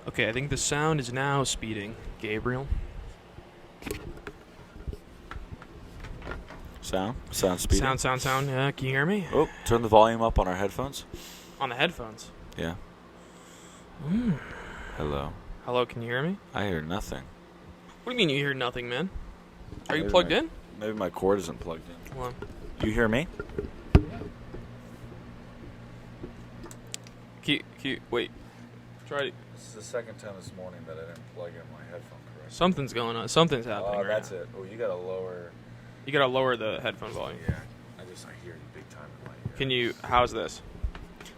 Okay, I think the sound is now speeding. Gabriel. Sound speeding. Sound. Yeah, can you hear me? Oh, turn the volume up on our headphones. On the headphones. Yeah. Hello. Hello, can you hear me? I hear nothing. What do you mean you hear nothing, man? Are you Maybe plugged in? Maybe my cord isn't plugged in. Hold on. You hear me? Wait. Try it. This is the second time this morning that I didn't plug in my headphone correctly. Something's going on. Something's happening right that's now. it. Oh, you gotta lower. You gotta lower the headphone volume. Yeah. I hear you big time in my ear. Can you... How's this?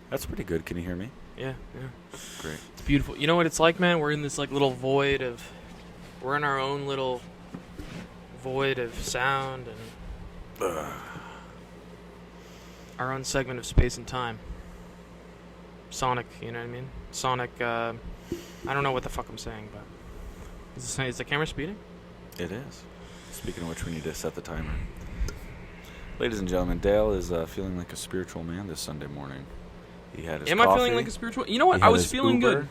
That's pretty good. Can you hear me? Yeah. Great. It's beautiful. You know what it's like, man? We're in this like little void of... We're in our own little void of sound and... Our own segment of space and time. Sonic, you know what I mean? Sonic, I don't know what the fuck I'm saying, but... Is the camera speeding? It is. Speaking of which, we need to set the timer. Ladies and gentlemen, Dale is feeling like a spiritual man this Sunday morning. He had his Am coffee. I feeling like a spiritual... You know what? I was feeling good.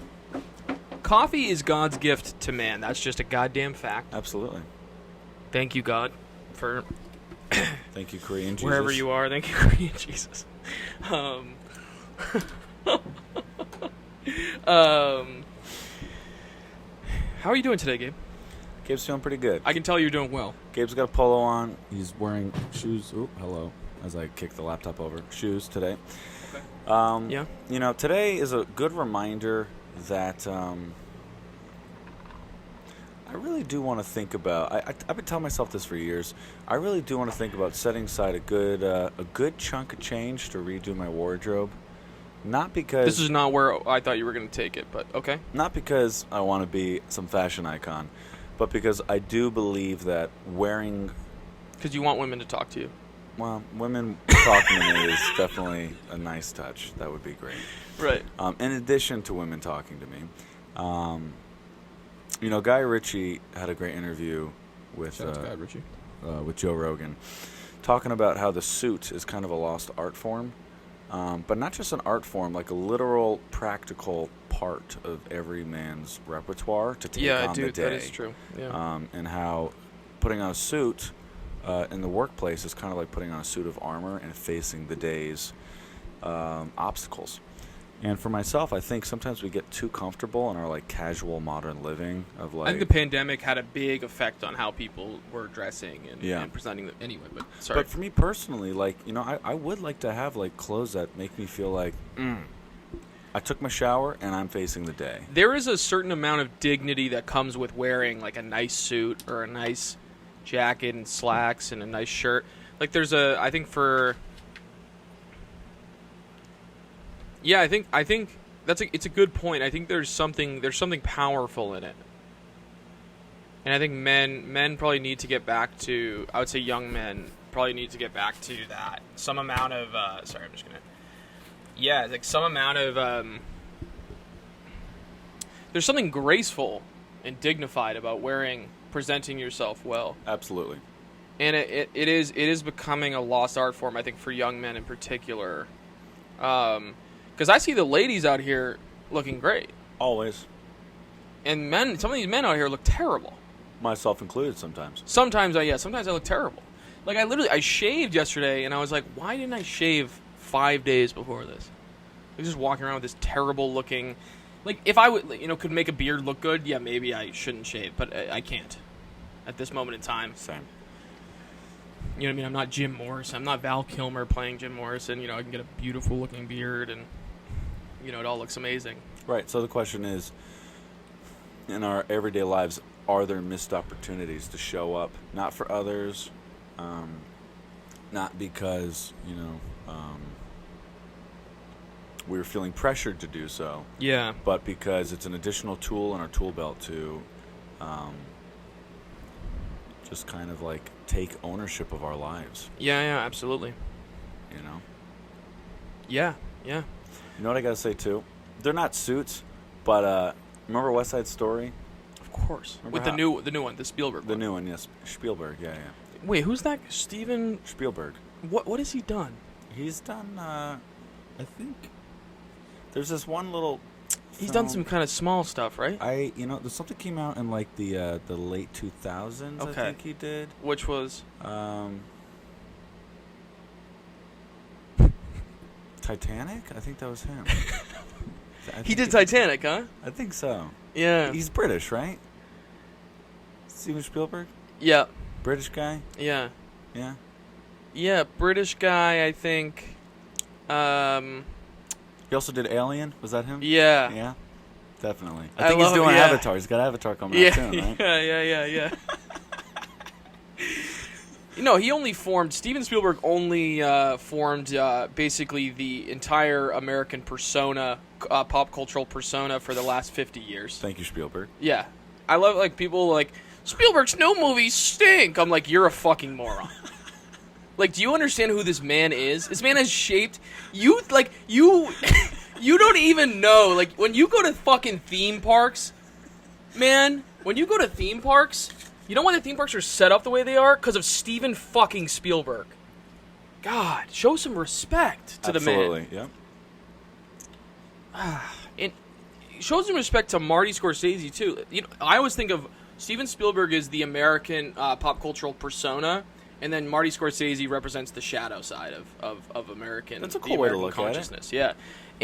Coffee is God's gift to man. That's just a goddamn fact. Absolutely. Thank you, God, for... Thank you, Korean Jesus. Wherever you are, thank you, Korean Jesus. How are you doing today, Gabe? Gabe's feeling pretty good. I can tell you're doing well. Gabe's got a polo on. He's wearing shoes. Oh, hello. As I kick the laptop over. Shoes today. Okay. Yeah. You know, today is a good reminder that I really do want to think about. I've been telling myself this for years. I really do want to think about setting aside a good chunk of change to redo my wardrobe. Not because this is not where I thought you were going to take it, but okay. Not because I want to be some fashion icon, but because I do believe that wearing... Because you want women to talk to you. Well, women talking to me is definitely a nice touch. That would be great. Right. In addition to women talking to me, you know, Guy Ritchie had a great interview with Guy Ritchie. With Joe Rogan, talking about how the suit is kind of a lost art form, but not just an art form, like a literal, practical part of every man's repertoire to take on the day. That is true. Yeah. And how putting on a suit in the workplace is kind of like putting on a suit of armor and facing the day's obstacles. And for myself, I think sometimes we get too comfortable in our like casual modern living of like. I think the pandemic had a big effect on how people were dressing and presenting them anyway. But sorry. But for me personally, like, you know, I would like to have like clothes that make me feel like I took my shower and I'm facing the day. There is a certain amount of dignity that comes with wearing like a nice suit or a nice jacket and slacks and a nice shirt. Like I think it's a good point. I think there's something powerful in it. And I think men probably need to get back to, I would say young men probably need to get back to that. Some amount of some amount of there's something graceful and dignified about presenting yourself well. Absolutely. And it is becoming a lost art form, I think, for young men in particular. Because I see the ladies out here looking great. Always. And some of these men out here look terrible. Myself included sometimes. Sometimes I look terrible. Like, I shaved yesterday, and I was like, why didn't I shave 5 days before this? I was just walking around with this terrible looking... Like, if I would, could make a beard look good, yeah, maybe I shouldn't shave, but I can't. At this moment in time. Same. You know what I mean? I'm not Jim Morrison. I'm not Val Kilmer playing Jim Morrison. I can get a beautiful looking beard and, it all looks amazing. Right. So the question is, in our everyday lives, are there missed opportunities to show up, not for others, not because, we're feeling pressured to do so. Yeah. But because it's an additional tool in our tool belt to just kind of like take ownership of our lives. Yeah, absolutely. Yeah. You know what I gotta say too? They're not suits, but remember West Side Story? Of course. Remember with the new one, the Spielberg one. The new one, yes. Spielberg, yeah. Wait, who's that? Steven Spielberg. What has he done? He's done I think there's this one little He's done some kind of small stuff, right? There's something came out in like the late 2000s. Okay. I think he did. Which was Titanic. I think that was him. he did Titanic, huh? I think so. Yeah. He's British, right? Steven Spielberg. Yeah. British guy. Yeah. Yeah. Yeah, British guy. I think. He also did Alien. Was that him? Yeah. Yeah. Definitely. I think he's doing Avatar. He's got Avatar coming out soon, right? Yeah. He only formed. Steven Spielberg only formed basically the entire American persona, pop cultural persona for the last 50 years. Thank you, Spielberg. Yeah, I love people like Spielberg's no movies stink. I'm like, you're a fucking moron. Like, do you understand who this man is? This man has shaped you. Like you don't even know. Like when you go to fucking theme parks, man. When you go to theme parks. You know why the theme parks are set up the way they are? Because of Steven fucking Spielberg. God, show some respect to the man. Absolutely, yeah. And show some respect to Marty Scorsese, too. I always think of Steven Spielberg as the American pop cultural persona, and then Marty Scorsese represents the shadow side of American. That's a cool way to look consciousness. At it. Yeah.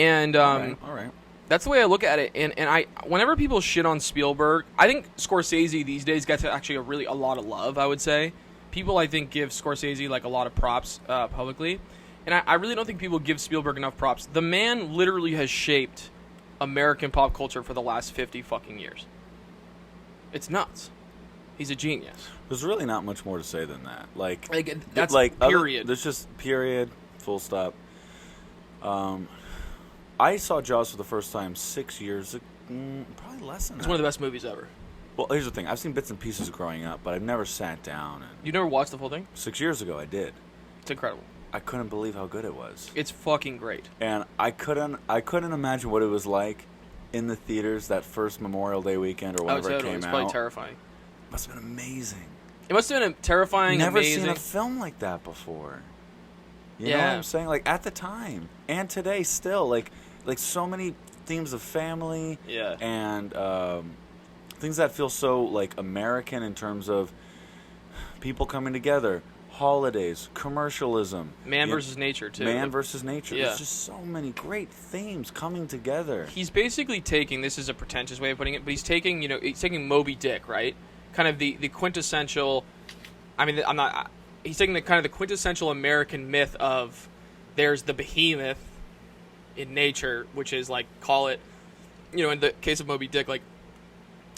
And all right. That's the way I look at it, and whenever people shit on Spielberg, I think Scorsese these days gets actually a lot of love. I would say people I think give Scorsese like a lot of props publicly, and I really don't think people give Spielberg enough props. The man literally has shaped American pop culture for the last 50 fucking years. It's nuts. He's a genius. There's really not much more to say than that. That's period. There's just period. Full stop. I saw Jaws for the first time 6 years ago, probably less than that. It's one of the best movies ever. Well, here's the thing. I've seen bits and pieces growing up, but I've never sat down. You never watched the whole thing? 6 years ago, I did. It's incredible. I couldn't believe how good it was. It's fucking great. And I couldn't imagine what it was like in the theaters that first Memorial Day weekend or whenever it came out. It's probably terrifying. It must have been amazing. It must have been terrifying, Never amazing. seen a film like that before. You know what I'm saying? Like, at the time. And today, still. Like so many themes of family and things that feel so like American in terms of people coming together, holidays, commercialism, man versus nature too. Man versus nature. There's just so many great themes coming together. He's basically taking, this is a pretentious way of putting it, but he's taking Moby Dick, right? Kind of the quintessential. I mean, he's taking the kind of the quintessential American myth of there's the behemoth in nature, which is like, call it, in the case of Moby Dick, like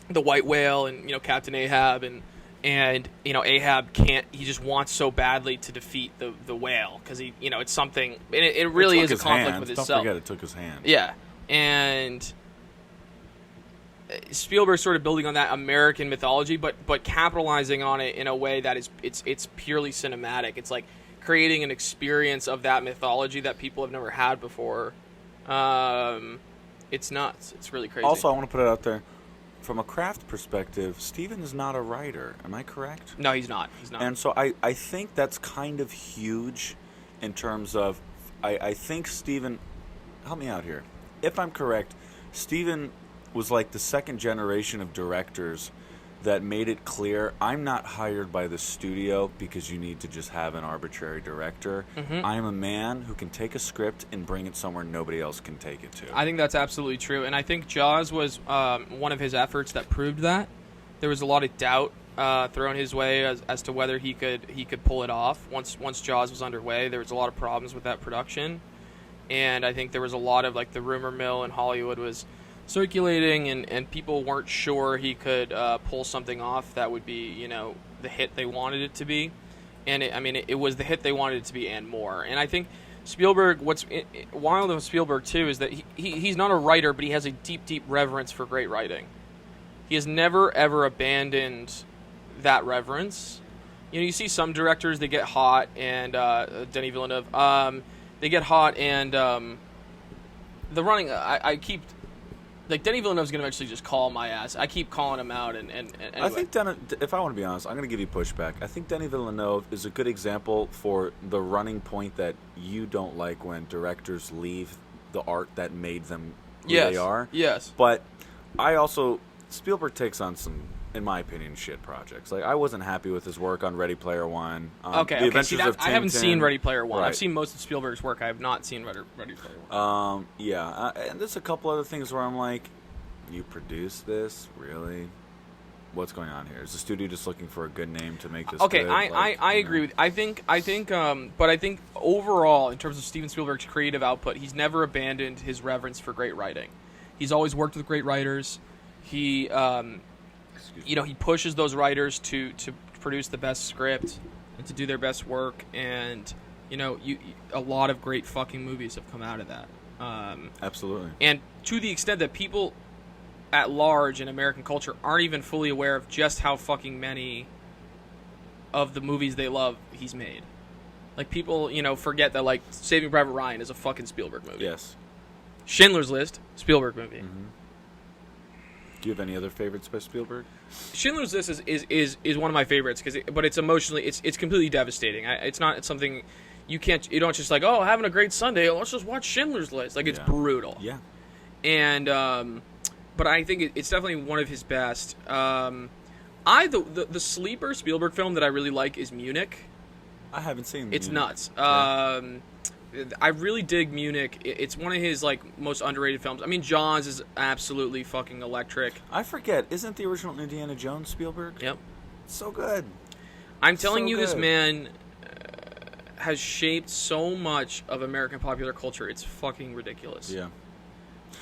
the white whale and Captain Ahab and Ahab can't, he just wants so badly to defeat the whale because he it's something, and it really is a conflict with himself. Don't forget it took his hand. Yeah, and Spielberg sort of building on that American mythology, but capitalizing on it in a way that it's purely cinematic. It's like creating an experience of that mythology that people have never had before. It's nuts. It's really crazy. Also, I want to put it out there, from a craft perspective, Steven is not a writer. Am I correct? No, he's not. And so I think that's kind of huge in terms of, I think Steven, help me out here. If I'm correct, Steven was like the second generation of directors that made it clear, I'm not hired by the studio because you need to just have an arbitrary director. Mm-hmm. I am a man who can take a script and bring it somewhere nobody else can take it to. I think that's absolutely true, and I think Jaws was one of his efforts that proved that. There was a lot of doubt thrown his way as to whether he could pull it off. Once Jaws was underway, there was a lot of problems with that production, and I think there was a lot of, like, the rumor mill in Hollywood was circulating, and people weren't sure he could pull something off that would be, the hit they wanted it to be. And it was the hit they wanted it to be and more. And I think Spielberg, what's wild of Spielberg too is that he's not a writer, but he has a deep, deep reverence for great writing. He has never ever abandoned that reverence. You see some directors, they get hot, and Denis Villeneuve, they get hot, and the running. I keep. Like, Denis Villeneuve's going to eventually just call my ass. I keep calling him out. And anyway. I think, if I want to be honest, I'm going to give you pushback. I think Denis Villeneuve is a good example for the running point that you don't like when directors leave the art that made them who they are. Yes. But Spielberg takes on some, in my opinion, shit projects. Like, I wasn't happy with his work on Ready Player One. Okay. See, I haven't seen Ready Player One. Right. I've seen most of Spielberg's work. I have not seen Ready Player One. And there's a couple other things where I'm like, you produced this? Really? What's going on here? Is the studio just looking for a good name to make this okay, good? I agree with you. I think but I think overall, in terms of Steven Spielberg's creative output, he's never abandoned his reverence for great writing. He's always worked with great writers. He, he pushes those writers to produce the best script and to do their best work, and a lot of great fucking movies have come out of that. Absolutely. And to the extent that people at large in American culture aren't even fully aware of just how fucking many of the movies they love he's made. Like, people, forget that, like, Saving Private Ryan is a fucking Spielberg movie. Yes. Schindler's List, Spielberg movie. Mm-hmm. Do you have any other favorites by Spielberg? Schindler's List is one of my favorites, but it's emotionally, it's completely devastating. It's something you don't just like, oh, having a great Sunday, let's just watch Schindler's List. Like, it's brutal. Yeah. And, but I think it's definitely one of his best. The sleeper Spielberg film that I really like is Munich. I haven't seen Munich. It's nuts. Yeah. I really dig Munich. It's one of his most underrated films. I mean, Jaws is absolutely fucking electric. I forget. Isn't the original Indiana Jones Spielberg? Yep. So good. I'm telling you, this man has shaped so much of American popular culture. It's fucking ridiculous. Yeah.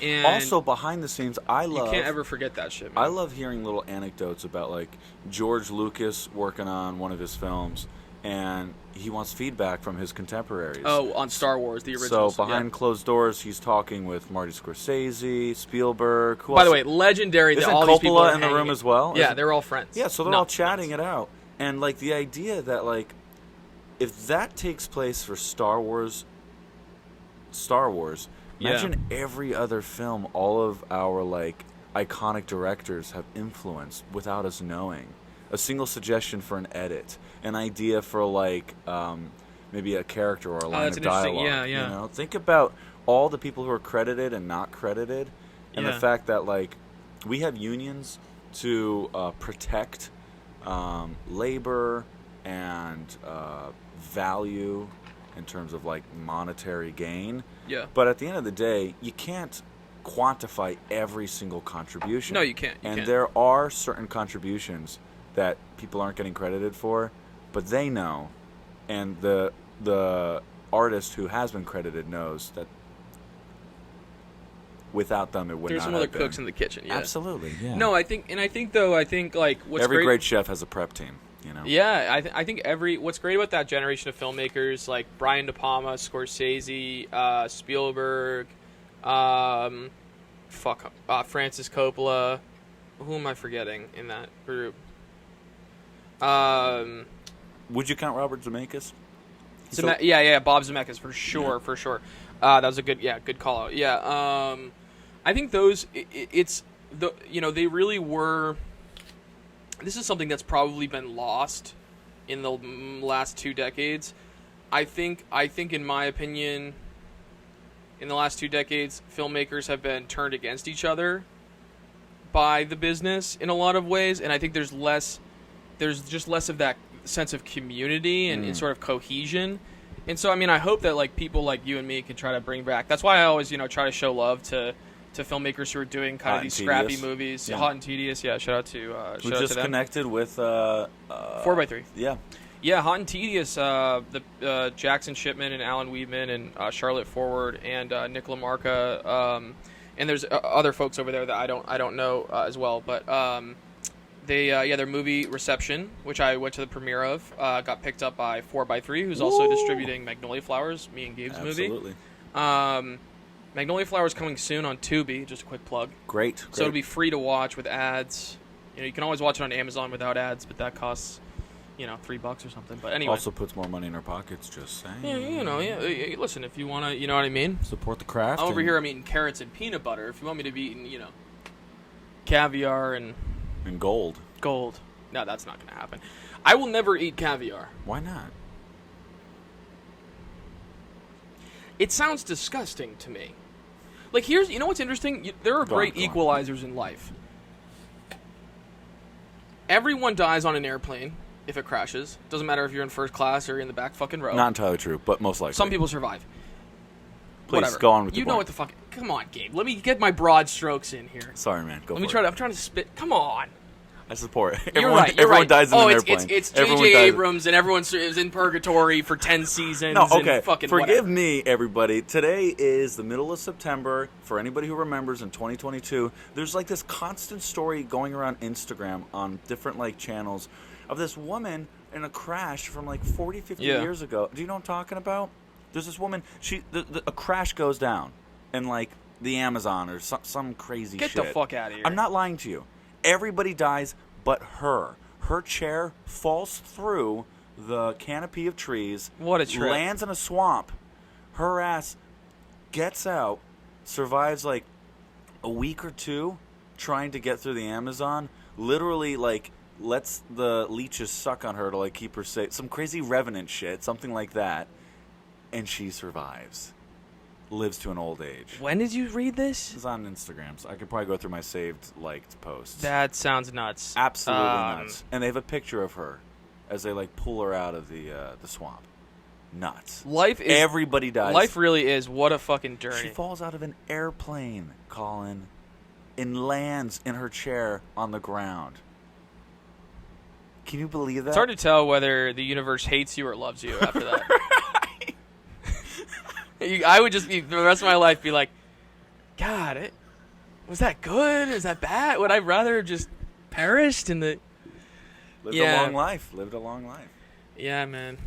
And also, behind the scenes, you can't ever forget that shit, man. I love hearing little anecdotes about, like, George Lucas working on one of his films, and he wants feedback from his contemporaries. Oh, on Star Wars, the originals. So behind closed doors, he's talking with Marty Scorsese, Spielberg. Who By else? the way, legendary. Isn't all Coppola these people are in the room as well? Yeah, they're all friends. Yeah, so they're all chatting it out. And, like, the idea that, like, if that takes place for Star Wars, imagine every other film all of our, like, iconic directors have influenced without us knowing. A single suggestion for an edit, an idea for, like, maybe a character or a line of dialogue. Yeah. Think about all the people who are credited and not credited, and the fact that, like, we have unions to protect labor and value in terms of, like, monetary gain. Yeah. But at the end of the day, you can't quantify every single contribution. No, you can't. There are certain contributions that people aren't getting credited for, but they know, and the artist who has been credited knows that without them it would There's not some have other been. cooks in the kitchen. Yeah. Absolutely. Yeah. No, I think like what's every great chef has a prep team. Yeah, I think what's great about that generation of filmmakers like Brian De Palma, Scorsese, Spielberg, Francis Coppola. Who am I forgetting in that group? Would you count Robert Zemeckis? Bob Zemeckis for sure. That was a good call out. Yeah, I think those they really were. This is something that's probably been lost in the last 2 decades. I think in my opinion, in the last 2 decades, filmmakers have been turned against each other by the business in a lot of ways, and I think there's just less of that sense of community and sort of cohesion. And so, I mean, I hope that, like, people like you and me can try to bring back. That's why I always, try to show love to filmmakers who are doing kind of these scrappy movies. Yeah. Hot and Tedious. Yeah, shout out to we just connected with 4x3. Yeah. Yeah, Hot and Tedious, the Jackson Shipman and Alan Weedman and Charlotte Forward and Nick LaMarca, and there's other folks over there that I don't know as well, but their movie Reception, which I went to the premiere of, got picked up by 4x3, who's also distributing Magnolia Flowers, me and Gabe's movie. Absolutely. Magnolia Flowers coming soon on Tubi, just a quick plug. Great. So it'll be free to watch with ads. You can always watch it on Amazon without ads, but that costs $3 or something. But anyway, also puts more money in our pockets. Just saying. Yeah. Listen, if you want to, you know what I mean. Support the craft. I'm over here. I'm eating carrots and peanut butter. If you want me to be eating, caviar and gold. No, that's not going to happen. I will never eat caviar. Why not? It sounds disgusting to me. Like, you know what's interesting? There are great Go on. equalizers in life. Everyone dies on an airplane if it crashes. Doesn't matter if you're in first class or in the back fucking row. Not entirely true, but most likely. Some people survive. Please, Whatever. go on with your You know point. what the fuck... Come on, Gabe. Let me get my broad strokes in here. Sorry, man. Go Let me for try it. to... I'm trying to spit... Come on. I support it. You're right. Everyone dies in an airplane. It's Everyone J.J. dies- Abrams, and everyone is in purgatory for 10 seasons. No, okay. And fucking Forgive whatever. me, everybody. Today is the middle of September. For anybody who remembers, in 2022, there's like this constant story going around Instagram on different like channels of this woman in a crash from like 40, 50 years ago. Do you know what I'm talking about? There's this woman. A crash goes down in like the Amazon or some crazy Get shit. the fuck out of here. I'm not lying to you. Everybody dies but her. Her chair falls through the canopy of trees. What a trip. Lands in a swamp. Her ass gets out, survives like a week or two trying to get through the Amazon. Literally, like, lets the leeches suck on her to like keep her safe. Some crazy revenant shit, something like that. And she survives. Lives to an old age. When did you read this? It's on Instagram, so I could probably go through my saved, liked posts. That sounds nuts. Absolutely nuts. And they have a picture of her as they like pull her out of the swamp. Nuts. Everybody dies. Life really is. What a fucking journey. She falls out of an airplane, Colin, and lands in her chair on the ground. Can you believe that? It's hard to tell whether the universe hates you or loves you after that. I would just be, for the rest of my life, be like, God, was that good? Is that bad? Would I rather have just perished in the... Lived a long life. Lived a long life. Yeah, man.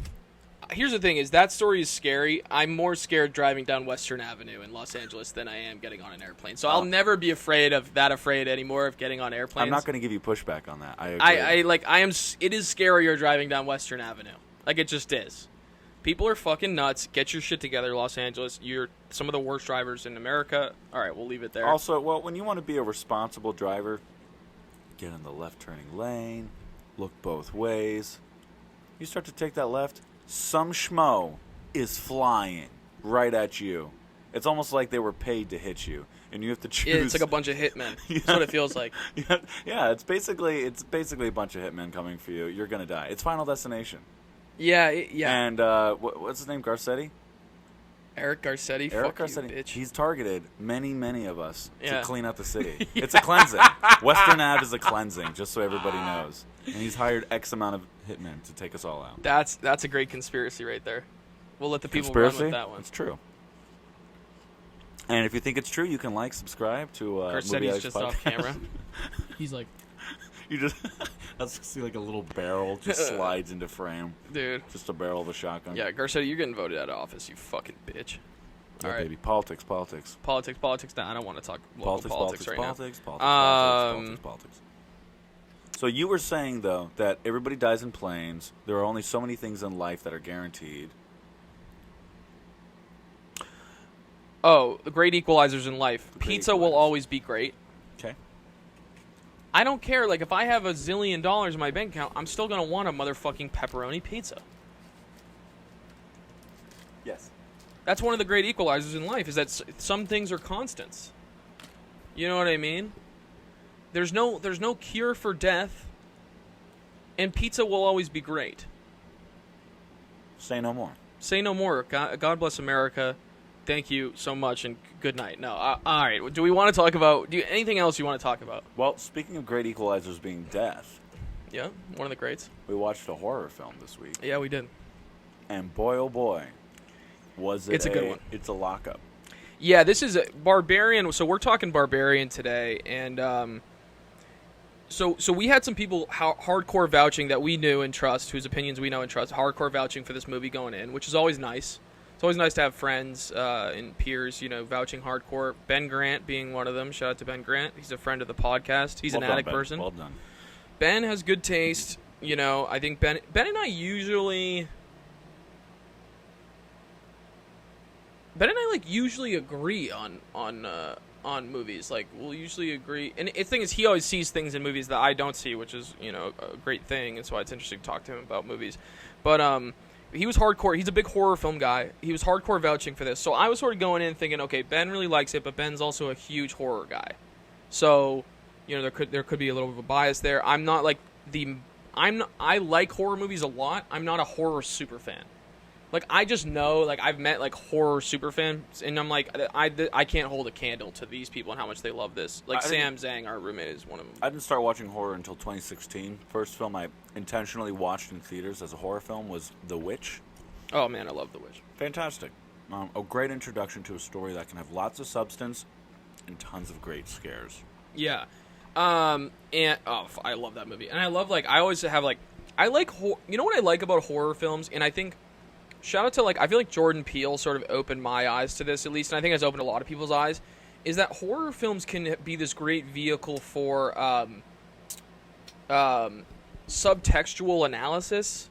Here's the thing, is that story is scary. I'm more scared driving down Western Avenue in Los Angeles than I am getting on an airplane. So I'll never be afraid anymore of getting on airplanes. I'm not going to give you pushback on that. I agree. It is scarier driving down Western Avenue. Like, it just is. People are fucking nuts. Get your shit together, Los Angeles. You're some of the worst drivers in America. All right, we'll leave it there. Also, well, when you want to be a responsible driver, get in the left turning lane, look both ways. You start to take that left, some schmo is flying right at you. It's almost like they were paid to hit you, and you have to choose. Yeah, it's like a bunch of hitmen. That's what it feels like. Yeah, it's basically a bunch of hitmen coming for you. You're gonna die. It's Final Destination. Yeah, yeah. And what's his name? Garcetti? Eric Garcetti. Eric Fuck Garcetti. you, bitch. He's targeted many of us to clean out the city. Yeah. It's a cleansing. Western Ave is a cleansing, just so everybody knows. And he's hired X amount of hitmen to take us all out. That's a great conspiracy right there. We'll let the people run with that one. It's true. And if you think it's true, you can subscribe to Movie Garcetti's Addicts just Podcast. off camera. He's like, You just I see like a little barrel just slides into frame. dude. Just a barrel of a shotgun. Yeah, Garcetti, you're getting voted out of office, you fucking bitch. Yeah, All right. baby. Politics. Politics. Nah, I don't want to talk local politics right now. Politics. So you were saying, though, that everybody dies in planes. There are only so many things in life that are guaranteed. Oh, the great equalizers in life. Pizza will always be great. Okay. I don't care. Like, if I have $1 zillion in my bank account, I'm still going to want a motherfucking pepperoni pizza. Yes. That's one of the great equalizers in life, is that some things are constants. You know what I mean? There's no cure for death, and pizza will always be great. Say no more. Say no more. God bless America. Thank you so much, and good night. No, all right. Do we want to talk about... anything else you want to talk about? Well, speaking of great equalizers being death... Yeah, one of the greats. We watched a horror film this week. Yeah, we did. And boy, oh boy, was it It's a good one. It's a lockup. Yeah, this is a Barbarian. So we're talking Barbarian today, and so we had some people hardcore vouching that we knew and trust, whose opinions we know and trust, hardcore vouching for this movie going in, which is always nice. It's always nice to have friends and peers, vouching hardcore. Ben Grant being one of them. Shout out to Ben Grant. He's a friend of the podcast. He's an addict person. Well done. Ben has good taste. I think Ben and I usually... Ben and I usually agree on movies. We'll usually agree. And the thing is, he always sees things in movies that I don't see, which is a great thing. And so it's interesting to talk to him about movies. But he was hardcore. He's a big horror film guy. He was hardcore vouching for this. So I was sort of going in thinking, okay, Ben really likes it, but Ben's also a huge horror guy. So, you know, there could be a little bit of a bias there. I'm not like I like horror movies a lot. I'm not a horror super fan. Like, I just know, like, I've met, like, horror super fans, and I'm like, I can't hold a candle to these people and how much they love this. Like, Sam Zhang, our roommate, is one of them. I didn't start watching horror until 2016. First film I intentionally watched in theaters as a horror film was The Witch. Oh, man, I love The Witch. Fantastic. A great introduction to a story that can have lots of substance and tons of great scares. Yeah. I love that movie. And I love, like, I always have, like, you know what I like about horror films? And I think, shout out to, like, I feel like Jordan Peele sort of opened my eyes to this, at least, and I think it's opened a lot of people's eyes, is that horror films can be this great vehicle for subtextual analysis.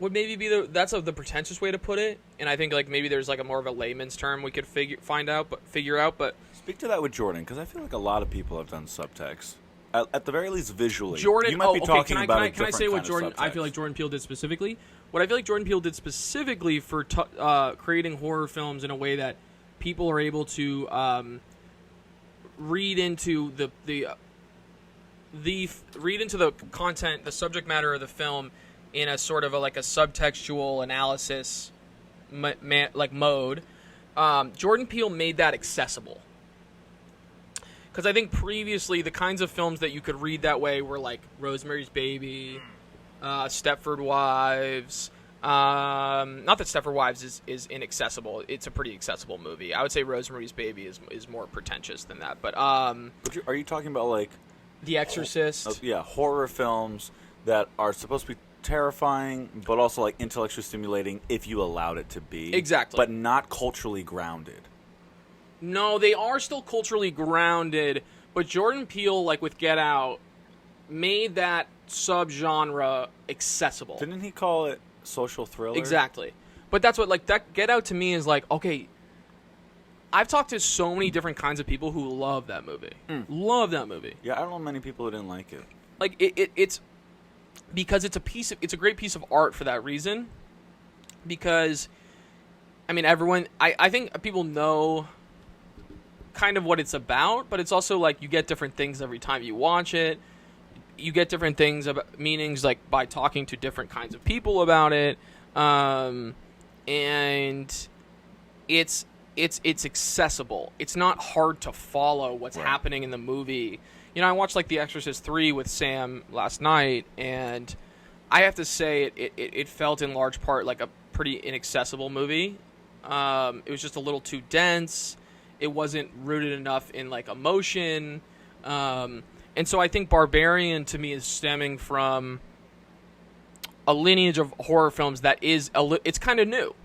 Would maybe be that's the pretentious way to put it, and I think, like, maybe there's, like, a more of a layman's term we could figure out. But speak to that with Jordan, because I feel like a lot of people have done subtext. At the very least, visually. Jordan, you might be talking about a can I say what Jordan? I feel like Jordan Peele did specifically. What I feel like Jordan Peele did specifically for creating horror films in a way that people are able to read into the content, the subject matter of the film, in a sort of a subtextual analysis mode. Jordan Peele made that accessible. Because I think previously the kinds of films that you could read that way were like Rosemary's Baby, Stepford Wives. Not that Stepford Wives is inaccessible. It's a pretty accessible movie. I would say Rosemary's Baby is more pretentious than that. But are you talking about like The Exorcist? Horror films that are supposed to be terrifying, but also like intellectually stimulating if you allowed it to be. Exactly. But not culturally grounded. No, they are still culturally grounded, but Jordan Peele, like with Get Out, made that subgenre accessible. Didn't he call it social thriller? Exactly. But that's what, like, that Get Out to me is like, okay, I've talked to so many different kinds of people who love that movie. Love that movie. Yeah, I don't know many people who didn't like it. Like, it's because it's a great piece of art for that reason. Because, I mean, I think people know kind of what it's about, but it's also like you get different things every time you watch it. You get different things about meanings, like by talking to different kinds of people about it, and it's accessible. It's not hard to follow what's happening in the movie. You know, I watched like The Exorcist 3 with Sam last night, and I have to say it felt in large part like a pretty inaccessible movie. It was just a little too dense. It wasn't rooted enough in like emotion, and so I think Barbarian to me is stemming from a lineage of horror films that is it's kind of new.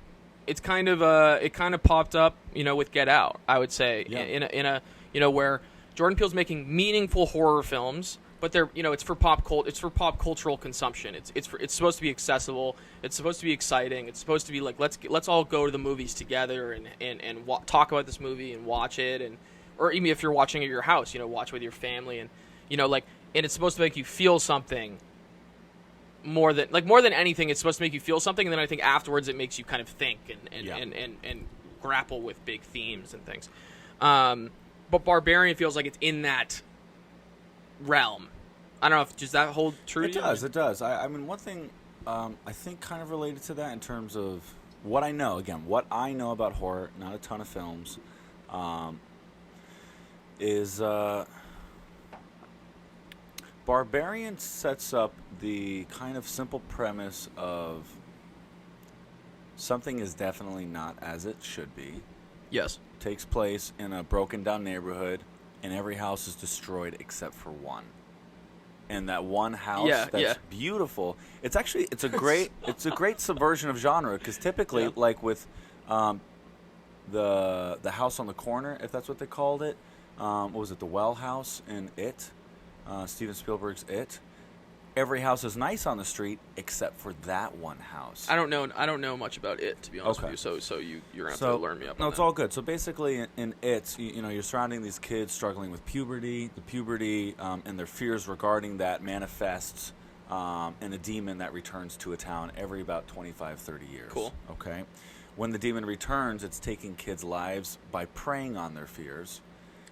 It's kind of it kind of popped up, you know, with Get Out. I would say in a you know, where Jordan Peele's making meaningful horror films, but they're, you know, it's for pop cultural consumption. It's supposed to be accessible. It's supposed to be exciting. It's supposed to be like let's all go to the movies together and talk about this movie and watch it, or even if you're watching at your house, you know, watch with your family, and you know, like, and it's supposed to make you feel something more than anything. It's supposed to make you feel something, and then I think afterwards it makes you kind of think and grapple with big themes and things. But Barbarian feels like it's in that realm. I don't know if does that hold true? It does. I mean, one thing I think kind of related to that in terms of what I know. Again, what I know about horror, not a ton of films, is Barbarian sets up the kind of simple premise of something is definitely not as it should be. Yes. Takes place in a broken down neighborhood, and every house is destroyed except for one. And that one house that's beautiful. It's a great subversion of genre, because typically, like with the house on the corner, if that's what they called it, what was it, the Well House in It, Steven Spielberg's It. Every house is nice on the street except for that one house. I don't know much about It, to be honest with you. So you're gonna have to learn me up. No, on it's that. all good. So basically, in It, you know, you're surrounding these kids struggling with puberty. The puberty and their fears regarding that manifests and a demon that returns to a town every about 25, 30 years. Cool. Okay? When the demon returns, it's taking kids' lives by preying on their fears.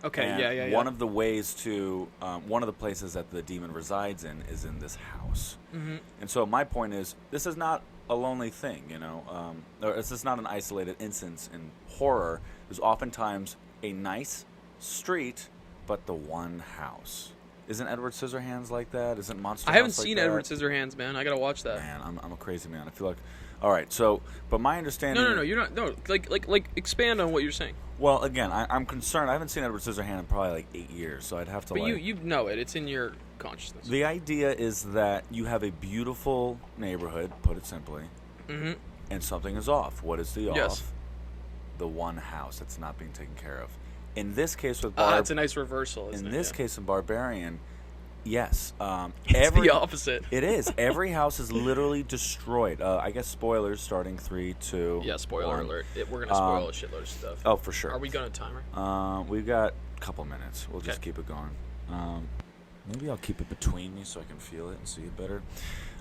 Okay, And yeah. one of the ways to, one of the places that the demon resides in is in this house. Mm-hmm. And so my point is, this is not a lonely thing, you know. Or this is not an isolated instance in horror. There's oftentimes a nice street, but the one house. Isn't Edward Scissorhands like that? Isn't Monster I haven't House like seen that? Edward Scissorhands, man. I gotta watch that. Man, I'm a crazy man. I feel like, all right. So, but my understanding. No. You're not. No, like expand on what you're saying. Well, again, I'm concerned. I haven't seen Edward Scissorhands in probably like 8 years, so I'd have to. But you know it. It's in your consciousness. The idea is that you have a beautiful neighborhood, put it simply, Mm-hmm. and something is off. What is the off? Yes. The one house that's not being taken care of. In this case with That's a nice reversal. Isn't in it? this case in Barbarian, yes, It's the opposite. It is. Every house is literally destroyed. I guess spoilers starting 3, 2. Yeah, spoiler 1. alert. We're gonna spoil a shitload of stuff. Oh, for sure. Are we going to timer? We've got a couple minutes. We'll just Okay. keep it going. Maybe I'll keep it between me so I can feel it and see it better.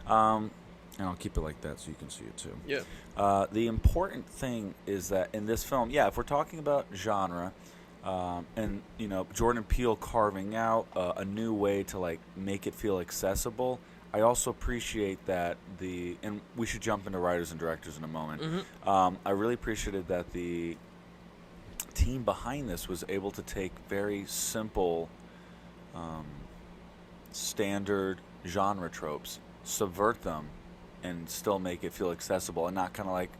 And I'll keep it like that so you can see it too. Yeah. The important thing is that in this film, if we're talking about genre, and you know Jordan Peele carving out a new way to like make it feel accessible, I also appreciate that and we should jump into writers and directors in a moment. Mm-hmm. I really appreciated that the team behind this was able to take very simple, standard genre tropes, subvert them, and still make it feel accessible and not kind of like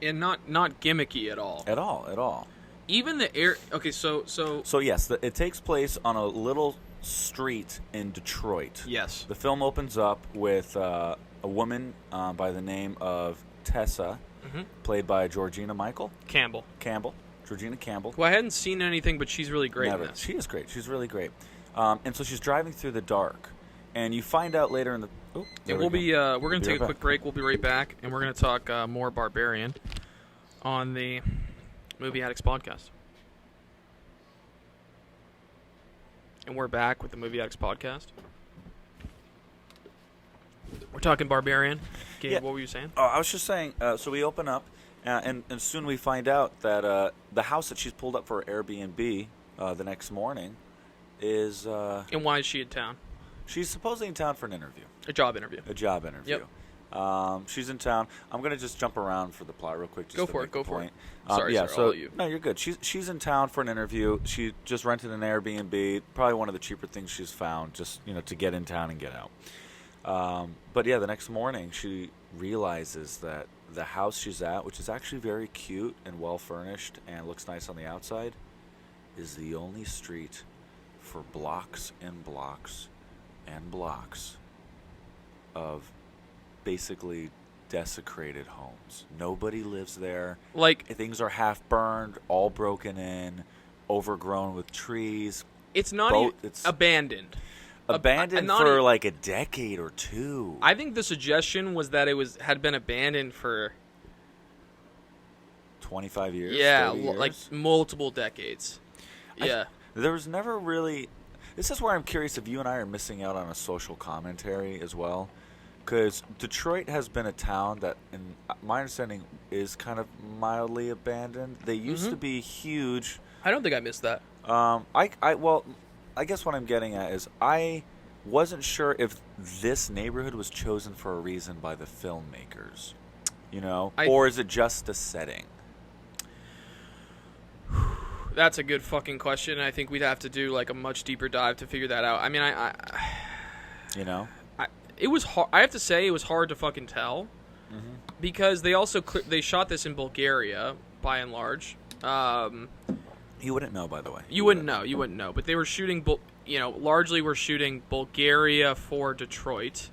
And not gimmicky at all. at all. Even the air. Okay, so So yes, it takes place on a little street in Detroit. yes. The film opens up with a woman by the name of Tessa, Mm-hmm. played by Georgina Campbell. Georgina Campbell. Who I hadn't seen anything, but she's really great Never. in this. She is great. She's really great. And so she's driving through the dark, and you find out later in the. Oh, there And we go. we're gonna be take right a quick break. We'll be right back, and we're gonna talk more Barbarian on the Movie Addicts podcast. And we're back with the Movie Addicts podcast. We're talking Barbarian. Gabe, Yeah. what were you saying? I was just saying. So we open up, and soon we find out that the house that she's pulled up for Airbnb the next morning is. And why is she in town? She's supposedly in town for an interview. A job interview. A job interview. Yep. She's in town. I'm going to just jump around for the plot real quick. Just Go to for make it. Go the for point. it. Sorry, yeah, sir, so all of you. no, you're good. She's in town for an interview. She just rented an Airbnb. Probably one of the cheaper things she's found, just to get in town and get out. But yeah, the next morning she realizes that the house she's at, which is actually very cute and well furnished and looks nice on the outside, is the only street for blocks and blocks and blocks of basically desecrated homes. Nobody lives there. Like, Things are half burned, all broken in, overgrown with trees. it's not Boat- even it's- abandoned. Abandoned not for e- like a decade or two. I think the suggestion was that it had been abandoned for 25 years. yeah, 30 years. like multiple decades. Yeah. There was never really. This is where I'm curious if you and I are missing out on a social commentary as well. Because Detroit has been a town that, in my understanding, is kind of mildly abandoned. They used to be huge. I don't think I missed that. I guess what I'm getting at is I wasn't sure if this neighborhood was chosen for a reason by the filmmakers, or is it just a setting? That's a good fucking question. I think we'd have to do like a much deeper dive to figure that out. I mean, it was hard. I have to say, it was hard to fucking tell because they also they shot this in Bulgaria by and large. You wouldn't know, by the way. You wouldn't know. But they were shooting, largely were shooting Bulgaria for Detroit,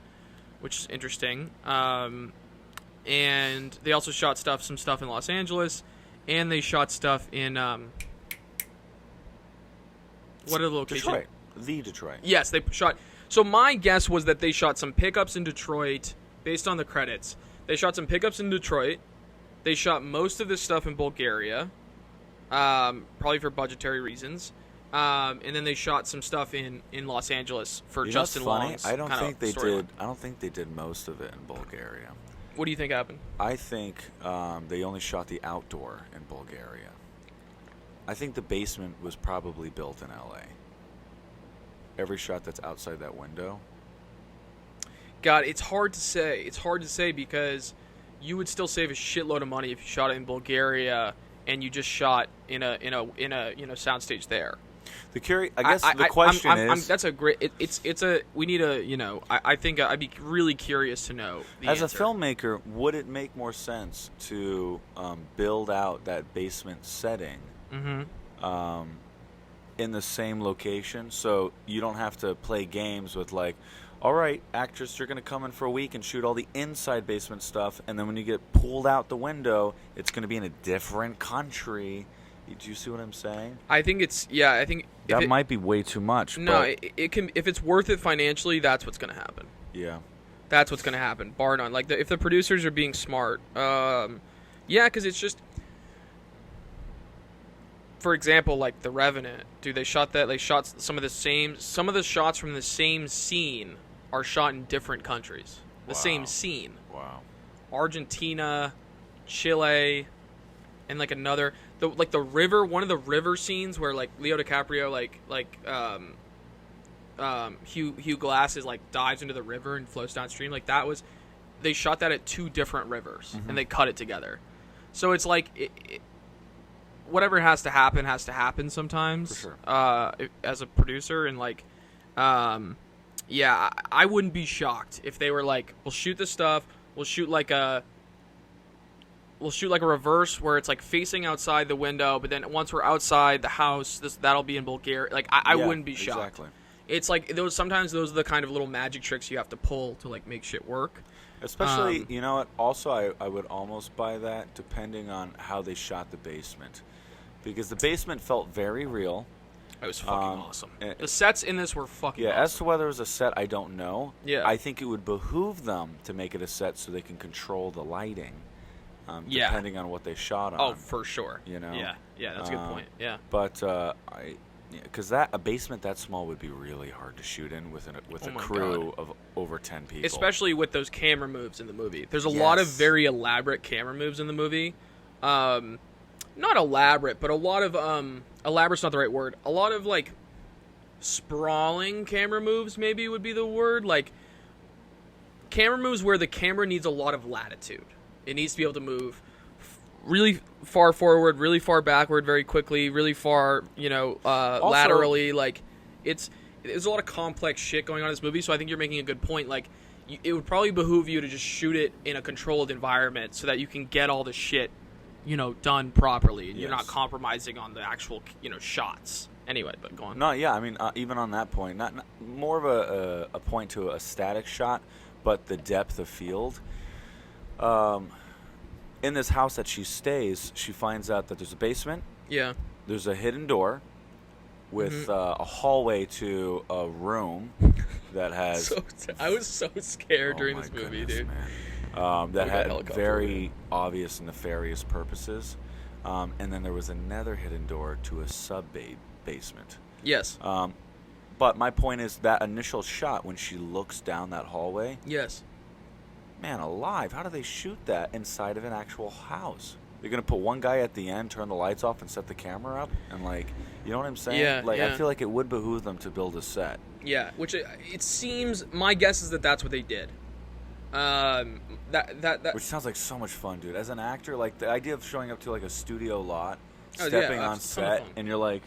which is interesting. And they also shot some stuff in Los Angeles, and they shot stuff in what are the locations? Detroit. The Detroit. Yes, they shot. So my guess was that they shot some pickups in Detroit based on the credits. They shot some pickups in Detroit. They shot most of this stuff in Bulgaria, probably for budgetary reasons. and then they shot some stuff in Los Angeles for You know Justin what's funny? Long's I don't kind think of they storyline. did. I don't think they did most of it in Bulgaria. What do you think happened? I think they only shot the outdoor in Bulgaria. I think the basement was probably built in L.A. Every shot that's outside that window. God, it's hard to say. It's hard to say because you would still save a shitload of money if you shot it in Bulgaria and you just shot in a soundstage there. I guess the question is, that's a great. We need a. I think I'd be really curious to know. As answer. a filmmaker, would it make more sense to build out that basement setting in the same location, so you don't have to play games with like, all right, actress, you're going to come in for a week and shoot all the inside basement stuff, and then when you get pulled out the window, it's going to be in a different country. Do you see what I'm saying? I think it's I think that might be way too much. No, but it can. If it's worth it financially, that's what's going to happen. Yeah, that's what's going to happen, bar none. Like if the producers are being smart, because it's just. For example, like The Revenant, dude, they shot some of the shots from the same scene are shot in different countries. The same scene. Wow. Argentina, Chile, and like another the river, one of the river scenes where like Leo DiCaprio Hugh Glass is like dives into the river and floats downstream. Like they shot that at two different rivers and they cut it together. So it's like whatever has to happen sometimes. For sure. As a producer and like, I wouldn't be shocked if they were like, we'll shoot this stuff. We'll shoot like a reverse where it's like facing outside the window, but then once we're outside the house, that'll be in Bulgaria. Like I wouldn't be shocked. Exactly. It's like sometimes those are the kind of little magic tricks you have to pull to like make shit work. Especially, you know what? Also, I would almost buy that depending on how they shot the basement, because the basement felt very real. It was fucking awesome. The sets in this were fucking awesome. As to whether it was a set, I don't know. Yeah. I think it would behoove them to make it a set so they can control the lighting, depending on what they shot on. Oh, for sure. You know? Yeah, that's a good point. Yeah. But because a basement that small would be really hard to shoot in with a crew of over 10 people. Especially with those camera moves in the movie. There's a lot of very elaborate camera moves in the movie. Not elaborate, but a lot of elaborate's not the right word. A lot of like sprawling camera moves maybe would be the word. Like camera moves where the camera needs a lot of latitude. It needs to be able to move really far forward, really far backward, very quickly, really far, laterally. Like there's a lot of complex shit going on in this movie. So I think you're making a good point. Like it would probably behoove you to just shoot it in a controlled environment so that you can get all the shit done properly, and you're not compromising on the actual, shots. Anyway, but go on. No, yeah, I mean, even on that point, not more of a point to a static shot, but the depth of field. In this house that she stays, she finds out that there's a basement. Yeah. There's a hidden door with a hallway to a room that has... I was so scared during this movie, dude. Man. That had very obvious nefarious purposes. And then there was another hidden door to a sub-basement. Yes. But my point is that initial shot when she looks down that hallway. Yes. Man alive, how do they shoot that inside of an actual house? You're going to put one guy at the end, turn the lights off, and set the camera up? And, you know what I'm saying? Yeah, I feel like it would behoove them to build a set. Yeah, which it seems... My guess is that that's what they did. Which sounds like so much fun, dude. As an actor, the idea of showing up to a studio lot, stepping on set, and you're like,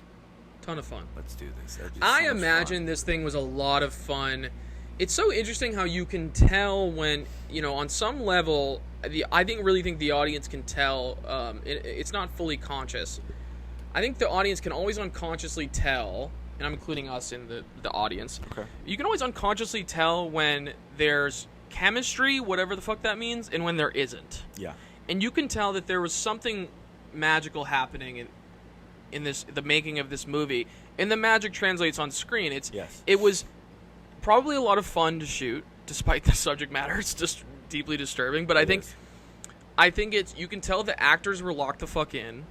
ton of fun. Let's do this. I imagine this thing was a lot of fun. It's so interesting how you can tell when on some level. I really think the audience can tell. It's not fully conscious. I think the audience can always unconsciously tell, and I'm including us in the audience. Okay. You can always unconsciously tell when there's chemistry, whatever the fuck that means, and when there isn't. Yeah. And you can tell that there was something magical happening in the making of this movie, and the magic translates on screen. It was probably a lot of fun to shoot, despite the subject matter. It's just deeply disturbing, but I think you can tell the actors were locked the fuck in.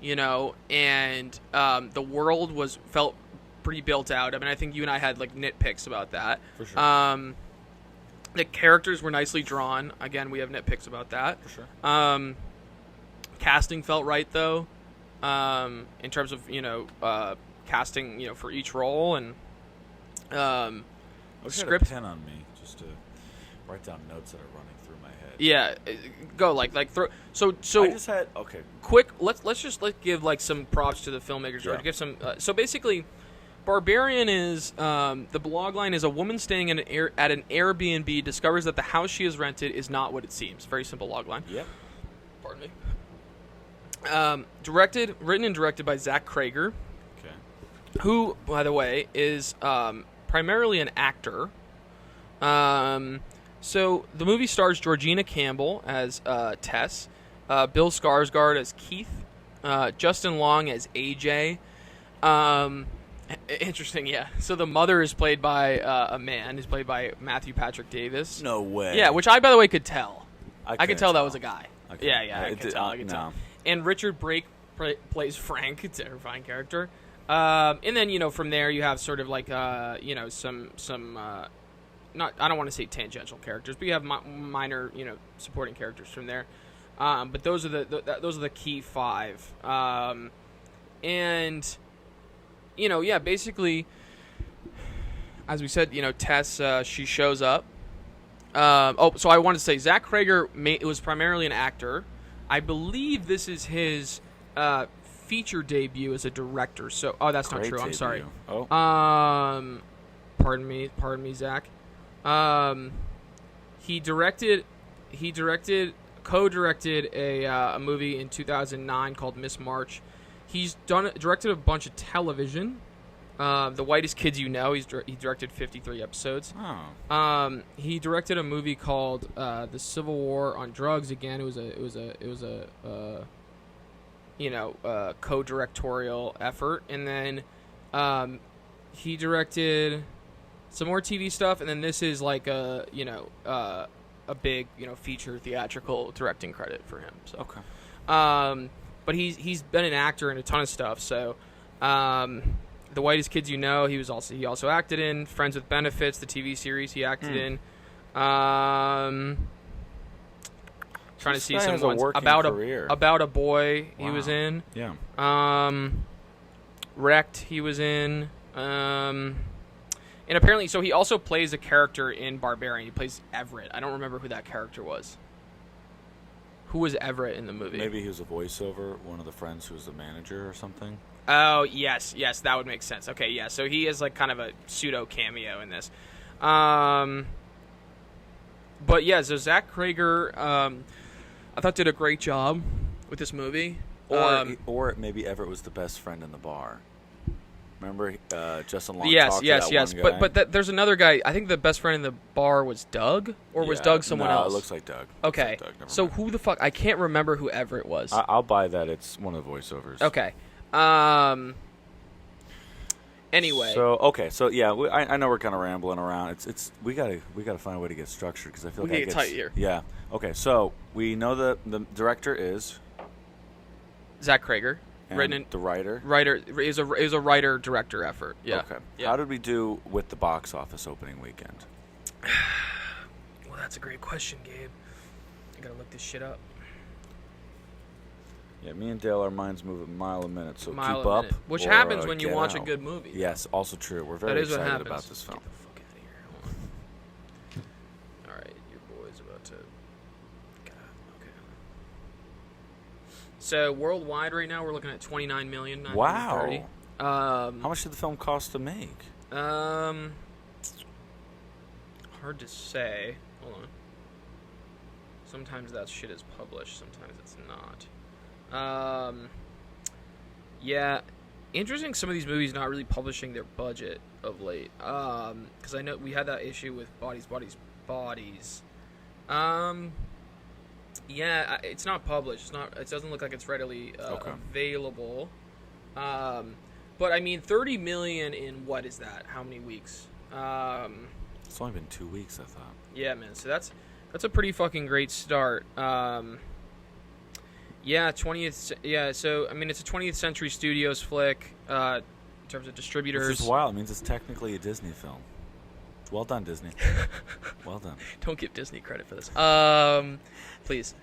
you know, and the world felt pretty built out. I mean, I think you and I had like nitpicks about that. For sure. The characters were nicely drawn. Again, we have nitpicks about that. For sure. Casting felt right though, in terms of casting for each role and I wish I had a pen on me just to write down notes that are running through my head. Yeah, go like throw. So I just had quick. Let's give like some props to the filmmakers. Yeah. Or give some. So basically, Barbarian is the blog line is a woman staying at an Airbnb discovers that the house she has rented is not what it seems. Very simple log line. Yep. Pardon me. Written and directed by Zach Krager, who, by the way, is primarily an actor. So the movie stars Georgina Campbell as Tess, Bill Skarsgaard as Keith, Justin Long as AJ. Interesting, yeah. So the mother is played by a man. He's played by Matthew Patrick Davis. No way. Yeah, which I, by the way, could tell. I could tell that was a guy. Okay. Yeah, I could tell. And Richard Brake plays Frank. It's a terrifying character. And then, from there you have sort of like, some not, I don't want to say tangential characters, but you have minor, supporting characters from there. But those are the key five. And, basically, as we said, Tess, she shows up. So I wanted to say Zach Krager was primarily an actor. I believe this is his feature debut as a director. So, that's not true. I'm sorry. Oh. Pardon me, Zach. He co-directed a movie in 2009 called Miss March. He's directed a bunch of television. The Whitest Kids You Know. He directed 53 episodes. Oh. He directed a movie called The Civil War on Drugs. Again, it was a co-directorial effort, and then he directed some more TV stuff, and then this is like a big feature theatrical directing credit for him. So Okay. But he's been an actor in a ton of stuff. So The Whitest Kids You Know, he also acted in. Friends with Benefits, the TV series he acted in. Trying to see some ones about a boy. Wow. He was in. Yeah. Wrecked. He was in. And apparently, so he also plays a character in Barbarian. He plays Everett. I don't remember who that character was. Who was Everett in the movie? Maybe he was a voiceover, one of the friends who was the manager or something. Oh, yes, that would make sense. Okay, yeah, so he is like kind of a pseudo cameo in this. But yeah, so Zach Krager, I thought did a great job with this movie. Or maybe Everett was the best friend in the bar. Remember Justin Long? Yes. One guy? But there's another guy. I think the best friend in the bar was Doug, or was Doug someone else? It looks like Doug. Okay, Doug, so who the fuck? I can't remember who Everett was. I'll buy that. It's one of the voiceovers. Okay. Anyway. So yeah, I know we're kind of rambling around. We gotta find a way to get structured because I feel like we get tight here. Yeah. Okay. So we know the director is Zach Krager. And the writer is a writer-director effort. Yeah. Okay. Yeah. How did we do with the box office opening weekend? Well, that's a great question, Gabe. I gotta look this shit up. Yeah, me and Dale, our minds move a mile a minute, so keep up. Which happens when you watch a good movie. Yes, also true. We're very excited about this film. Get the fuck out of here. Hold on. All right, your boy's about to. God, okay. So worldwide right now, we're looking at 29 million. Wow. How much did the film cost to make? Hard to say. Hold on. Sometimes that shit is published. Sometimes it's not. Yeah, interesting. Some of these movies not really publishing their budget of late. Because I know we had that issue with Bodies. Yeah, it's not published. It doesn't look like it's readily available. But I mean, 30 million in what is that? How many weeks? It's only been 2 weeks, I thought. Yeah, man. So that's a pretty fucking great start. Yeah, 20th. Yeah, so I mean, it's a 20th Century Studios flick in terms of distributors. Which is wild. It means it's technically a Disney film. Well done, Disney. Well done. Don't give Disney credit for this. Please.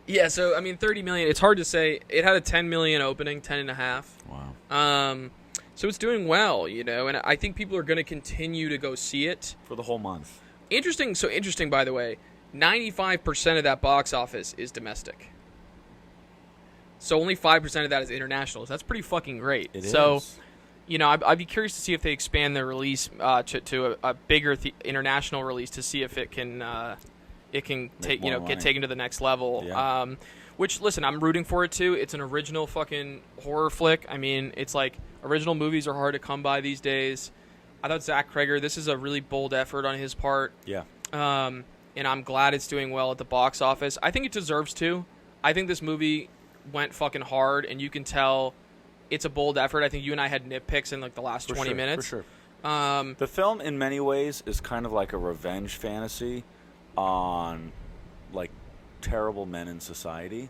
Yeah, so I mean, 30 million. It's hard to say. It had a 10 million opening, 10.5. Wow. So it's doing well, you know, and I think people are going to continue to go see it For the whole month. Interesting. So interesting, by the way. 95% of that box office is domestic. So only 5% of that is international. So that's pretty fucking great. It so, is. you know, I'd be curious to see if they expand their release to a bigger international release to see if it can take get taken to the next level. Yeah. Which, listen, I'm rooting for it too. It's an original fucking horror flick. I mean, it's like original movies are hard to come by these days. I thought Zach Cregger, this is a really bold effort on his part. Yeah. And I'm glad it's doing well at the box office. I think it deserves to. I think this movie went fucking hard, and you can tell it's a bold effort. I think you and I had nitpicks in like the last 20 minutes. For sure. The film, in many ways, is kind of like a revenge fantasy on like terrible men in society,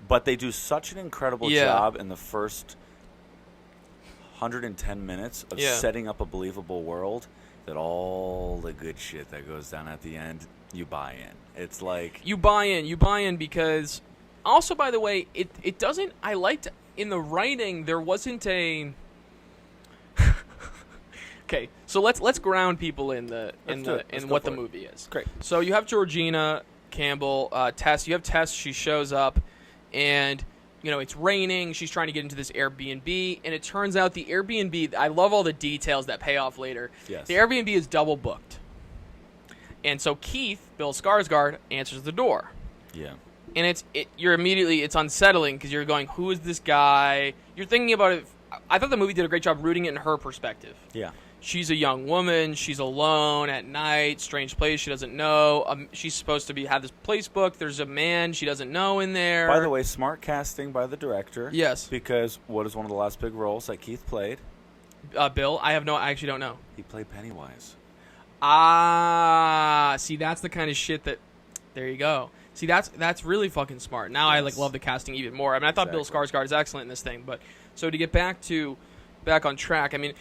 but they do such an incredible job in the first 110 minutes of setting up a believable world that all the good shit that goes down at the end, you buy in. It's like you buy in because also, by the way, it doesn't. I liked in the writing there wasn't a. Okay, so let's ground people in what the movie is. Great. So you have Georgina Campbell, Tess. You have Tess. She shows up, and you know it's raining. She's trying to get into this Airbnb, and it turns out the Airbnb. I love all the details that pay off later. Yes. The Airbnb is double booked, and so Keith, Bill Skarsgård, answers the door. Yeah. And it's unsettling because you're going, who is this guy? You're thinking about it. I thought the movie did a great job rooting it in her perspective. Yeah. She's a young woman. She's alone at night. Strange place she doesn't know. She's supposed to have this place booked. There's a man she doesn't know in there. By the way, smart casting by the director. Yes. Because what is one of the last big roles that Keith played? Bill? I actually don't know. He played Pennywise. See, that's the kind of shit that. There you go. See, that's really fucking smart. Now I love the casting even more. I mean, I thought Bill Skarsgård is excellent in this thing, but so to get back on track, I mean.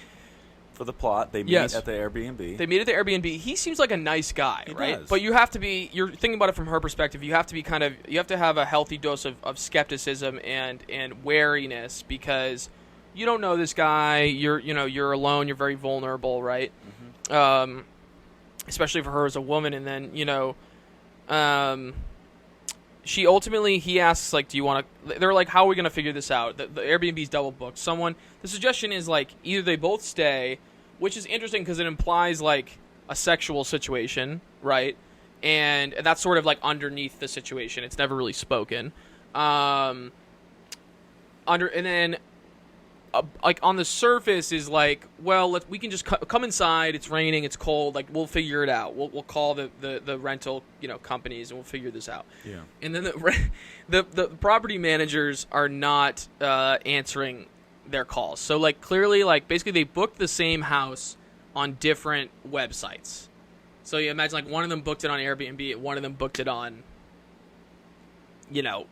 For the plot, they meet at the Airbnb. They meet at the Airbnb. He seems like a nice guy, right? Does. But you're thinking about it from her perspective. You have to have a healthy dose of skepticism and wariness because you don't know this guy. You're alone. You're very vulnerable, right? Mm-hmm. Especially for her as a woman. And then he asks like, do you want to? They're like, how are we going to figure this out? The Airbnb's double booked. The suggestion is like either they both stay, which is interesting because it implies like a sexual situation, right? And that's sort of like underneath the situation. It's never really spoken. And then like on the surface is like, well, we can just come inside. It's raining. It's cold. Like we'll figure it out. We'll call the rental companies and we'll figure this out. Yeah. And then the property managers are not answering their calls. So like clearly like basically they booked the same house on different websites. So you imagine like one of them booked it on Airbnb and one of them booked it on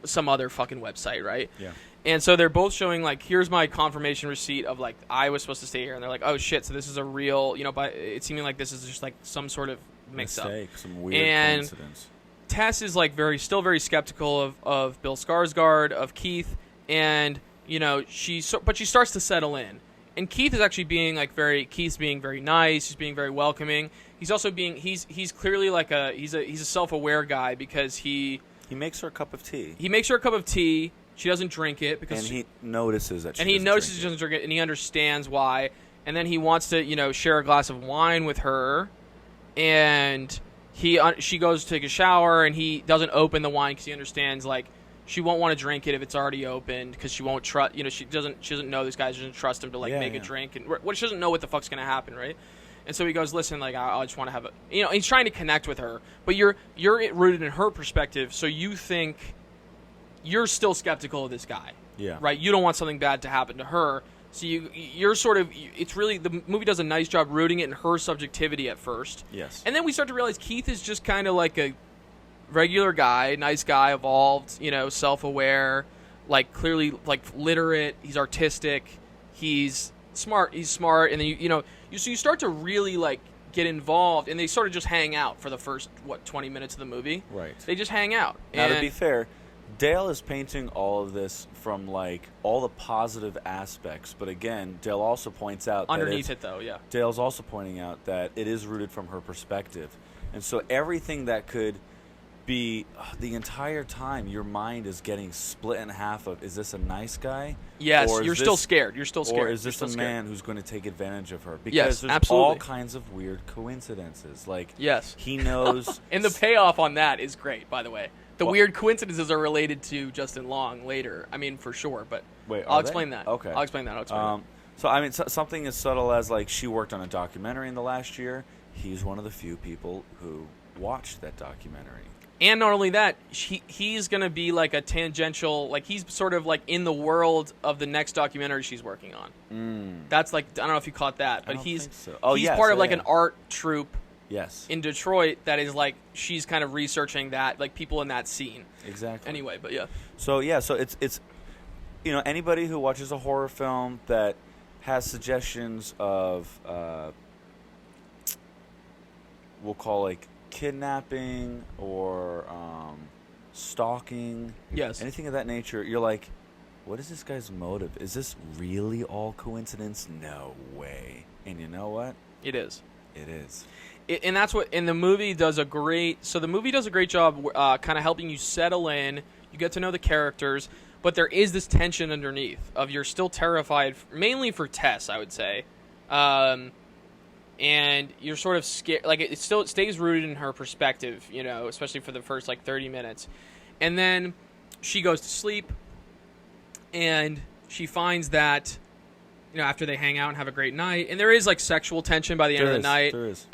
some other fucking website, right? Yeah. And so they're both showing like, here's my confirmation receipt of like I was supposed to stay here, and they're like, oh shit, so this is a real, but it's seeming like this is just like some sort of mix-up. Mistake, some weird coincidence. Tess is like still very skeptical of Bill Skarsgård, of Keith, and she starts to settle in. And Keith is actually Keith's being very nice. He's being very welcoming. He's also he's clearly like he's a self-aware guy because he makes her a cup of tea. He makes her a cup of tea. She doesn't drink it because he notices that she doesn't drink it, and he understands why. And then he wants to share a glass of wine with her, and she goes to take a shower, and he doesn't open the wine because he understands like she won't want to drink it if it's already opened because she won't trust. She doesn't know this guy. She doesn't trust him to make a drink, and she doesn't know what the fuck's gonna happen, right? And so he goes, listen, like I just want to have a he's trying to connect with her, but you're rooted in her perspective, so you think you're still skeptical of this guy, right? You don't want something bad to happen to her, so you're sort of. It's really the movie does a nice job rooting it in her subjectivity at first, yes, and then we start to realize Keith is just kind of like regular guy, nice guy, evolved, self-aware, like clearly like literate. He's artistic. He's smart. And then you start to really like get involved, and they sort of just hang out for the first 20 minutes of the movie. Right. They just hang out. Now, to be fair, Dale is painting all of this from like all the positive aspects, but again, Dale also points out underneath it though, yeah. Dale's also pointing out that it is rooted from her perspective, and so everything that could be the entire time your mind is getting split in half of, is this a nice guy? Yes, you're still scared. You're still scared. Or is this a man who's going to take advantage of her? Because yes, there's absolutely. all kinds of weird coincidences. Like, yes. He knows. And the payoff on that is great, by the way. The weird coincidences are related to Justin Long later. I mean, for sure, but I'll explain that. Okay. I'll explain that. So, I mean, something as subtle as, like, she worked on a documentary in the last year. He's one of the few people who watched that documentary. And not only that, he's going to be like a tangential, like he's sort of like in the world of the next documentary she's working on. That's like, I don't know if you caught that, but he's part of like an art troupe in Detroit that is like, she's kind of researching that, like people in that scene. Exactly. Anyway, but yeah. So it's anybody who watches a horror film that has suggestions of, we'll call like kidnapping or stalking, anything of that nature, you're like, what is this guy's motive? Is this really all coincidence? No way. And you know what? It is. And that's what, and the movie does a great job kind of helping you settle in. You get to know the characters, but there is this tension underneath of you're still terrified, mainly for Tess, I would say. And you're sort of scared, like it still stays rooted in her perspective, especially for the first like 30 minutes. And then she goes to sleep, and she finds that, after they hang out and have a great night, and there is like sexual tension by the end of the night, there is.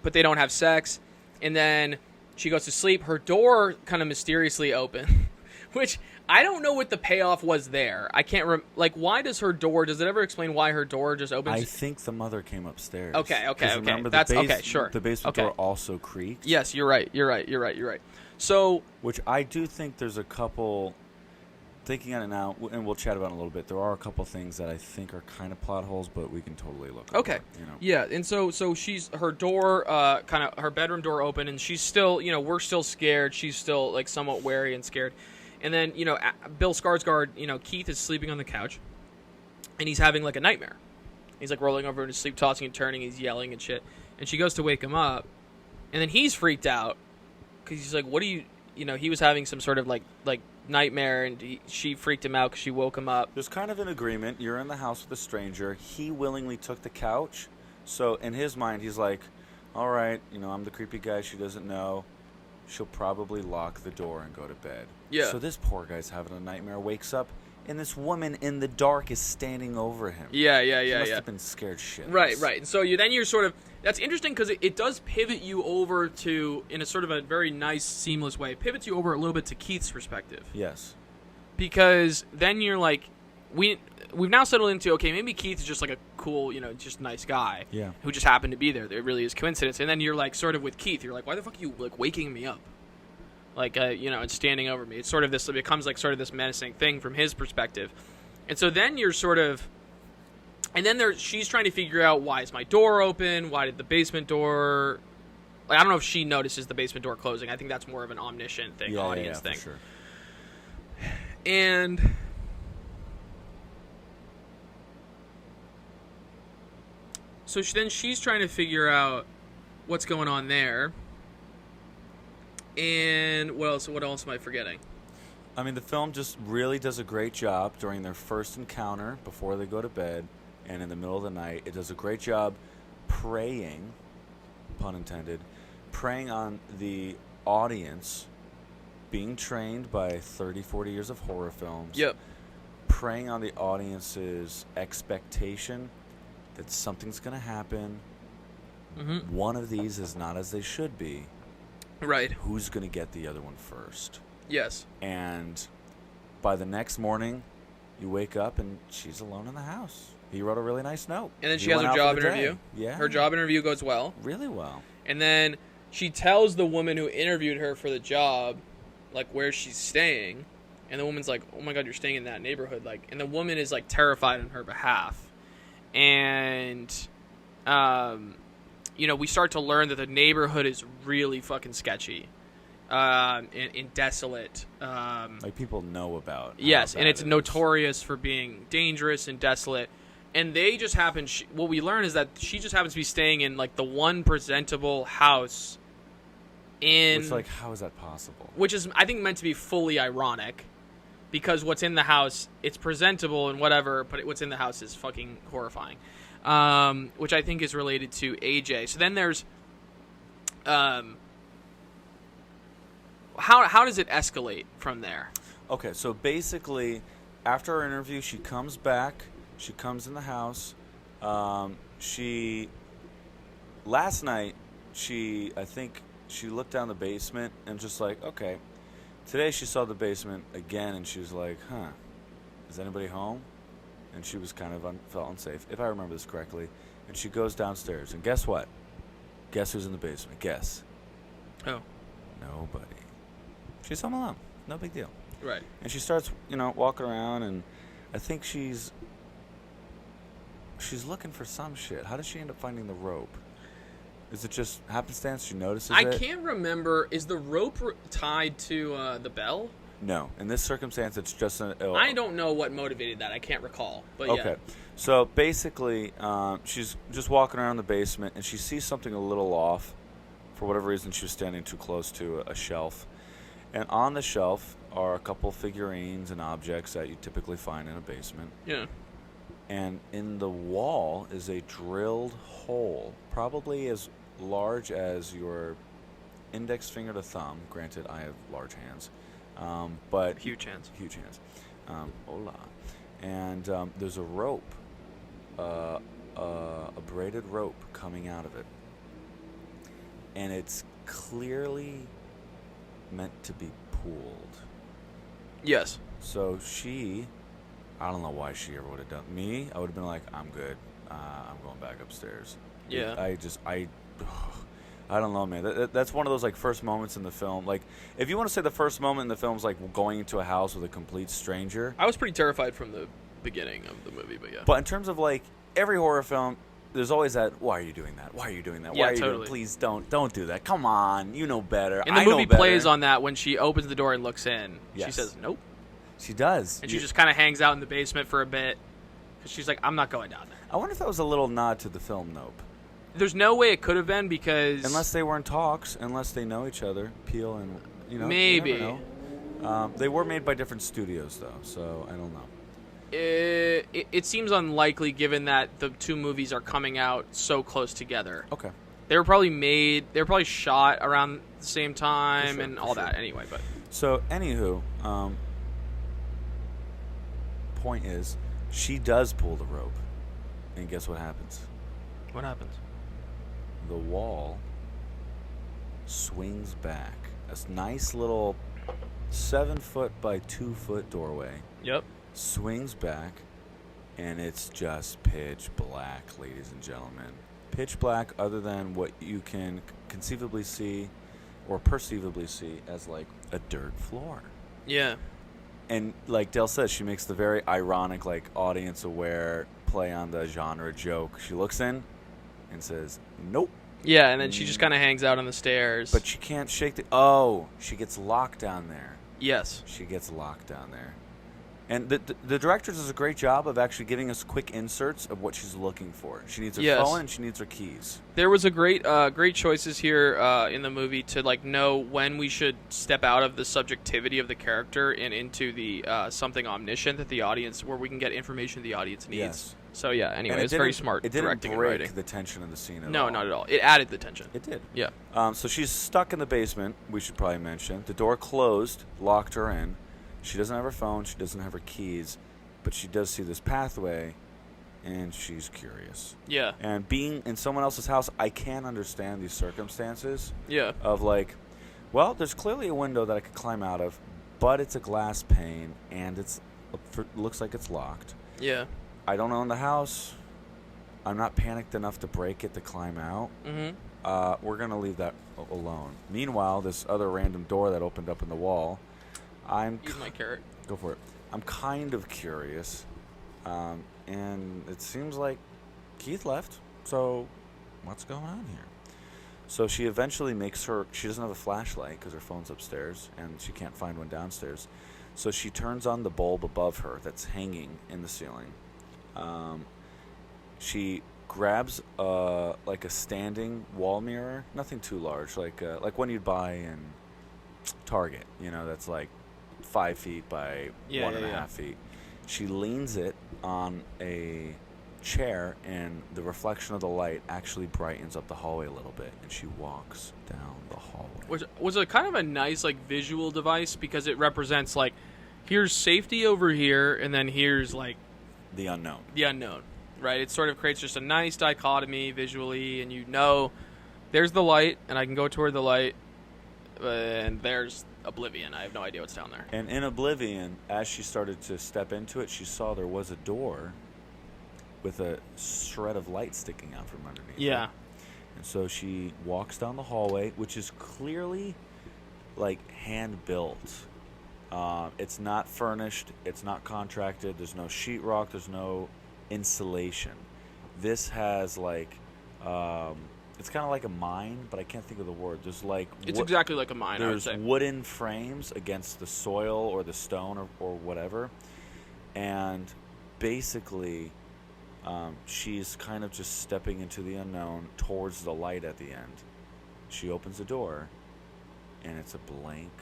But they don't have sex. And then she goes to sleep, her door kind of mysteriously open, which I don't know what the payoff was there. I can't why does her door? Does it ever explain why her door just opens? I think the mother came upstairs. Okay. Remember That's okay. Sure. The basement door also creaked. Yes, you're right. So, which I do think there's a couple. Thinking on it now, and we'll chat about it in a little bit. There are a couple things that I think are kind of plot holes, but we can totally look. Okay. Over, Yeah, and so she's her door, her bedroom door open, and she's still, we're still scared. She's still like somewhat wary and scared. And then, Bill Skarsgård, Keith is sleeping on the couch, and he's having, like, a nightmare. He's, like, rolling over in his sleep, tossing and turning, he's yelling and shit. And she goes to wake him up, and then he's freaked out, because he's like, what do you, he was having some sort of, like nightmare, and she freaked him out because she woke him up. There's kind of an agreement. You're in the house with a stranger. He willingly took the couch. So, in his mind, he's like, all right, I'm the creepy guy she doesn't know. She'll probably lock the door and go to bed. Yeah. So this poor guy's having a nightmare, wakes up, and this woman in the dark is standing over him. Yeah. He must have been scared shitless. Right. And so you're sort of, that's interesting because it does pivot you over to, in a sort of a very nice, seamless way, it pivots you over a little bit to Keith's perspective. Yes. Because then you're like, we've now settled into, okay, maybe Keith is just like a cool, just nice guy. Yeah. Who just happened to be there. It really is coincidence. And then you're like, sort of with Keith, you're like, why the fuck are you like waking me up? Like, and standing over me. It's sort of this, it becomes like sort of this menacing thing from his perspective. And so then you're sort of, and then she's trying to figure out, why is my door open? Why did the basement door, like, I don't know if she notices the basement door closing. I think that's more of an omniscient thing, audience thing. For sure. And so then she's trying to figure out what's going on there. And what else am I forgetting? I mean, the film just really does a great job during their first encounter before they go to bed and in the middle of the night. It does a great job preying, pun intended, preying on the audience, being trained by 30, 40 years of horror films. Yep. Preying on the audience's expectation that something's going to happen. Mm-hmm. One of these is not as they should be. Right. Who's going to get the other one first? Yes. And by the next morning, you wake up and she's alone in the house. He wrote a really nice note. And then she has her job interview. Yeah. Her job interview goes well. Really well. And then she tells the woman who interviewed her for the job, like, where she's staying. And the woman's like, oh, my God, you're staying in that neighborhood. Like, and the woman is, like, terrified on her behalf. And, we start to learn that the neighborhood is really fucking sketchy. And desolate. Like, people know about. Yes, and it's notorious for being dangerous and desolate. And they just happen... what we learn is that she just happens to be staying in, like, the one presentable house in... It's like, how is that possible? Which is, I think, meant to be fully ironic. Because what's in the house, it's presentable and whatever, but what's in the house is fucking horrifying. Which I think is related to AJ. So then there's... How does it escalate from there? Okay, so basically, after our interview, she comes back. She comes in the house. Last night, I think she looked down the basement and just like, okay. Today she saw the basement again and she was like, huh, is anybody home? And she was kind of felt unsafe, if I remember this correctly. And she goes downstairs, and guess what? Guess who's in the basement? Guess. Oh. Nobody. She's home alone. No big deal. Right. And she starts, walking around, and I think she's looking for some shit. How does she end up finding the rope? Is it just happenstance? She notices it? I can't remember. Is the rope tied to the bell? No. In this circumstance, it's just I don't know what motivated that. I can't recall. But okay. Yeah. So basically, she's just walking around the basement, and she sees something a little off. For whatever reason, she was standing too close to a shelf. And on the shelf are a couple figurines and objects that you typically find in a basement. Yeah. And in the wall is a drilled hole, probably as large as your index finger to thumb. Granted, I have large hands. But huge hands. Huge hands. Hola. And there's a rope, a braided rope coming out of it. And it's clearly meant to be pulled. Yes. So I don't know why she ever would have done. Me, I would have been like, I'm good. I'm going back upstairs. Yeah. I don't know, man. That's one of those, like, first moments in the film. Like, if you want to say the first moment in the film is, like, going into a house with a complete stranger. I was pretty terrified from the beginning of the movie, but yeah. But in terms of, like, every horror film, there's always that, why are you doing that? Why are you doing that? Why yeah, are you totally. doing, please don't do that. Come on. You know better. And the movie plays on that when she opens the door and looks in. Yes. She says, nope. She does. And she just kind of hangs out in the basement for a bit. Because she's like, I'm not going down there. I wonder if that was a little nod to the film Nope. There's no way it could have been because... Unless they were in talks, unless they know each other, Peele and, Maybe. You never know. They were made by different studios, though, so I don't know. It seems unlikely given that the two movies are coming out so close together. Okay. They were probably shot around the same time and all that anyway, but... So, anywho, point is, she does pull the rope, and guess what happens? What happens? The wall swings back. A nice little 7-foot by 2-foot doorway. Yep. Swings back, and it's just pitch black, ladies and gentlemen. Pitch black, other than what you can conceivably see or perceivably see as, like, a dirt floor. Yeah. And like Dale says, she makes the very ironic, like, audience-aware play on the genre joke. She looks in and says, nope. Yeah, and then she just kind of hangs out on the stairs. But she can't shake the... Oh, she gets locked down there. Yes. She gets locked down there. And the director does a great job of actually giving us quick inserts of what she's looking for. She needs her phone and she needs her keys. There was a great choices here in the movie to, like, know when we should step out of the subjectivity of the character and into the something omniscient that the audience, where we can get information the audience needs. Yes. So yeah, anyway, it's very smart directing and writing. It didn't break the tension of the scene at all. No, not at all. It added the tension. It did. Yeah. So she's stuck in the basement, we should probably mention. The door closed, locked her in. She doesn't have her phone, she doesn't have her keys, but she does see this pathway, and she's curious. Yeah. And being in someone else's house, I can understand these circumstances. Yeah. Of like, well, there's clearly a window that I could climb out of, but it's a glass pane, and looks like it's locked. Yeah. I don't own the house. I'm not panicked enough to break it to climb out. Mm-hmm. We're going to leave that alone. Meanwhile, this other random door that opened up in the wall, Eat my carrot. Go for it. I'm kind of curious, and it seems like Keith left, so what's going on here? So she eventually she doesn't have a flashlight because her phone's upstairs, and she can't find one downstairs. So she turns on the bulb above her that's hanging in the ceiling. She grabs like a standing wall mirror, nothing too large, like one you'd buy in Target, that's like 5 feet by 1.5 feet. She leans it on a chair, and the reflection of the light actually brightens up the hallway a little bit, and she walks down the hallway. Which was a kind of a nice like visual device because it represents like here's safety over here, and then here's like the unknown. Right? It sort of creates just a nice dichotomy visually, and there's the light, and I can go toward the light, and there's Oblivion. I have no idea what's down there. And in Oblivion, as she started to step into it, she saw there was a door with a shred of light sticking out from underneath. Yeah. It. And so she walks down the hallway, which is clearly like hand built. It's not furnished. It's not contracted. There's no sheetrock. There's no insulation. This has like it's kind of like a mine, but I can't think of the word. There's like it's exactly like a mine. There's I would say. Wooden frames against the soil or the stone or whatever, and basically she's kind of just stepping into the unknown towards the light at the end. She opens the door, and it's a blank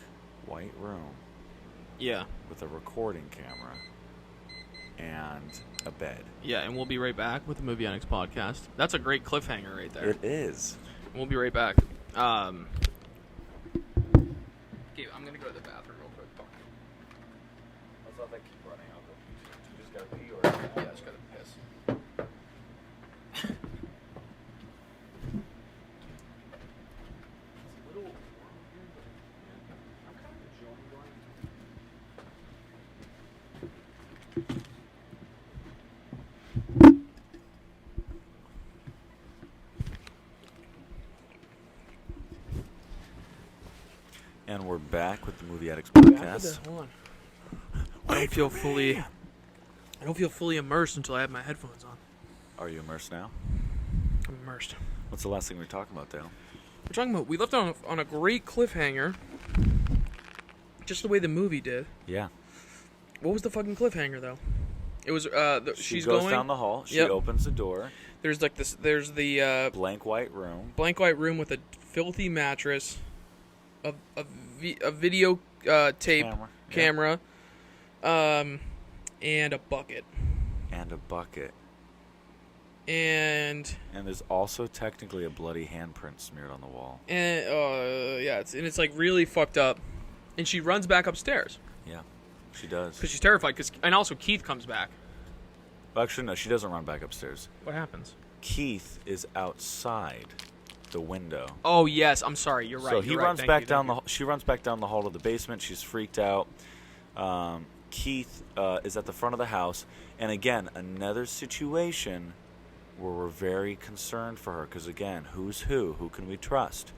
white room. Yeah. With a recording camera and a bed. Yeah, and we'll be right back with the Movie Annex podcast. That's a great cliffhanger right there. It is. We'll be right back. Gabe, I'm going to go to the bathroom real quick. Let's not keep running out. You just got to pee or... Yeah, I just got to piss. And we're back with the Movie Addicts podcast. Hold on. I don't feel fully immersed until I have my headphones on. Are you immersed now? I'm immersed. What's the last thing we were talking about, Dale? We left on a great cliffhanger. Just the way the movie did. Yeah. What was the fucking cliffhanger though? It was she goes down the hall. She opens the door. There's like this. There's the blank white room. Blank white room with a filthy mattress, a video tape camera, and a bucket. And there's also technically a bloody handprint smeared on the wall. And it's like really fucked up. And she runs back upstairs. Yeah, she does. Because she's terrified. And also Keith comes back. Well, actually, no, she doesn't run back upstairs. What happens? Keith is outside the window. Oh yes, I'm sorry. You're right. So he runs back down she runs back down the hall to the basement. She's freaked out. Keith is at the front of the house, and again, another situation where we're very concerned for her. Because again, who's who? Who can we trust?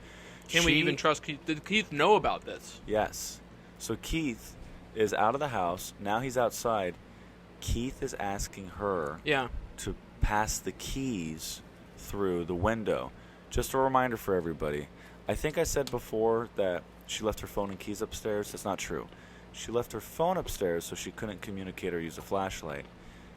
Can we even trust Keith? Did Keith know about this? Yes. So Keith is out of the house. Now he's outside. Keith is asking her to pass the keys through the window. Just a reminder for everybody. I think I said before that she left her phone and keys upstairs. That's not true. She left her phone upstairs so she couldn't communicate or use a flashlight.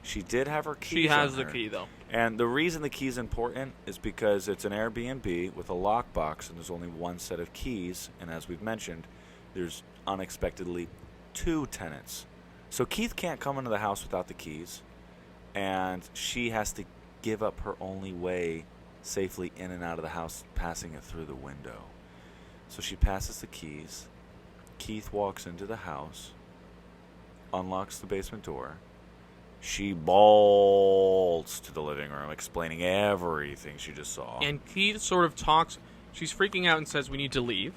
She did have her keys. She has the key, though. And the reason the key is important is because it's an Airbnb with a lockbox, and there's only one set of keys. And as we've mentioned, there's unexpectedly 2 tenants. So Keith can't come into the house without the keys, and she has to give up her only way safely in and out of the house, passing it through the window. So she passes the keys. Keith walks into the house, unlocks the basement door. She bolts to the living room, explaining everything she just saw. And Keith sort of talks. She's freaking out and says, "We need to leave."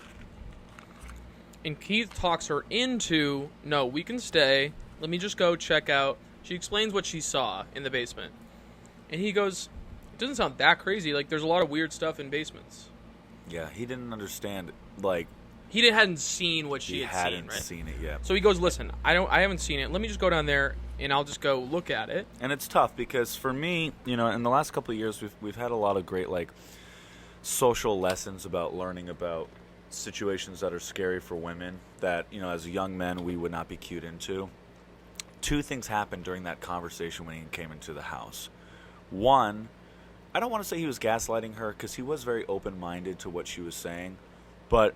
And Keith talks her into, "No, we can stay. Let me just go check out." She explains what she saw in the basement. And he goes, doesn't sound that crazy. Like, there's a lot of weird stuff in basements. Yeah, he didn't understand. Like, hadn't seen what she had seen, right? Seen it yet. So he goes, listen, I haven't seen it. Let me just go down there and I'll just go look at it. And it's tough because for me, in the last couple of years, we've had a lot of great like social lessons about learning about situations that are scary for women that as young men we would not be cued into. Two things happened during that conversation when he came into the house. One, I don't want to say he was gaslighting her because he was very open-minded to what she was saying, but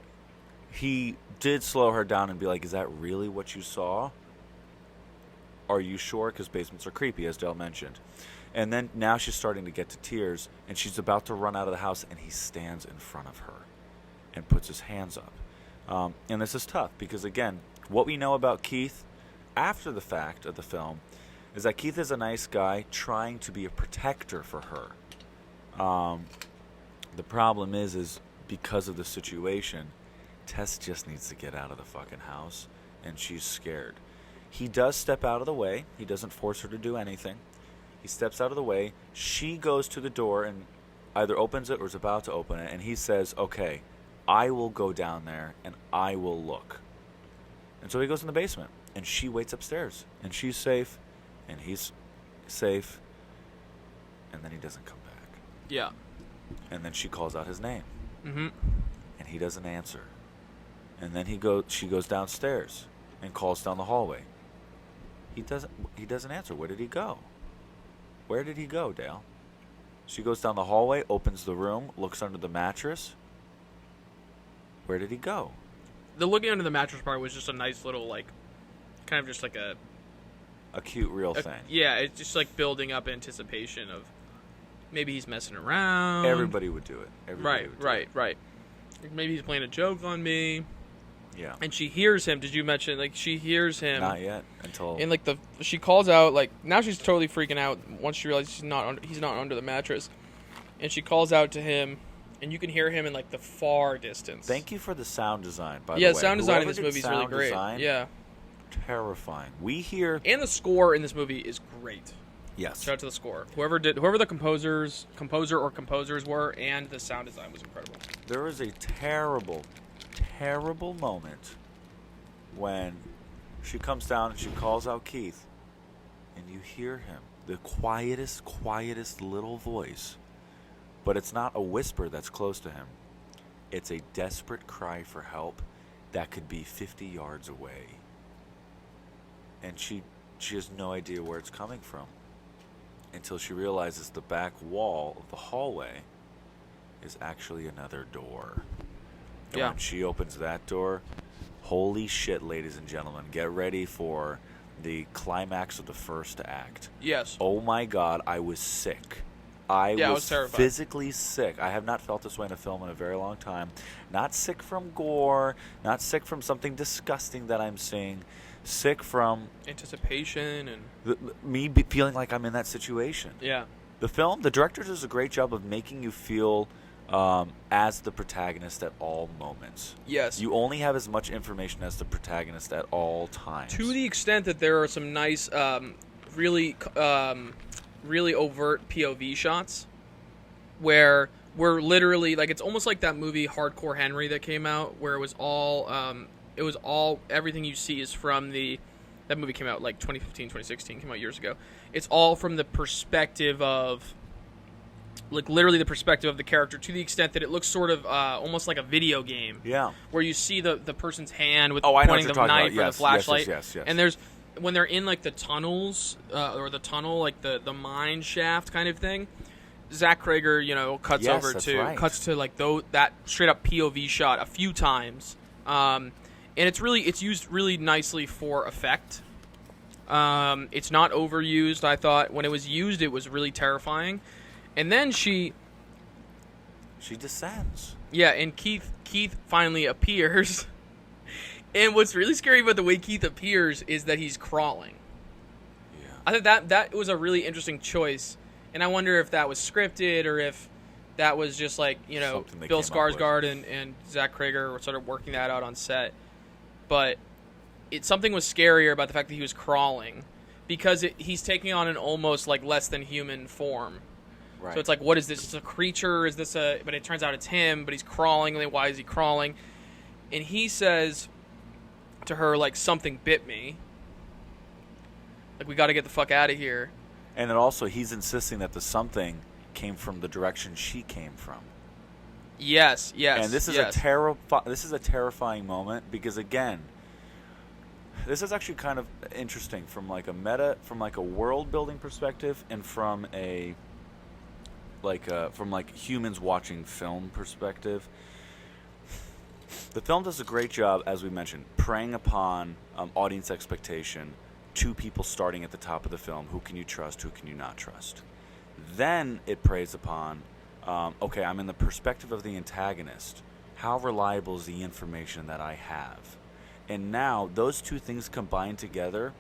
he did slow her down and be like, is that really what you saw? Are you sure? Because basements are creepy, as Dale mentioned. And then now she's starting to get to tears, and she's about to run out of the house, and he stands in front of her and puts his hands up. And this is tough because, again, what we know about Keith after the fact of the film is that Keith is a nice guy trying to be a protector for her. The problem is because of the situation, Tess just needs to get out of the fucking house, and she's scared. He does step out of the way. He doesn't force her to do anything. He steps out of the way. She goes to the door and either opens it or is about to open it, and he says, okay, I will go down there and I will look. And so he goes in the basement, and she waits upstairs, and she's safe, and he's safe, and then he doesn't come back. Yeah. And then she calls out his name. Mm-hmm. And he doesn't answer. And then she goes downstairs and calls down the hallway. He doesn't answer. Where did he go? Where did he go, Dale? She goes down the hallway, opens the room, looks under the mattress. Where did he go? The looking under the mattress part was just a nice little, like, kind of just like a cute real thing. Yeah, it's just like building up anticipation of maybe he's messing around. Everybody would do it. Right. Maybe he's playing a joke on me. Yeah. And she hears him. Did you mention, like, she hears him? Not yet, until... And, like, she calls out, like, now she's totally freaking out once she realizes he's not under the mattress. And she calls out to him, and you can hear him in, like, the far distance. Thank you for the sound design, by the way. Yeah, sound design in this movie is really great. Yeah. Terrifying. We hear... And the score in this movie is great. Yes. Shout out to the score. Whoever the composer or composers were, and the sound design was incredible. There was a terrible moment when she comes down and she calls out Keith, and you hear him, the quietest little voice, but it's not a whisper that's close to him. It's a desperate cry for help that could be 50 yards away. And she has no idea where it's coming from until she realizes the back wall of the hallway is actually another door. And yeah. When she opens that door, holy shit, ladies and gentlemen, get ready for the climax of the first act. Yes. Oh my God, I was sick. I was terrified. Physically sick. I have not felt this way in a film in a very long time. Not sick from gore, not sick from something disgusting that I'm seeing. Sick from anticipation and me feeling like I'm in that situation. Yeah. The director does a great job of making you feel as the protagonist at all moments. Yes. You only have as much information as the protagonist at all times. To the extent that there are some nice, really overt POV shots where we're literally, like, it's almost like that movie Hardcore Henry that came out where it was all everything you see is from that movie came out like 2015, 2016, came out years ago. It's all from the perspective of, like, literally the perspective of the character, to the extent that it looks sort of almost like a video game. Yeah. Where you see the person's hand with pointing the knife or the flashlight. Yes. And there's, when they're in, like, the tunnels, or the tunnel, like the mine shaft kind of thing, Zach Krager, cuts to like that straight up POV shot a few times. And it's used really nicely for effect. It's not overused. I thought when it was used, it was really terrifying. And then she descends. Yeah, and Keith finally appears. And what's really scary about the way Keith appears is that he's crawling. Yeah. I thought that was a really interesting choice. And I wonder if that was scripted or if that was just like, Bill Skarsgaard and Zach Krager were sort of working that out on set. But something was scarier about the fact that he was crawling because he's taking on an almost like less than human form. Right. So it's like, what is this? Is this a creature? Is this a... But it turns out it's him, but he's crawling. And then why is he crawling? And he says to her, like, something bit me. Like, we got to get the fuck out of here. And then also, he's insisting that the something came from the direction she came from. Yes. And this is a terrifying moment because, again, this is actually kind of interesting from like a world building perspective, and from from humans watching film perspective. The film does a great job, as we mentioned, preying upon audience expectation. Two people starting at the top of the film: who can you trust? Who can you not trust? Then it preys upon, okay, I'm in the perspective of the antagonist. How reliable is the information that I have? And now those two things combined together,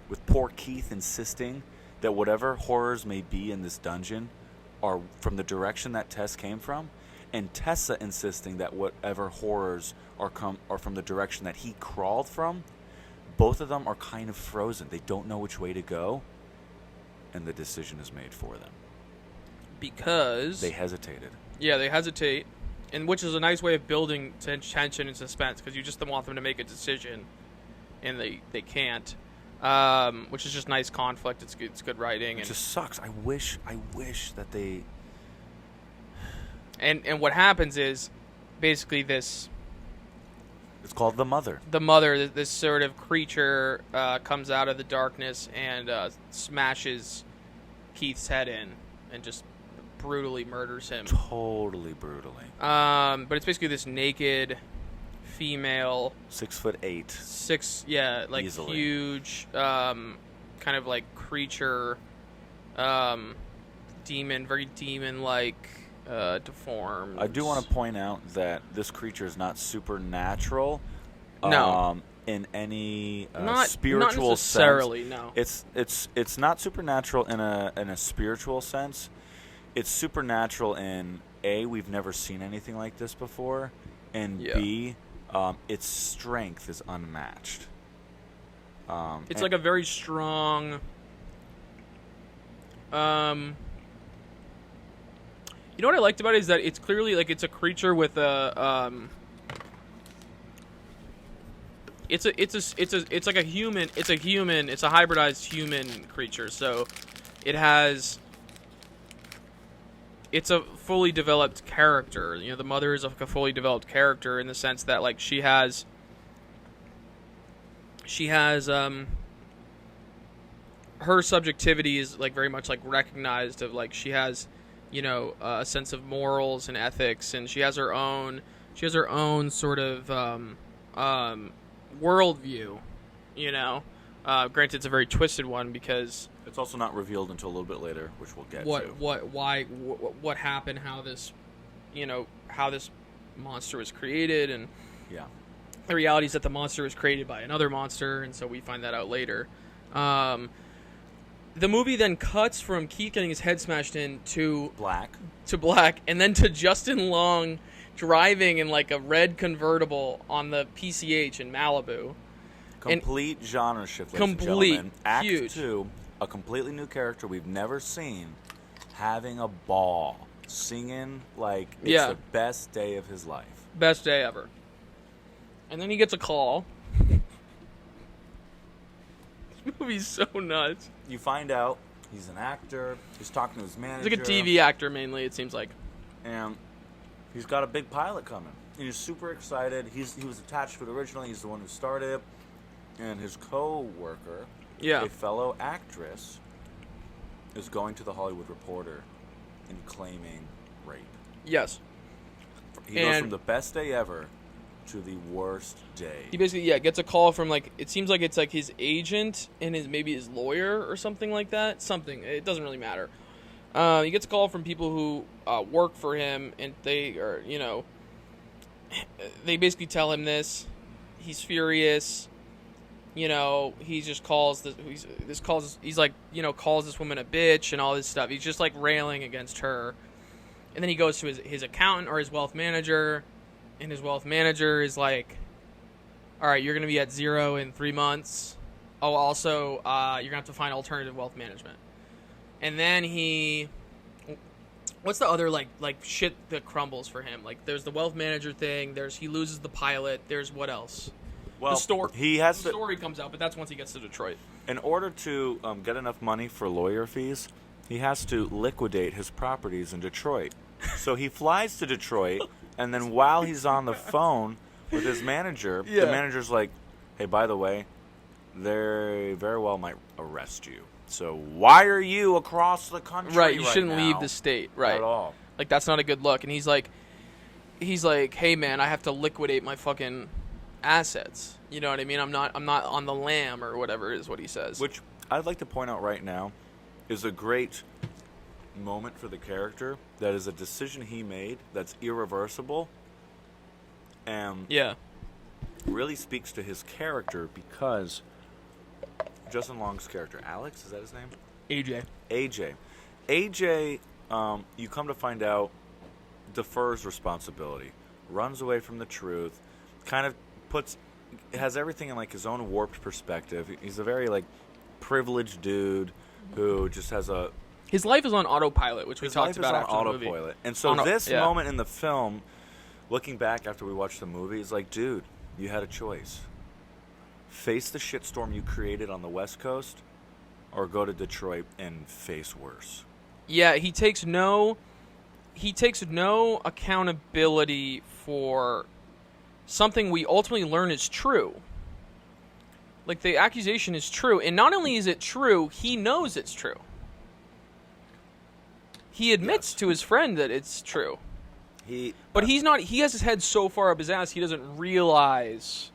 with poor Keith insisting that whatever horrors may be in this dungeon are from the direction that Tess came from, and Tessa insisting that whatever horrors are from the direction that he crawled from, both of them are kind of frozen. They don't know which way to go, and the decision is made for them. Because... They hesitated. Yeah, they hesitate. And which is a nice way of building tension and suspense, because you just don't want them to make a decision, and they can't. Which is just nice conflict. It's good writing. It just sucks. I wish that they... And what happens is, basically this... It's called The Mother. The Mother, this sort of creature, comes out of the darkness and smashes Keith's head in, and just brutally murders him. Totally brutally. But it's basically this naked female, 6'8". Like easily. huge, kind of like creature, demon, very demon-like, deformed. I do want to point out that this creature is not supernatural. No. In any not spiritual necessarily, sense. No. It's not supernatural in a spiritual sense. It's supernatural in A, we've never seen anything like this before, and B, its strength is unmatched. It's like a very strong... You know what I liked about it is that it's clearly like it's a creature with a it's like a human. It's a human. It's a hybridized human creature. So it has. It's a fully developed character. You know, the mother is like a fully developed character in the sense that like she has her subjectivity is like very much like recognized of like she has, you know, a sense of morals and ethics, and she has her own sort of worldview, you know. Granted, it's a very twisted one because it's also not revealed until a little bit later, which we'll get to. What happened, how this monster was created, and the reality is that the monster was created by another monster, and so we find that out later. The movie then cuts from Keith getting his head smashed in to black, and then to Justin Long driving in like a red convertible on the PCH in Malibu. Complete genre shift, ladies and gentlemen. Act 2, a completely new character we've never seen, having a ball, singing like it's the best day of his life. Best day ever. And then he gets a call. This movie's so nuts. You find out he's an actor. He's talking to his manager. He's like a TV actor mainly, it seems like. And he's got a big pilot coming. He's super excited. He was attached to it originally. He's the one who started it. And his co-worker, a fellow actress, is going to the Hollywood Reporter and claiming rape. Yes. He goes from the best day ever to the worst day. He basically, gets a call from, like, it seems like it's, like, his agent and maybe his lawyer or something like that. Something. It doesn't really matter. He gets a call from people who work for him, and they are, you know, they basically tell him this. He's furious. You know, he just calls he's like, you know, calls this woman a bitch and all this stuff. He's just, like, railing against her. And then he goes to his accountant or his wealth manager, and his wealth manager is like, all right, you're going to be at 0 in 3 months. Oh, also, you're going to have to find alternative wealth management. And then he What's the other like shit that crumbles for him? Like there's the wealth manager thing. There's he loses the pilot. There's what else? Well, the story comes out, but that's once he gets to Detroit. In order to get enough money for lawyer fees, he has to liquidate his properties in Detroit. So he flies to Detroit, and then while he's on the phone with his manager, the manager's like, hey, by the way, they very well might arrest you. So why are you across the country right you shouldn't now? leave the state. Right. At all. Like, that's not a good look. And he's like, hey, man, I have to liquidate my fucking assets. You know what I mean? I'm not on the lam or whatever is what he says. Which I'd like to point out right now is a great moment for the character. That is a decision he made that's irreversible. And really speaks to his character because Justin Long's character, Alex, is that his name? AJ, you come to find out, defers responsibility, runs away from the truth, kind of has everything in like his own warped perspective. He's a very like privileged dude who just has his life is on autopilot, which we talked about after the movie. Autopilot. And so this moment in the film, looking back after we watched the movie, is like, dude, you had a choice. Face the shitstorm you created on the West Coast, or go to Detroit and face worse. Yeah, he takes no accountability for something we ultimately learn is true. Like, the accusation is true, and not only is it true, he knows it's true. He admits to his friend that it's true. But he's not. He has his head so far up his ass, he doesn't realize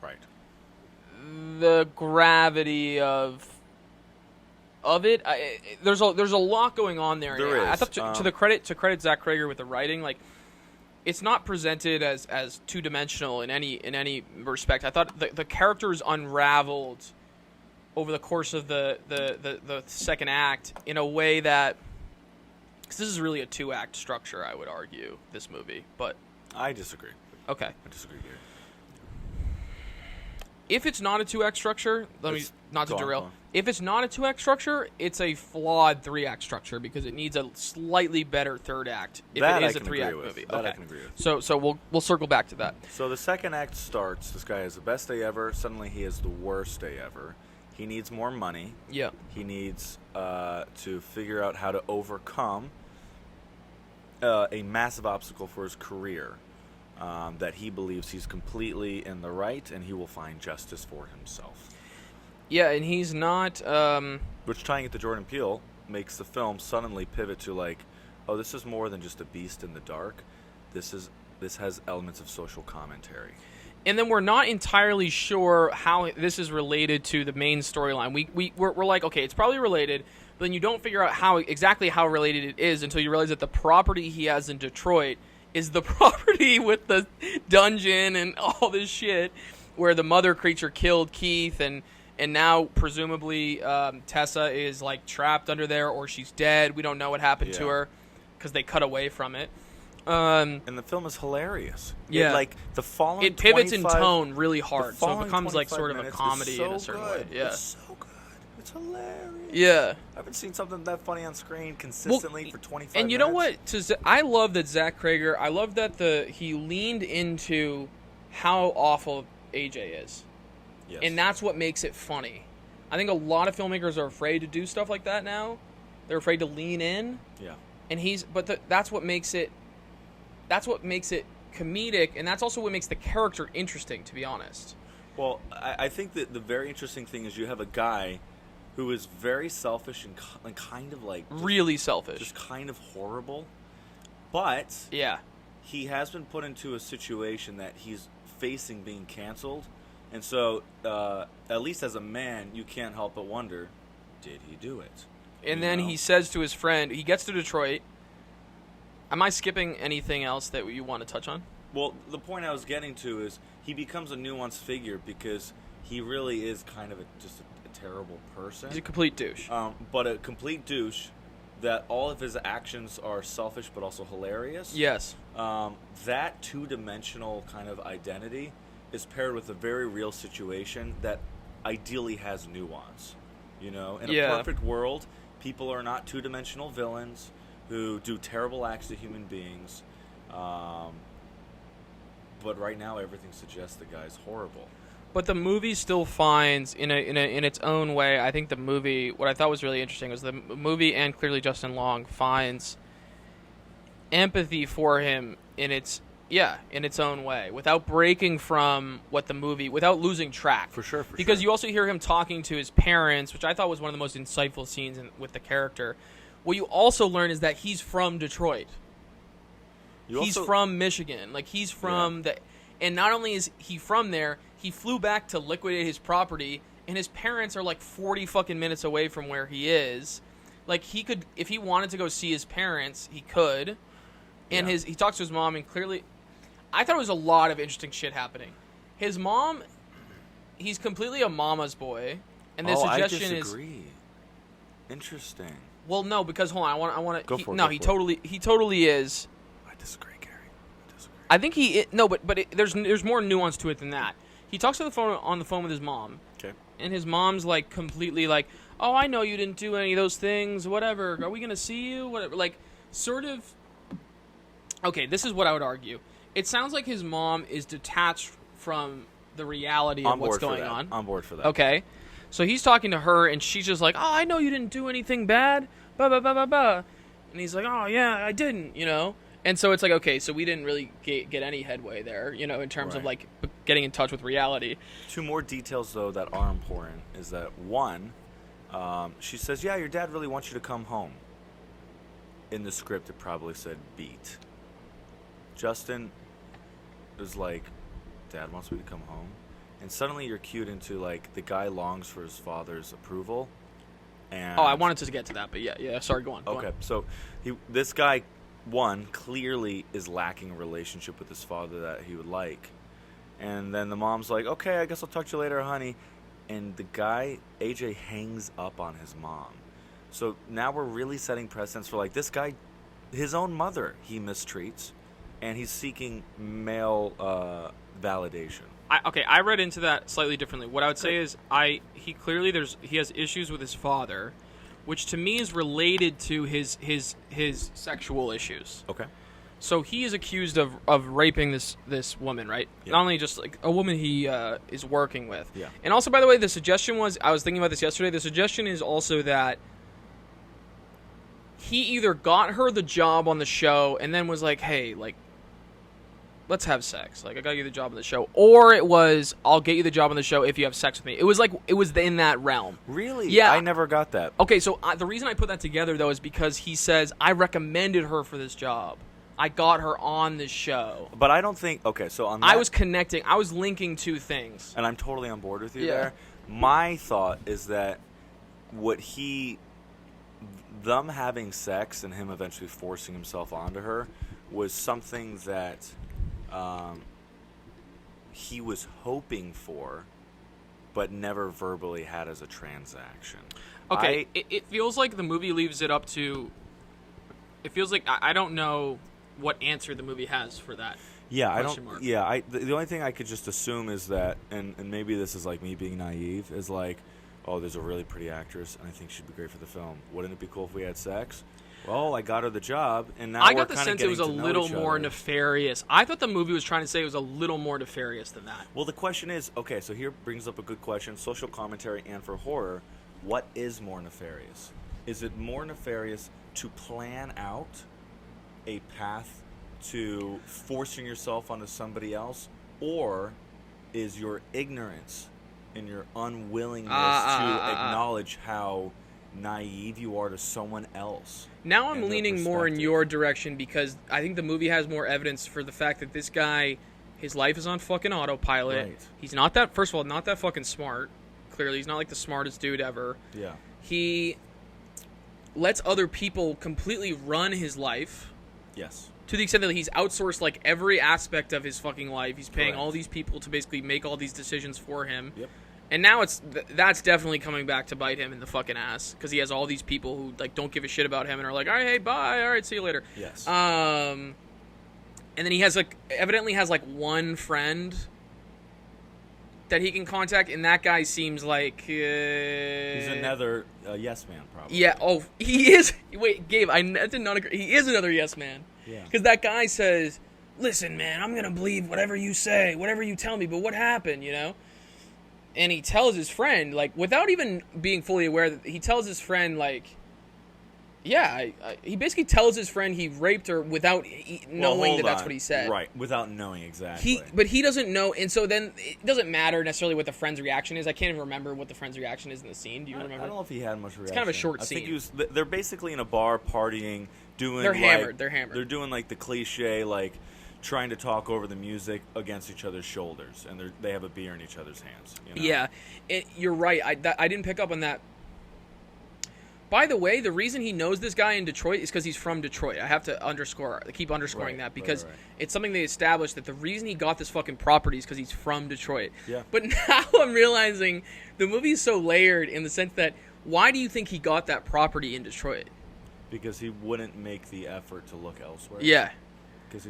the gravity of it. There's a lot going on there. There is. I thought to credit Zach Krager with the writing, like, it's not presented as two-dimensional in any respect. I thought the characters unraveled over the course of the second act in a way that, because this is really a two-act structure, I would argue, this movie. But I disagree. Okay. I disagree here. If it's not a two-act structure, not to derail. If it's not a two-act structure, it's a flawed three-act structure because it needs a slightly better third act if it is a three-act movie. That okay. I can agree with. So we'll circle back to that. So the second act starts. This guy has the best day ever. Suddenly he has the worst day ever. He needs more money. Yeah. He needs to figure out how to overcome a massive obstacle for his career. That he believes he's completely in the right, and he will find justice for himself. Yeah, and he's not... Which, tying it to Jordan Peele, makes the film suddenly pivot to like, oh, this is more than just a beast in the dark. This has elements of social commentary. And then we're not entirely sure how this is related to the main storyline. We're like, okay, it's probably related, but then you don't figure out exactly how related it is until you realize that the property he has in Detroit is the property with the dungeon and all this shit where the mother creature killed Keith, and now presumably Tessa is like trapped under there, or she's dead. We don't know what happened to her because they cut away from it. And the film is hilarious. Yeah, it pivots in tone really hard, so it becomes like sort of a comedy in a certain way. Yeah, it's so good. It's hilarious. Yeah. I haven't seen something that funny on screen consistently for 25 minutes. And you know what? I love that Zach Krager, I love that he leaned into how awful AJ is. Yes. And that's what makes it funny. I think a lot of filmmakers are afraid to do stuff like that now. They're afraid to lean in. Yeah. And that's what makes it comedic, and that's also what makes the character interesting, to be honest. Well, I think that the very interesting thing is you have a guy who is very selfish and kind of like... really selfish. Just kind of horrible. But... yeah. He has been put into a situation that he's facing being canceled. And so, at least as a man, you can't help but wonder, did he do it? And then he says to his friend, he gets to Detroit. Am I skipping anything else that you want to touch on? Well, the point I was getting to is he becomes a nuanced figure because he really is kind of just a terrible person. He's a complete douche. But a complete douche that all of his actions are selfish but also hilarious. Yes. That two-dimensional kind of identity is paired with a very real situation that ideally has nuance. You know, in a perfect world, people are not two-dimensional villains who do terrible acts to human beings. But right now, everything suggests the guy's horrible. But the movie still finds, in its own way, I think the movie, what I thought was really interesting was the movie, and clearly Justin Long, finds empathy for him in its own way, without breaking from what the movie, without losing track. For sure. Because you also hear him talking to his parents, which I thought was one of the most insightful scenes with the character. What you also learn is that he's from Detroit. He's from Michigan. Like, he's from and not only is he from there, he flew back to liquidate his property, and his parents are like 40 fucking minutes away from where he is. Like, he could, if he wanted to go see his parents, he could. And he talks to his mom, and clearly, I thought it was a lot of interesting shit happening. His mom, he's completely a mama's boy, and the suggestion I disagree. Interesting. Well, no, because hold on, I want to. Go for it. He totally is. I disagree, Gary. I disagree. I think there's more nuance to it than that. He talks on the phone with his mom. Okay. And his mom's like completely like, "Oh, I know you didn't do any of those things. Whatever. Are we gonna see you? Whatever." Like, sort of. Okay, this is what I would argue. It sounds like his mom is detached from the reality of what's going on. On board for that. Okay. So he's talking to her, and she's just like, "Oh, I know you didn't do anything bad." Blah, blah, blah, blah, blah. And he's like, "Oh, yeah, I didn't," you know? And so it's like, okay, so we didn't really get any headway there, you know, in terms of, like, getting in touch with reality. Two more details, though, that are important is that, one, she says, "Yeah, your dad really wants you to come home." In the script, it probably said beat. Justin is like, "Dad wants me to come home?" And suddenly you're cued into, like, the guy longs for his father's approval. And I wanted to get to that, but yeah. Sorry, go on. Okay, so this guy, one, clearly is lacking a relationship with his father that he would like. And then the mom's like, "Okay, I guess I'll talk to you later, honey." And the guy, AJ, hangs up on his mom. So now we're really setting precedents for, like, this guy, his own mother, he mistreats. And he's seeking male validation. I read into that slightly differently. What I would say is he has issues with his father, which to me is related to his sexual issues. Okay. So he is accused of raping this woman, right? Yeah. Not only just like a woman he is working with. Yeah. And also, by the way, the suggestion was, I was thinking about this yesterday, the suggestion is also that he either got her the job on the show and then was like, "Hey, like, let's have sex. Like, I got you the job on the show." Or it was, "I'll get you the job on the show if you have sex with me." It was like, it was in that realm. Really? Yeah. I never got that. Okay, so the reason I put that together, though, is because he says, "I recommended her for this job. I got her on this show." But I don't think, okay, so on that, I was linking two things. And I'm totally on board with you there. My thought is that them having sex and him eventually forcing himself onto her was something that he was hoping for, but never verbally had as a transaction. Okay, it feels like the movie leaves it up to... It feels like I don't know what answer the movie has for that. Yeah, I don't. Mark. Yeah, the only thing I could just assume is that, and maybe this is like me being naive, is like, "Oh, there's a really pretty actress, and I think she'd be great for the film. Wouldn't it be cool if we had sex? Well, I got her the job, and now I got the sense it was a little more nefarious. I thought the movie was trying to say it was a little more nefarious than that. Well, the question is, okay, so here brings up a good question, social commentary and for horror, what is more nefarious? Is it more nefarious to plan out a path to forcing yourself onto somebody else, or is your ignorance and your unwillingness to acknowledge how naive you are to someone else? Now I'm leaning more in your direction because I think the movie has more evidence for the fact that this guy, his life is on fucking autopilot. Right. He's not that, first of all, not that fucking smart. Clearly, he's not like the smartest dude ever. Yeah. He lets other people completely run his life. Yes. To the extent that he's outsourced like every aspect of his fucking life. He's paying Correct. all these people to basically make all these decisions for him. Yep. And now that's definitely coming back to bite him in the fucking ass because he has all these people who like don't give a shit about him and are like, "All right, hey, bye, all right, see you later." Yes. And then he has evidently has one friend that he can contact, and that guy seems like He's another yes man, probably. Yeah. Oh, he is. Wait, Gabe, I did not agree. He is another yes man. Yeah. Because that guy says, "Listen, man, I'm gonna believe whatever you say, whatever you tell me. But what happened, you know?" And he tells his friend, like, without even being fully aware that he tells his friend, like, yeah, he basically tells his friend he raped her without knowing that that's what he said. Right, without knowing exactly. But he doesn't know, and so then it doesn't matter necessarily what the friend's reaction is. I can't even remember what the friend's reaction is in the scene. Do you remember? I don't know if he had much reaction. It's kind of a short scene. I think they're basically in a bar partying, doing They're like, hammered. They're hammered. They're doing like the cliche, like trying to talk over the music against each other's shoulders, and they have a beer in each other's hands. You know? Yeah, you're right. I didn't pick up on that. By the way, the reason he knows this guy in Detroit is because he's from Detroit. I have to keep underscoring that because it's something they established that the reason he got this fucking property is because he's from Detroit. Yeah. But now I'm realizing the movie is so layered in the sense that why do you think he got that property in Detroit? Because he wouldn't make the effort to look elsewhere. Yeah.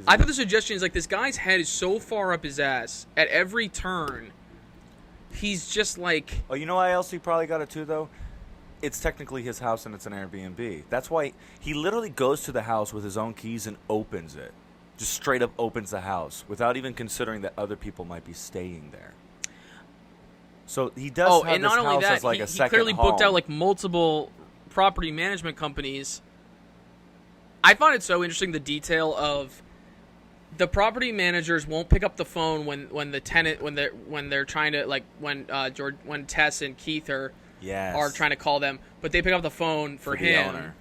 I thought the suggestion is like this guy's head is so far up his ass at every turn. He's just like. Oh, you know why else he probably got it too, though? It's technically his house and it's an Airbnb. That's why he literally goes to the house with his own keys and opens it. Just straight up opens the house without even considering that other people might be staying there. So he does have and this not only house that, as like a second he clearly home. booked out like multiple property management companies. I find it so interesting the detail of the property managers won't pick up the phone when the tenant when they're trying to like when Tess and Keith are trying to call them, but they pick up the phone for him. The owner.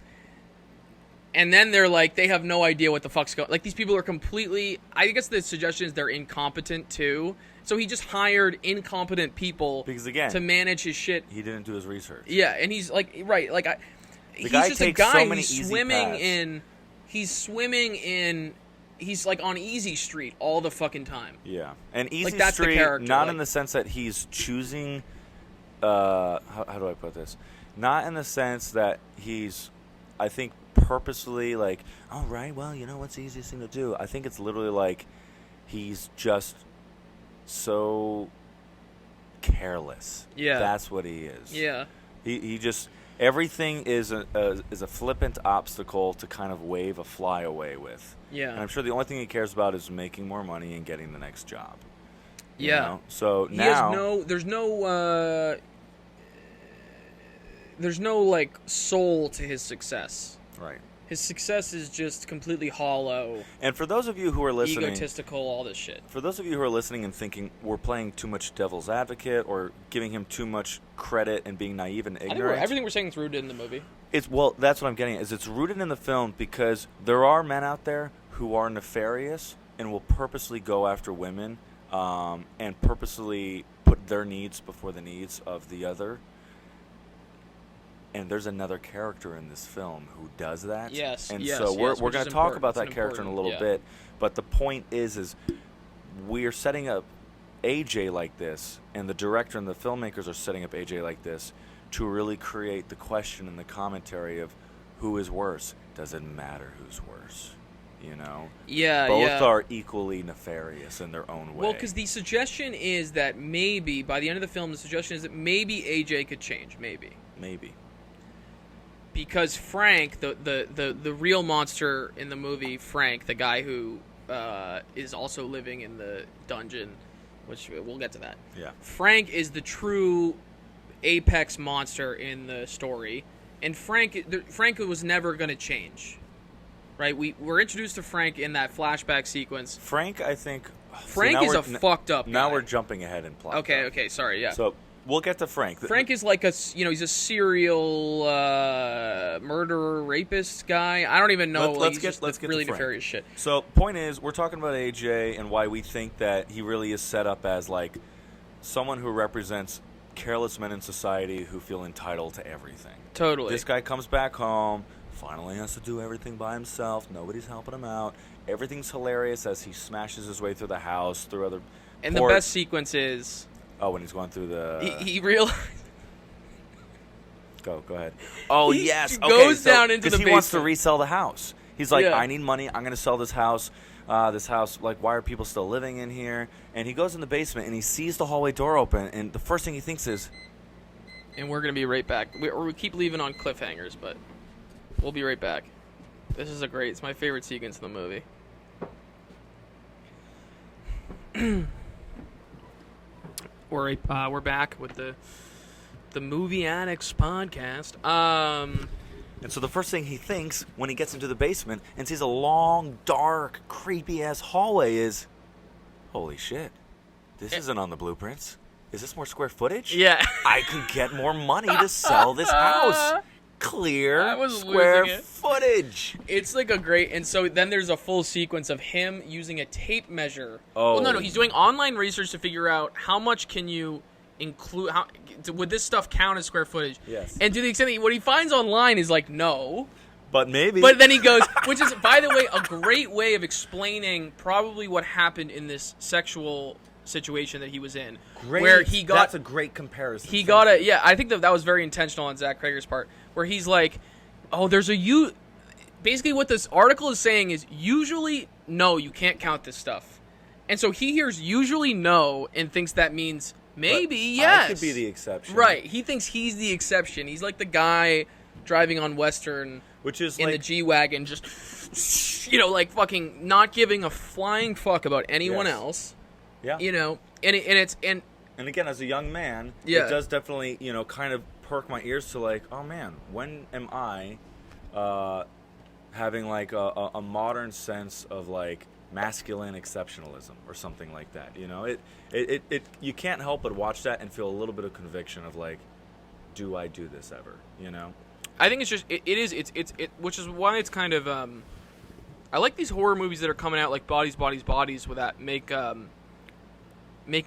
And then they're like, they have no idea what the fuck's going on. Like, these people are completely... I guess the suggestion is they're incompetent, too. So he just hired incompetent people because, again, to manage his shit. He didn't do his research. Yeah, and he's like... Right, like... he's guy just a takes guy so many who's easy swimming paths. in... He's swimming in... He's, like, on Easy Street all the fucking time. Yeah. And Easy that's Street, the character, not like, in the sense that he's choosing... how do I put this? Not in the sense that he's, I think, purposely like, all right, well, you know, what's the easiest thing to do? I think it's literally like he's just so careless. Yeah. That's what he is. Yeah. He just... Everything is a flippant obstacle to kind of wave a fly away with. Yeah. And I'm sure the only thing he cares about is making more money and getting the next job. You Yeah. know? So He now... There's no like soul to his success. Right. His success is just completely hollow, And for those of you who are listening... egotistical, all this shit. For those of you who are listening and thinking we're playing too much devil's advocate or giving him too much credit and being naive and I think ignorant... everything we're saying is rooted in the movie. Well, that's what I'm getting at, is it's rooted in the film because there are men out there who are nefarious and will purposely go after women and purposely put their needs before the needs of the other. And there's another character in this film who does that. Yes. And yes, so we're which going is to talk important. about that It's character in a important, little bit. But the point is we're setting up AJ like this, and the director and the filmmakers are setting up AJ like this to really create the question and the commentary of who is worse. Doesn't matter who's worse. You know? Yeah, Both are equally nefarious in their own way. Well, because the suggestion is that maybe, by the end of the film, the suggestion is that maybe AJ could change. Maybe. Because Frank, the real monster in the movie, Frank, the guy who is also living in the dungeon, which we'll get to that. Yeah. Frank is the true apex monster in the story, and Frank was never going to change. Right? We're introduced to Frank in that flashback sequence. Frank, I think... Frank is a fucked up guy. Now we're jumping ahead in plot. Okay, sorry, yeah. So... We'll get to Frank. Frank is like he's a serial murderer, rapist guy. I don't even know. Let's get really to Frank. nefarious shit. So, point is, we're talking about AJ and why we think that he really is set up as like someone who represents careless men in society who feel entitled to everything. Totally. This guy comes back home, finally has to do everything by himself. Nobody's helping him out. Everything's hilarious as he smashes his way through the house, through other. And the best sequence is. Oh, when he's going through the... He realized... Go ahead. Oh, yes. He goes down into the basement. Because he wants to resell the house. He's like, yeah. I need money. I'm going to sell this house. This house, like, why are people still living in here? And he goes in the basement and he sees the hallway door open, and the first thing he thinks is, and we're gonna be right back. We keep leaving on cliffhangers, but we'll be right back. This is it's my favorite sequence in the movie. We're back with the Movie Addicts podcast. and so the first thing he thinks when he gets into the basement and sees a long, dark, creepy-ass hallway is, holy shit, this isn't on the blueprints. Is this more square footage? Yeah. I could get more money to sell this house. Clear square footage. It's like a great, and so then there's a full sequence of him using a tape measure. Oh. Well, no, he's doing online research to figure out how much can you include, would this stuff count as square footage? Yes. And to the extent that what he finds online is like, no. But maybe. But then he goes, which is, by the way, a great way of explaining probably what happened in this sexual situation that he was in. Great. Where he got, that's a great comparison. He got a, yeah, I think that was very intentional on Zach Krager's part, where he's like, oh, there's basically what this article is saying is usually, no, you can't count this stuff. And so he hears usually no and thinks that means maybe yes. I could be the exception. Right. He thinks he's the exception. He's like the guy driving on Western, which is in the G-Wagon, just, like fucking not giving a flying fuck about anyone else. Yeah. And again, as a young man, yeah. It does definitely, kind of perk my ears to like, oh man, when am I having like a modern sense of like masculine exceptionalism or something like that? It you can't help but watch that and feel a little bit of conviction of like, do I do this ever? I think it's just which is why it's kind of I like these horror movies that are coming out like Bodies with that make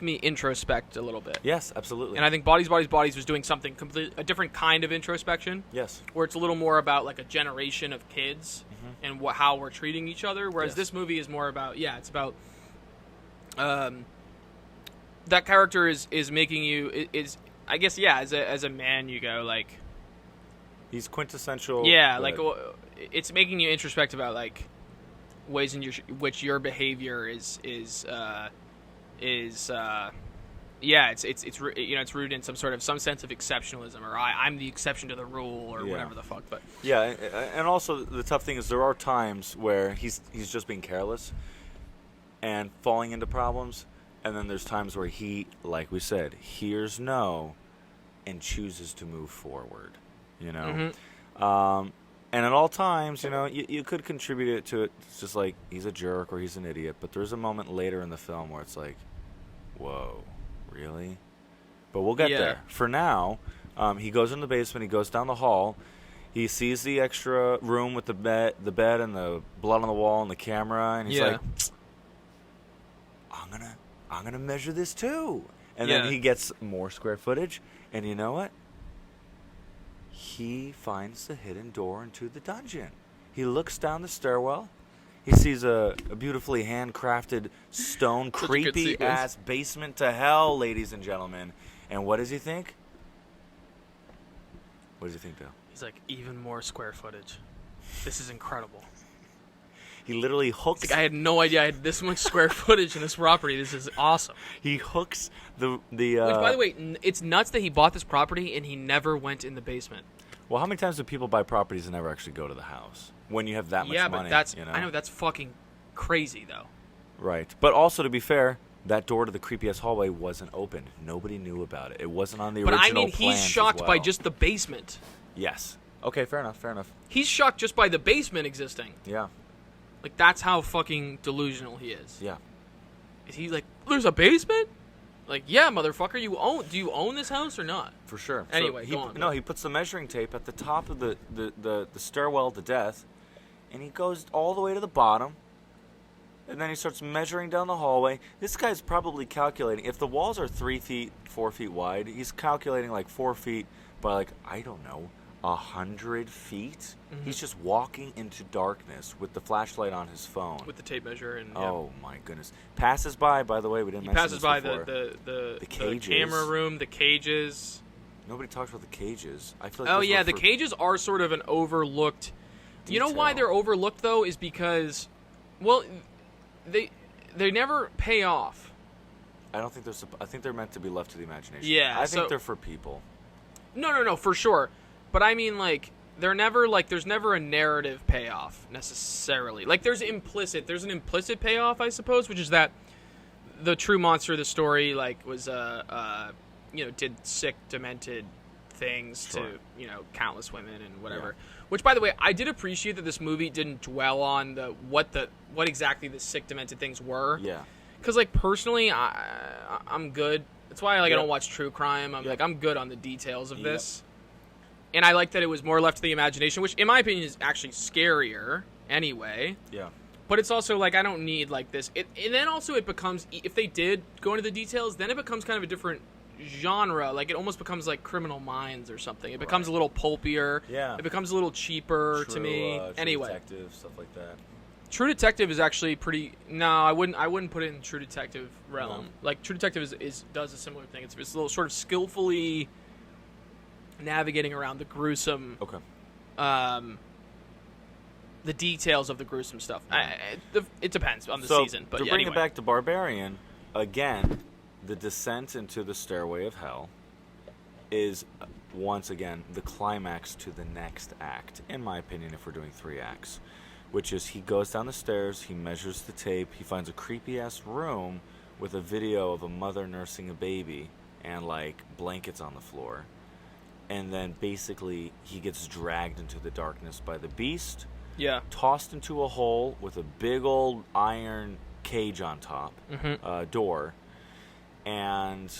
me introspect a little bit. Yes, absolutely. And I think Bodies was doing something a different kind of introspection. Yes. Where it's a little more about like a generation of kids and how we're treating each other. Whereas this movie is more about, it's about that character is making you is I guess as a man you go like he's quintessential. Yeah, like it's making you introspect about like ways in which your behavior is it's rooted in some sense of exceptionalism, or I'm the exception to the rule, or whatever the fuck. But and also the tough thing is there are times where he's just being careless and falling into problems, and then there's times where he, like we said, hears no and chooses to move forward. And at all times, you could contribute it to it. It's just like he's a jerk or he's an idiot, but there's a moment later in the film where it's like, whoa, really? But we'll get there. For now, he goes in the basement. He goes down the hall. He sees the extra room with the bed and the blood on the wall and the camera, and he's like, I'm gonna measure this too. And then he gets more square footage, and you know what? He finds the hidden door into the dungeon. He looks down the stairwell. He sees a beautifully handcrafted stone, creepy-ass basement to hell, ladies and gentlemen. And what does he think? What does he think, Bill? He's like, even more square footage. This is incredible. He literally hooks... It's like, I had no idea I had this much square footage in this property. This is awesome. He hooks the Which, by the way, it's nuts that he bought this property and he never went in the basement. Well, how many times do people buy properties and never actually go to the house when you have that much money? Yeah, but that's... I know, that's fucking crazy, though. Right. But also, to be fair, that door to the creepy-ass hallway wasn't opened. Nobody knew about it. It wasn't on the original plans. But I mean, he's shocked by just the basement. Yes. Okay, fair enough. He's shocked just by the basement existing. Yeah. Like, that's how fucking delusional he is. Yeah. Is he like, there's a basement? Like, yeah, motherfucker, do you own this house or not? For sure. Anyway, so go on. No, he puts the measuring tape at the top of the stairwell to death, and he goes all the way to the bottom, and then he starts measuring down the hallway. This guy's probably calculating. If the walls are 3 feet, 4 feet wide, he's calculating like 4 feet by like, I don't know, 100 feet. Mm-hmm. He's just walking into darkness with the flashlight on his phone. With the tape measure and oh my goodness. Passes by the way, we didn't mention this before. the cages. The camera room, the cages. Nobody talks about the cages. I feel like oh yeah, the cages are sort of an overlooked detail. You know why they're overlooked though is because, well, they never pay off. I don't think I think they're meant to be left to the imagination. Yeah, I think they're for people. No, for sure. But I mean, like, they're never like. There's never a narrative payoff necessarily. Like, there's an implicit payoff, I suppose, which is that the true monster of the story, like, was did sick, demented things to countless women and whatever. Yeah. Which, by the way, I did appreciate that this movie didn't dwell on what exactly the sick, demented things were. Yeah. Because, like, personally, I'm good. That's why, like, I don't watch true crime. I'm good on the details of this. And I like that it was more left to the imagination, which, in my opinion, is actually scarier anyway. Yeah. But it's also, like, I don't need, like, this. And then also it becomes, if they did go into the details, then it becomes kind of a different genre. Like, it almost becomes like Criminal Minds or something. It becomes a little pulpier. Yeah. It becomes a little cheaper to me. True anyway. Detective, stuff like that. True Detective is actually pretty. No, I wouldn't put it in True Detective realm. No. Like, True Detective does a similar thing. It's a little sort of skillfully navigating around the gruesome. Okay. The details of the gruesome stuff. It depends on the season. But to bring it back to Barbarian, again, the descent into the stairway of hell is once again the climax to the next act, in my opinion, if we're doing 3 acts. Which is, he goes down the stairs, he measures the tape, he finds a creepy-ass room with a video of a mother nursing a baby and, like, blankets on the floor. And then, basically, he gets dragged into the darkness by the beast. Yeah. Tossed into a hole with a big old iron cage on top, door, and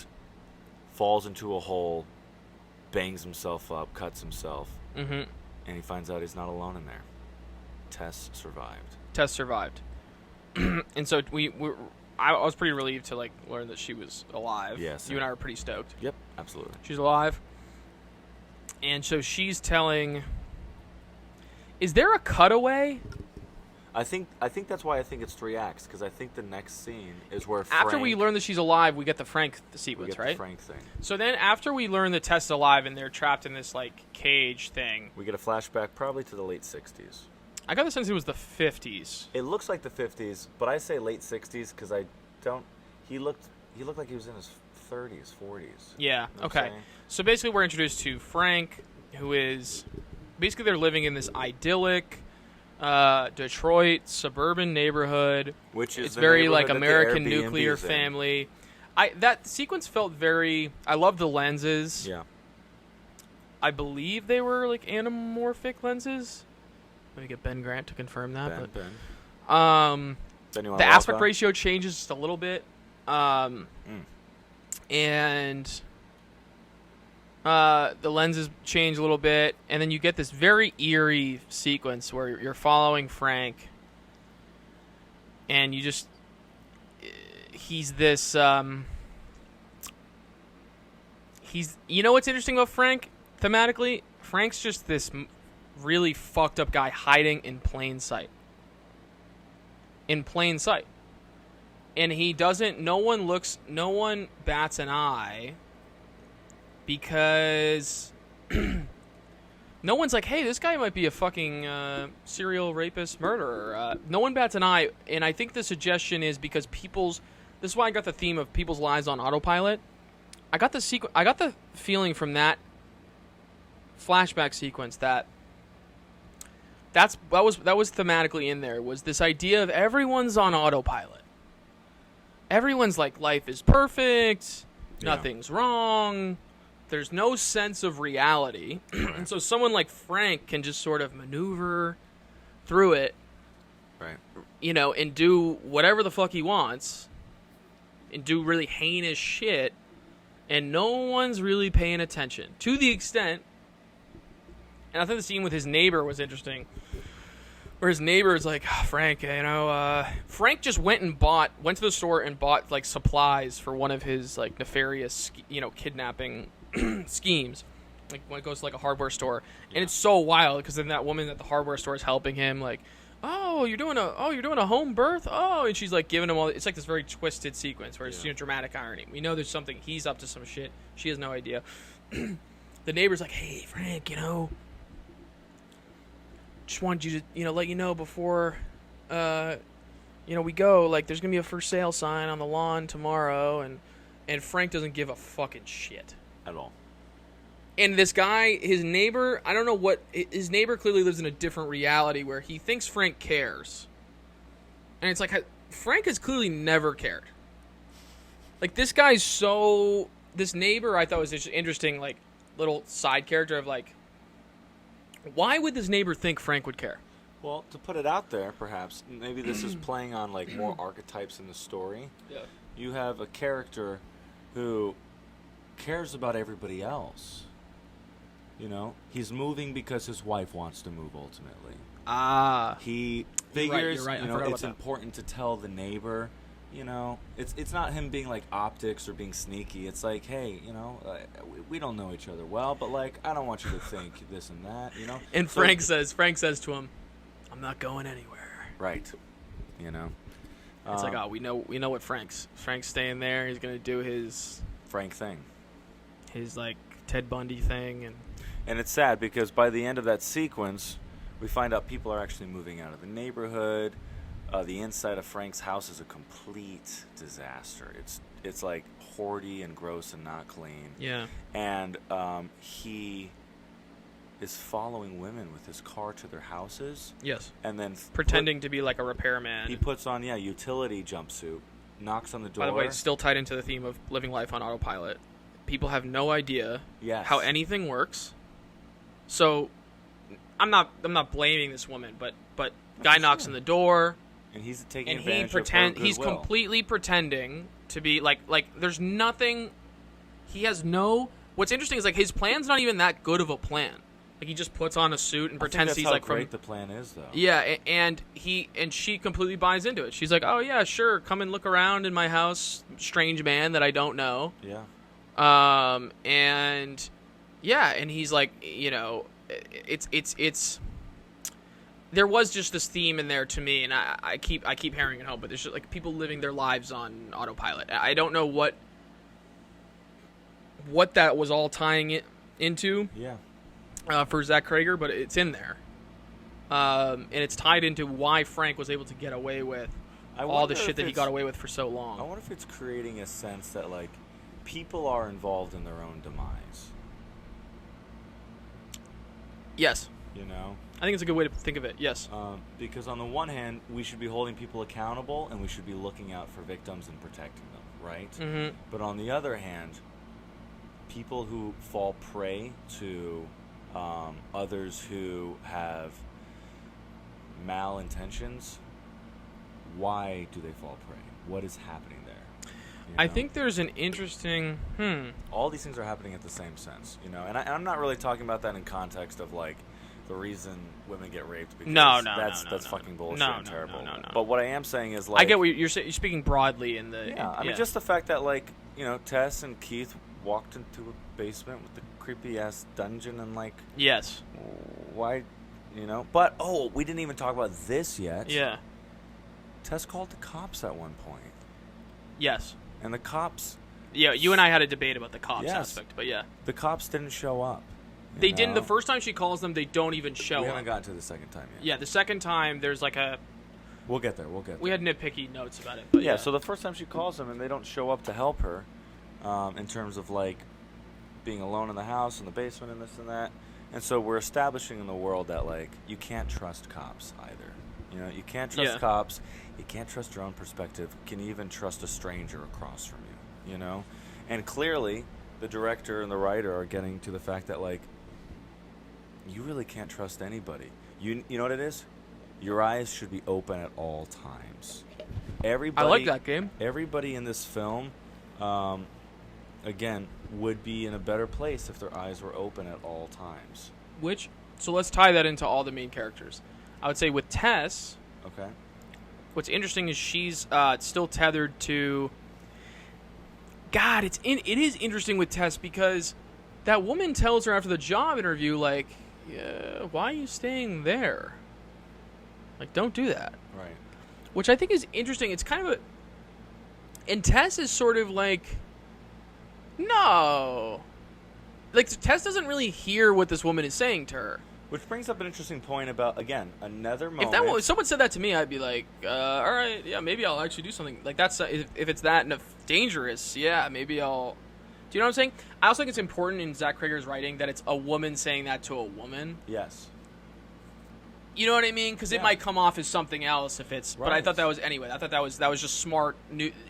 falls into a hole, bangs himself up, cuts himself, and he finds out he's not alone in there. Tess survived. And so I was pretty relieved to, like, learn that she was alive. Yes. You and I were pretty stoked. Yep, absolutely. She's alive. And so she's telling... Is there a cutaway? I think that's why I think it's 3 acts, because I think the next scene is where after we learn that she's alive, we get the Frank sequence, right? The Frank thing. So then after we learn that Tess is alive and they're trapped in this, like, cage thing... We get a flashback probably to the late 60s. I got the sense it was the 50s. It looks like the 50s, but I say late 60s because I don't... He looked like he was in his 30s, 40s. Yeah, okay. So basically we're introduced to Frank, who is... Basically they're living in this idyllic Detroit suburban neighborhood. Which is it's very like American nuclear family. That sequence felt very... I love the lenses. Yeah. I believe they were like anamorphic lenses. Let me get Ben Grant to confirm that. The aspect ratio changes just a little bit. And the lenses change a little bit. And then you get this very eerie sequence where you're following Frank. And you just... He's this... You know what's interesting about Frank, thematically? Frank's just this... really fucked up guy hiding in plain sight. And he doesn't... No one bats an eye because no one's like, hey, this guy might be a fucking serial rapist murderer. No one bats an eye, and I think the suggestion is because this is why I got the theme of people's lives on autopilot. I got the feeling from that flashback sequence that was thematically in there, was this idea of everyone's on autopilot. Everyone's like, life is perfect, nothing's wrong, there's no sense of reality. And so someone like Frank can just sort of maneuver through it, right? And do whatever the fuck he wants, and do really heinous shit, and no one's really paying attention. To the extent... And I think the scene with his neighbor was interesting, where his neighbor is like, Frank, Frank just went to the store and bought, like, supplies for one of his, like, nefarious, kidnapping schemes. Like, when it goes to, like, a hardware store. Yeah. And it's so wild, because then that woman at the hardware store is helping him, like, you're doing a home birth? Oh, and she's, like, giving him all... It's, like, this very twisted sequence where it's, dramatic irony. We know there's something... He's up to some shit. She has no idea. The neighbor's like, hey, Frank, just wanted you to, let you know before we go, like, there's going to be a for sale sign on the lawn tomorrow, and Frank doesn't give a fucking shit. At all. And this guy, his neighbor, I don't know what, his neighbor clearly lives in a different reality where he thinks Frank cares. And it's like, Frank has clearly never cared. Like, this guy's so, this neighbor I thought was just interesting, like, little side character of, like, why would this neighbor think Frank would care? Well, to put it out there, perhaps, maybe this is playing on, like, more archetypes in the story. Yeah. You have a character who cares about everybody else. You know? He's moving because his wife wants to move, ultimately. He figures, you're right. you know, it's important to tell the neighbor, you know, it's not him being like optics or being sneaky. It's like, hey, you know, we don't know each other well, but like, I don't want you to think this and that, you know. And Frank says to him, "I'm not going anywhere." Right. You know. It's like, oh, we know what Frank's staying there. He's gonna do his Frank thing, his like Ted Bundy thing, and it's sad because by the end of that sequence, we find out people are actually moving out of the neighborhood. The inside of Frank's house is a complete disaster. It's like hoardy and gross and not clean. Yeah. And he is following women with his car to their houses. Yes. And then pretending to be like a repairman. He puts on utility jumpsuit, knocks on the door. By the way, it's still tied into the theme of living life on autopilot. People have no idea how anything works. So I'm not blaming this woman, but guy knocks on the door. And he's taking and advantage of her goodwill. He's completely pretending to be like there's nothing. He has no. What's interesting is like his plan's not even that good of a plan. Like he just puts on a suit and pretends he's like from. Great the plan is though. Yeah, and she completely buys into it. She's like, oh yeah, sure, come and look around in my house, strange man that I don't know. Yeah. And yeah, and he's like, you know, it's. There was just this theme in there to me, and I keep hammering it home, but there's just like people living their lives on autopilot. I don't know what that was all tying it into. Yeah. For Zach Krager, but it's in there, and it's tied into why Frank was able to get away with all the shit that he got away with for so long. I wonder if it's creating a sense that like people are involved in their own demise. Yes. You know? I think it's a good way to think of it, yes. Because on the one hand, we should be holding people accountable, and we should be looking out for victims and protecting them, right? Mm-hmm. But on the other hand, people who fall prey to others who have malintentions, why do they fall prey? What is happening there? You know? I think there's an interesting... All these things are happening at the same sense, you know? And I'm not really talking about that in context of, like, the reason women get raped because that's fucking bullshit and terrible. No. But what I am saying is, like... I get what you're saying. You're speaking broadly in the... Yeah, I mean, just the fact that, like, you know, Tess and Keith walked into a basement with the creepy-ass dungeon and, like... Yes. Why, you know? But, we didn't even talk about this yet. Yeah. Tess called the cops at one point. Yes. And the cops... Yeah, you and I had a debate about the cops aspect, but yeah. The cops didn't show up. They didn't. The first time she calls them, they don't even show up. We haven't gotten to the second time yet. Yeah, the second time, there's like a... We'll get there. We had nitpicky notes about it. But yeah, so the first time she calls them and they don't show up to help her in terms of, like, being alone in the house, in the basement, and this and that. And so we're establishing in the world that, like, you can't trust cops either. You know, you can't trust cops. You can't trust your own perspective. Can you even trust a stranger across from you? You know? And clearly, the director and the writer are getting to the fact that, like, you really can't trust anybody. You know what it is? Your eyes should be open at all times. Everybody, I like that game. Everybody in this film, again, would be in a better place if their eyes were open at all times. So let's tie that into all the main characters. I would say with Tess, okay. What's interesting is she's still tethered to... God, it is interesting with Tess because that woman tells her after the job interview, like, yeah, why are you staying there? Like, don't do that. Right. Which I think is interesting. It's kind of a... And Tess is sort of like... No. Like, Tess doesn't really hear what this woman is saying to her. Which brings up an interesting point about, again, another moment. If someone said that to me, I'd be like, all right, yeah, maybe I'll actually do something. Like, that's if it's that dangerous, yeah, maybe I'll. Do you know what I'm saying? I also think it's important in Zach Crager's writing that it's a woman saying that to a woman. Yes. You know what I mean? Because it might come off as something else if it's. Right. But I thought that was anyway. I thought that was just smart.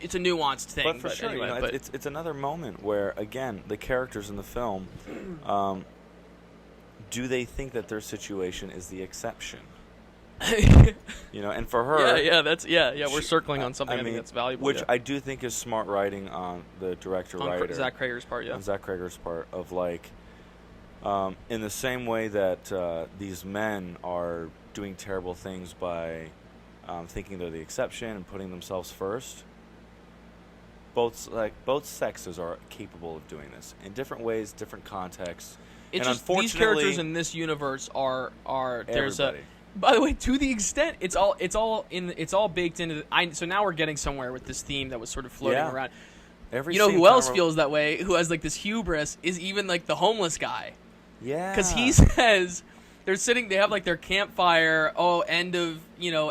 It's a nuanced thing. But for sure, anyway, it's another moment where, again, the characters in the film. Do they think that their situation is the exception? And for her, we're circling on something I think that's valuable, which I do think is smart writing on the writer Zach Crager's part, on Zach Crager's part of like, in the same way that these men are doing terrible things by thinking they're the exception and putting themselves first. Both sexes are capable of doing this in different ways, different contexts. It's just these characters in this universe are there's everybody. By the way, to the extent it's all baked into so now we're getting somewhere with this theme that was sort of floating around. Who else feels that way? Who has like this hubris is even like the homeless guy. Yeah. Because he says they have like their campfire. End of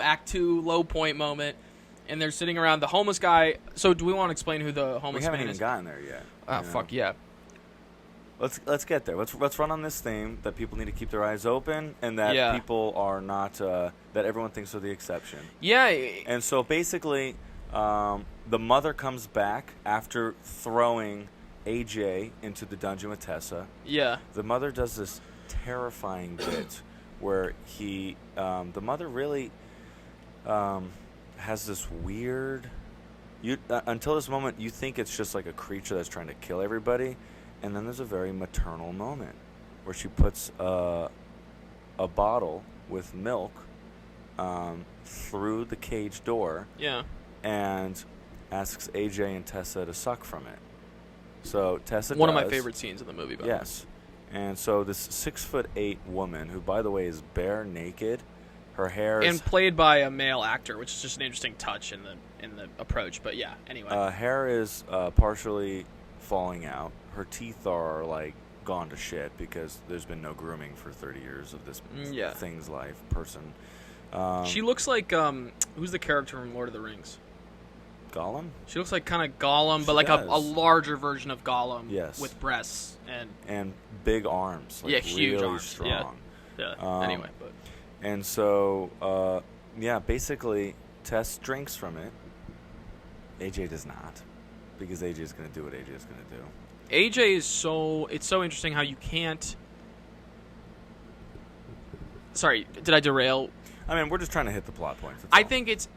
Act 2 low point moment, and they're sitting around the homeless guy. So do we want to explain who the homeless man is? We haven't even gotten there yet. Fuck yeah. Let's get there. Let's run on this theme that people need to keep their eyes open, and that people are not that everyone thinks are the exception. Yeah. And so basically, the mother comes back after throwing AJ into the dungeon with Tessa. Yeah. The mother does this terrifying bit where the mother really has this weird. Until this moment, you think it's just like a creature that's trying to kill everybody. And then there's a very maternal moment where she puts a bottle with milk through the cage door and asks AJ and Tessa to suck from it. So Tessa One of my favorite scenes in the movie. Yes. And so this 6'8" woman, who, by the way, is bare naked, her hair is... And played by a male actor, which is just an interesting touch in the approach. But yeah, anyway. Hair is partially falling out. Her teeth are like gone to shit because there's been no grooming for 30 years of this thing's life person. She looks like who's the character from Lord of the Rings? Gollum? She looks like kind of Gollum, but like a larger version of Gollum. Yes. With breasts and big arms. Like huge really arms. Strong. Yeah. Anyway, but and so basically Tess drinks from it. AJ does not, because AJ is going to do what AJ is going to do. AJ is it's so interesting how you can't. Sorry, did I derail? I mean, we're just trying to hit the plot points. I think it's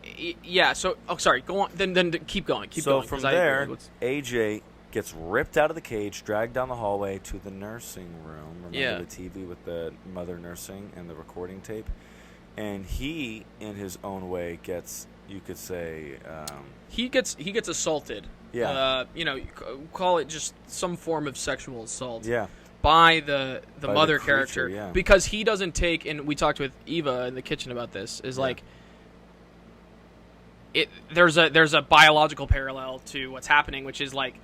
So, sorry. Go on. Then keep going. Keep going. So from there, AJ gets ripped out of the cage, dragged down the hallway to the nursing room. Remember the TV with the mother nursing and the recording tape, and he, in his own way, gets. You could say he gets assaulted. Yeah. Call it just some form of sexual assault. Yeah. By the mother character, yeah. Because he doesn't take, and we talked with Eva in the kitchen about this, is like there's a biological parallel to what's happening, which is like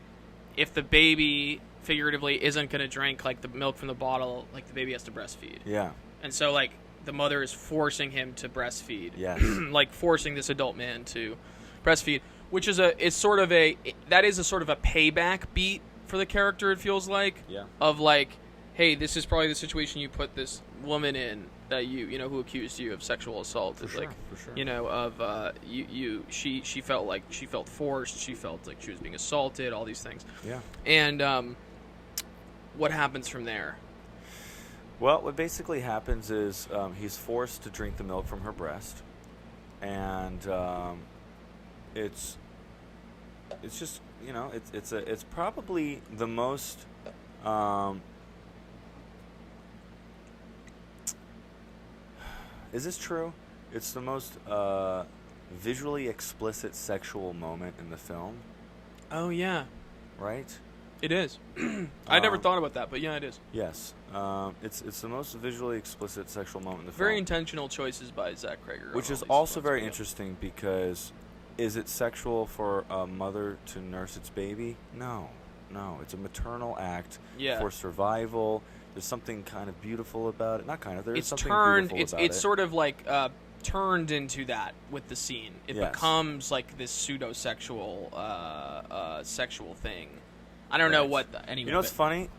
if the baby figuratively isn't going to drink like the milk from the bottle, like the baby has to breastfeed. Yeah. And so like the mother is forcing him to breastfeed. Yes. Like forcing this adult man to breastfeed, which is a sort of a payback beat for the character, it feels like. Yeah. Of like, hey, this is probably the situation you put this woman in that who accused you of sexual assault. For it's sure, like, for sure. She felt forced, she felt like she was being assaulted, all these things. Yeah. And what happens from there? Well, what basically happens is he's forced to drink the milk from her breast, and it's just it's probably the most is this true? It's the most visually explicit sexual moment in the film. Oh yeah, right. It is. I never thought about that, but yeah, it is. Yes, it's the most visually explicit sexual moment in the film. Very intentional choices by Zach Crager. Which is also very interesting because, is it sexual for a mother to nurse its baby? No. don't know. It's a maternal act Yeah. for survival. There's something kind of beautiful about it. Not kind of. There's It's something turned. beautiful about It's it. sort of like turned into that with the scene. It Yes. becomes like this pseudo-sexual sexual thing. I don't know Right. what. Anyway, You know what's funny?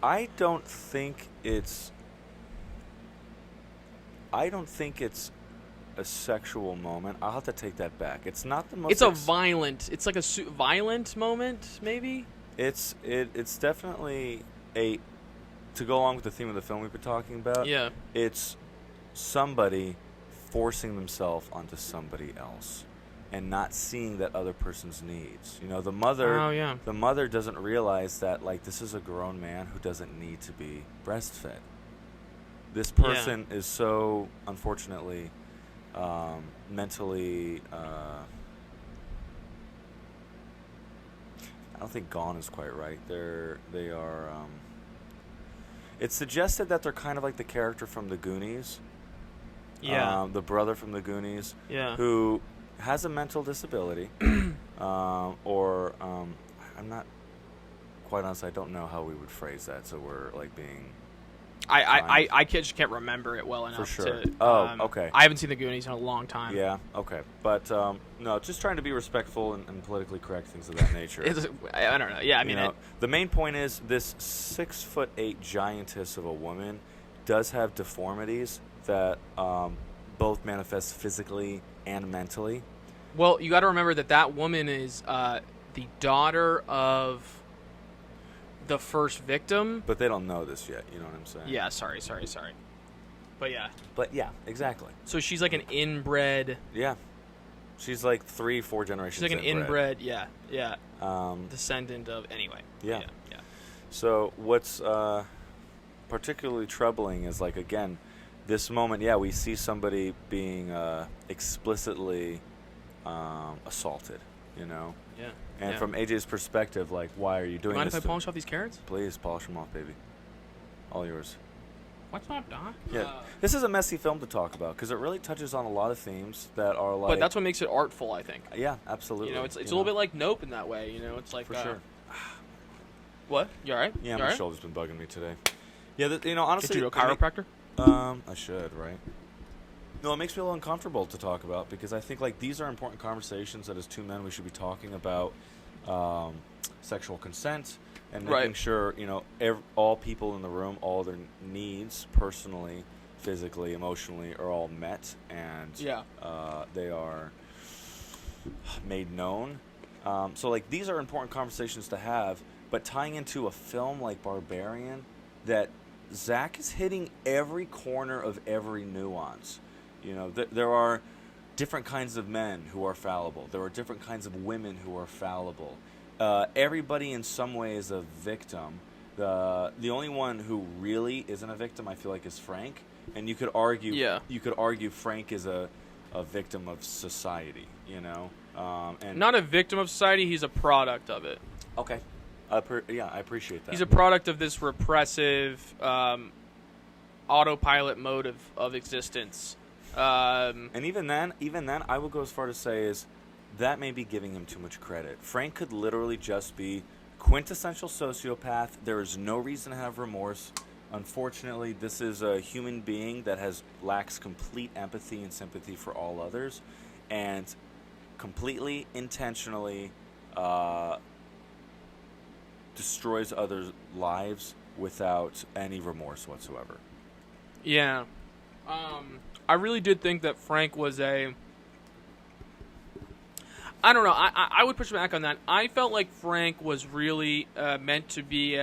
I don't think it's a sexual moment. I'll have to take that back. It's not the most. It's a violent. It's like a violent moment, maybe. It's definitely a. To go along with the theme of the film we've been talking about. Yeah. It's somebody forcing themselves onto somebody else, and not seeing that other person's needs. You know, the mother. Oh yeah. The mother doesn't realize that, like, this is a grown man who doesn't need to be breastfed. This person is so, unfortunately, mentally. I don't think gone is quite right. They are. It's suggested that they're kind of like the character from the Goonies. Yeah. The brother from the Goonies. Yeah. Who has a mental disability, or I'm not quite honest. I don't know how we would phrase that. So we're like being. I just can't remember it well enough. For sure. To, okay. I haven't seen the Goonies in a long time. Yeah. Okay. But no, just trying to be respectful and politically correct, things of that nature. I don't know. Yeah. I mean, the main point is this 6'8" giantess of a woman does have deformities that both manifest physically and mentally. well, you got to remember that woman is the daughter of the first victim. But they don't know this yet. You know what I'm saying? Yeah. Sorry. But yeah. But yeah, exactly. So she's like an inbred. Yeah. She's like 3-4 generations. She's like an inbred. Yeah. Um, Descendant of. Anyway. Yeah. Yeah. So what's particularly troubling is, like, again, this moment. Yeah, we see somebody being explicitly assaulted. You know. Yeah. And yeah. from AJ's perspective, like, why are you doing Mind this? if I polish off these carrots? Please polish them off, baby. All yours. What's up, Doc? Yeah, this is a messy film to talk about because it really touches on a lot of themes that are like. But that's what makes it artful, I think. Yeah, absolutely. You know, it's a little bit like Nope in that way. You know, it's like for sure. What? You all right? Yeah, you my all right? shoulder's been bugging me today. Yeah, you know, honestly, Get you to a chiropractor? I should, right? No, it makes me a little uncomfortable to talk about because I think, like, these are important conversations that as two men we should be talking about sexual consent and making sure, you know, all people in the room, all their needs, personally, physically, emotionally, are all met and they are made known. So, like, these are important conversations to have, but tying into a film like Barbarian, that Zach is hitting every corner of every nuance. You know, there are different kinds of men who are fallible. There are different kinds of women who are fallible. Everybody in some way is a victim. The only one who really isn't a victim, I feel like, is Frank. And you could argue, Frank is a victim of society. You know, and not a victim of society. He's a product of it. Okay, I appreciate that. He's a product of this repressive autopilot mode of existence. And even then, I would go as far to say is that may be giving him too much credit. Frank could literally just be quintessential sociopath. There is no reason to have remorse. Unfortunately, this is a human being that lacks complete empathy and sympathy for all others, and completely, intentionally destroys others' lives without any remorse whatsoever. Yeah. I really did think that Frank was I don't know. I would push back on that. I felt like Frank was really meant to be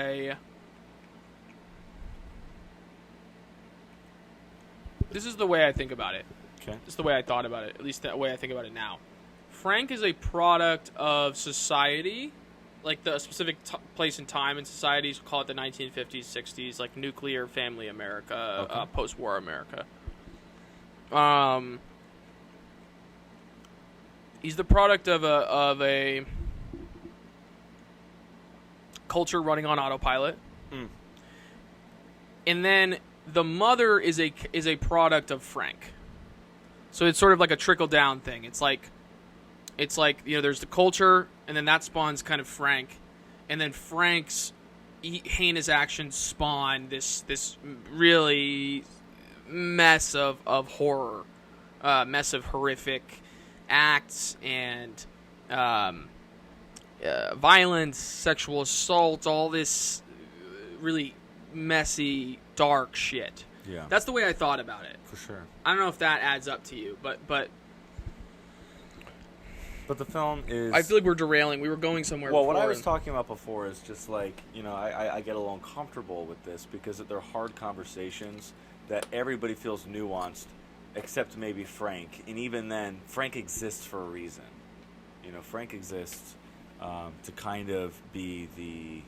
This is the way I think about it. Okay. This is the way I thought about it. At least the way I think about it now. Frank is a product of society, like the specific place and time in society. So call it the 1950s, 60s, like nuclear family America, post-war America. He's the product of a culture running on autopilot, and then the mother is a product of Frank. So it's sort of like a trickle down thing. It's like you know, there's the culture, and then that spawns kind of Frank, and then Frank's heinous actions spawn this really mess of horror, mess of horrific acts and violence, sexual assault, all this really messy, dark shit. Yeah. That's the way I thought about it. For sure. I don't know if that adds up to you, but the film is... I feel like we're derailing. We were going somewhere Well, before. what I was talking about before is just like, I get a little uncomfortable with this because they're hard conversations that everybody feels nuanced except maybe Frank. And even then, Frank exists for a reason. Frank exists to kind of be the,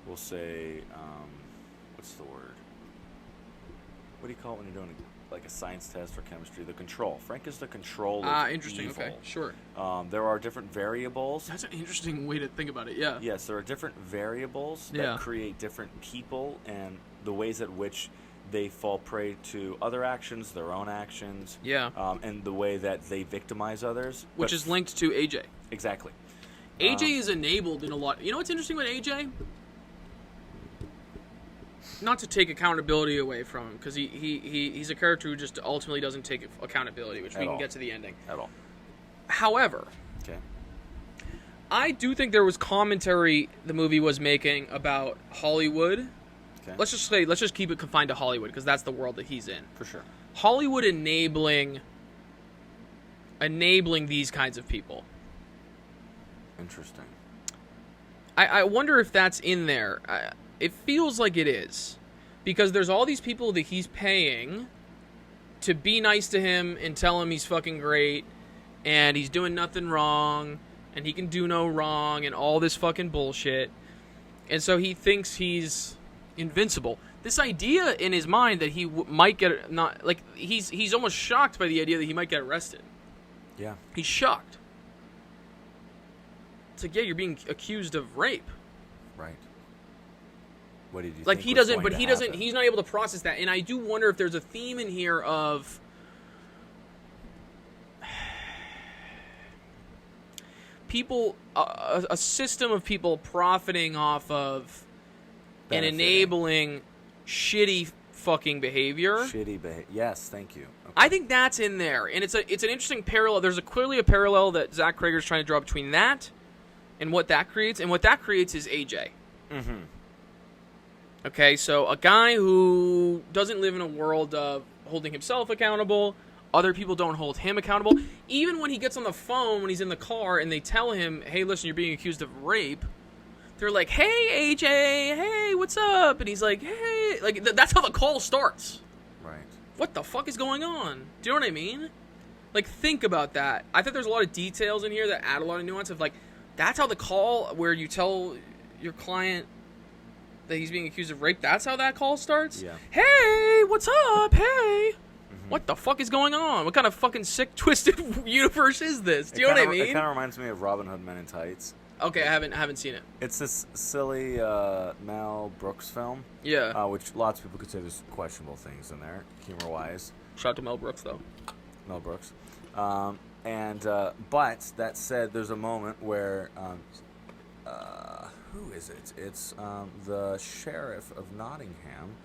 we'll say, what's the word? What do you call it when you're doing like a science test or chemistry? The control. Frank is the control of interesting. evil. Okay, sure. There are different variables. That's an interesting way to think about it, yeah. Yes, there are different variables that create different people and the ways at which they fall prey to other actions, their own actions, and the way that they victimize others. Which is linked to AJ. Exactly. AJ is enabled in a lot... You know what's interesting with AJ? Not to take accountability away from him, because he's a character who just ultimately doesn't take accountability, which we can get to the ending. At all. However, I do think there was commentary the movie was making about Hollywood. Okay. Let's just keep it confined to Hollywood, because that's the world that he's in. For sure. Hollywood enabling these kinds of people. Interesting. I wonder if that's in there. It feels like it is, because there's all these people that he's paying to be nice to him and tell him he's fucking great and he's doing nothing wrong and he can do no wrong and all this fucking bullshit. And so he thinks he's invincible. This idea in his mind that he might get he's almost shocked by the idea that he might get arrested. Yeah. He's shocked. It's like, yeah, you're being accused of rape. Right. What did you like think he was doesn't, going but to he happen? doesn't. He's not able to process that, and I do wonder if there's a theme in here of people, a system of people profiting off of and enabling shitty fucking behavior. Shitty behavior. Yes, thank you. Okay. I think that's in there, and it's an interesting parallel. There's clearly a parallel that Zach Krager's trying to draw between that and what that creates, and what that creates is AJ. Mm-hmm. Okay, so a guy who doesn't live in a world of holding himself accountable, other people don't hold him accountable. Even when he gets on the phone, when he's in the car, and they tell him, hey, listen, you're being accused of rape, they're like, hey, AJ, hey, what's up? And he's like, hey, like, that's how the call starts. Right. What the fuck is going on? Do you know what I mean? Like, think about that. I think there's a lot of details in here that add a lot of nuance of, like, that's how the call where you tell your client that he's being accused of rape, that's how that call starts? Yeah. Hey, what's up? Hey. What the fuck is going on? What kind of fucking sick, twisted universe is this? Do you know what I mean? It kind of reminds me of Robin Hood Men in Tights. Okay, I haven't seen it. It's this silly Mel Brooks film. Yeah. Which lots of people could say there's questionable things in there, humor-wise. Shout out to Mel Brooks, though. Mel Brooks. But that said, there's a moment where... who is it? It's the sheriff of Nottingham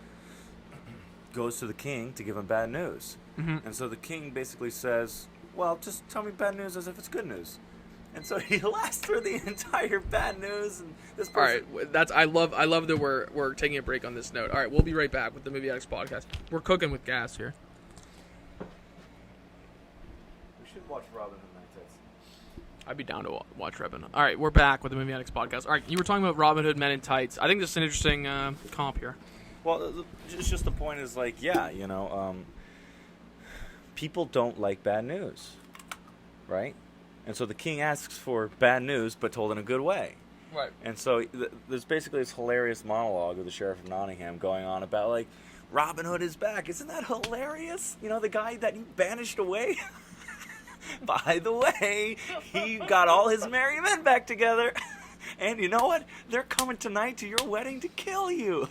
goes to the king to give him bad news. Mm-hmm. And so the king basically says, well, just tell me bad news as if it's good news. And so he lasts through the entire bad news. And this person... All right, I love that we're taking a break on this note. All right, we'll be right back with the Movie Addicts podcast. We're cooking with gas here. We should watch Robin Hood Men in Tights. I'd be down to watch Robin Hood. All right, we're back with the Movie Addicts podcast. All right, you were talking about Robin Hood Men in Tights. I think this is an interesting comp here. Well, it's just the point is like, yeah, people don't like bad news, right? And so the king asks for bad news, but told in a good way. Right. And so there's basically this hilarious monologue of the sheriff of Nottingham going on about, like, Robin Hood is back. Isn't that hilarious? The guy that you banished away? By the way, he got all his merry men back together. And you know what? They're coming tonight to your wedding to kill you.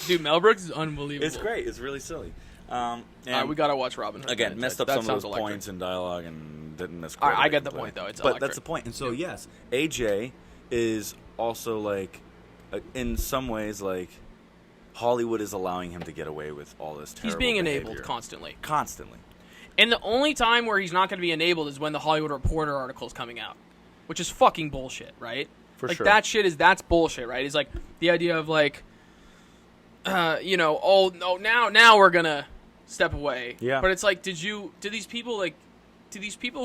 Dude, Mel Brooks is unbelievable. It's great. It's really silly. We gotta watch Robin Hood. Again, messed up that some of those electric. points in dialogue and didn't miss. I get the point though. It's but electric. that's the point. And so yes, AJ is also like, in some ways, like Hollywood is allowing him to get away with all this terrible He's being behavior. enabled constantly. Constantly. And the only time where he's not going to be enabled is when the Hollywood Reporter article is coming out, which is fucking bullshit, right? For like, sure. That's bullshit, right? It's like the idea of like, now we're gonna step away. Yeah. But it's like, do these people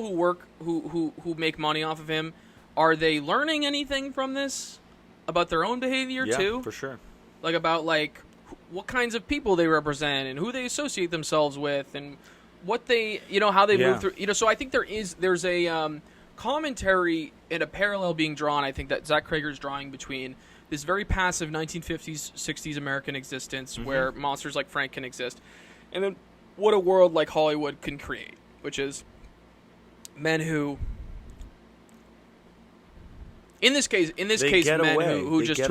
who work, who make money off of him, are they learning anything from this about their own behavior too? Yeah, for sure. Like about like what kinds of people they represent and who they associate themselves with and what they, how they move through, so I think there's a commentary and a parallel being drawn, I think, that Zach Krager's drawing between this very passive 1950s, 60s American existence where monsters like Frank can exist, and then what a world like Hollywood can create, which is men who, in this case, men who just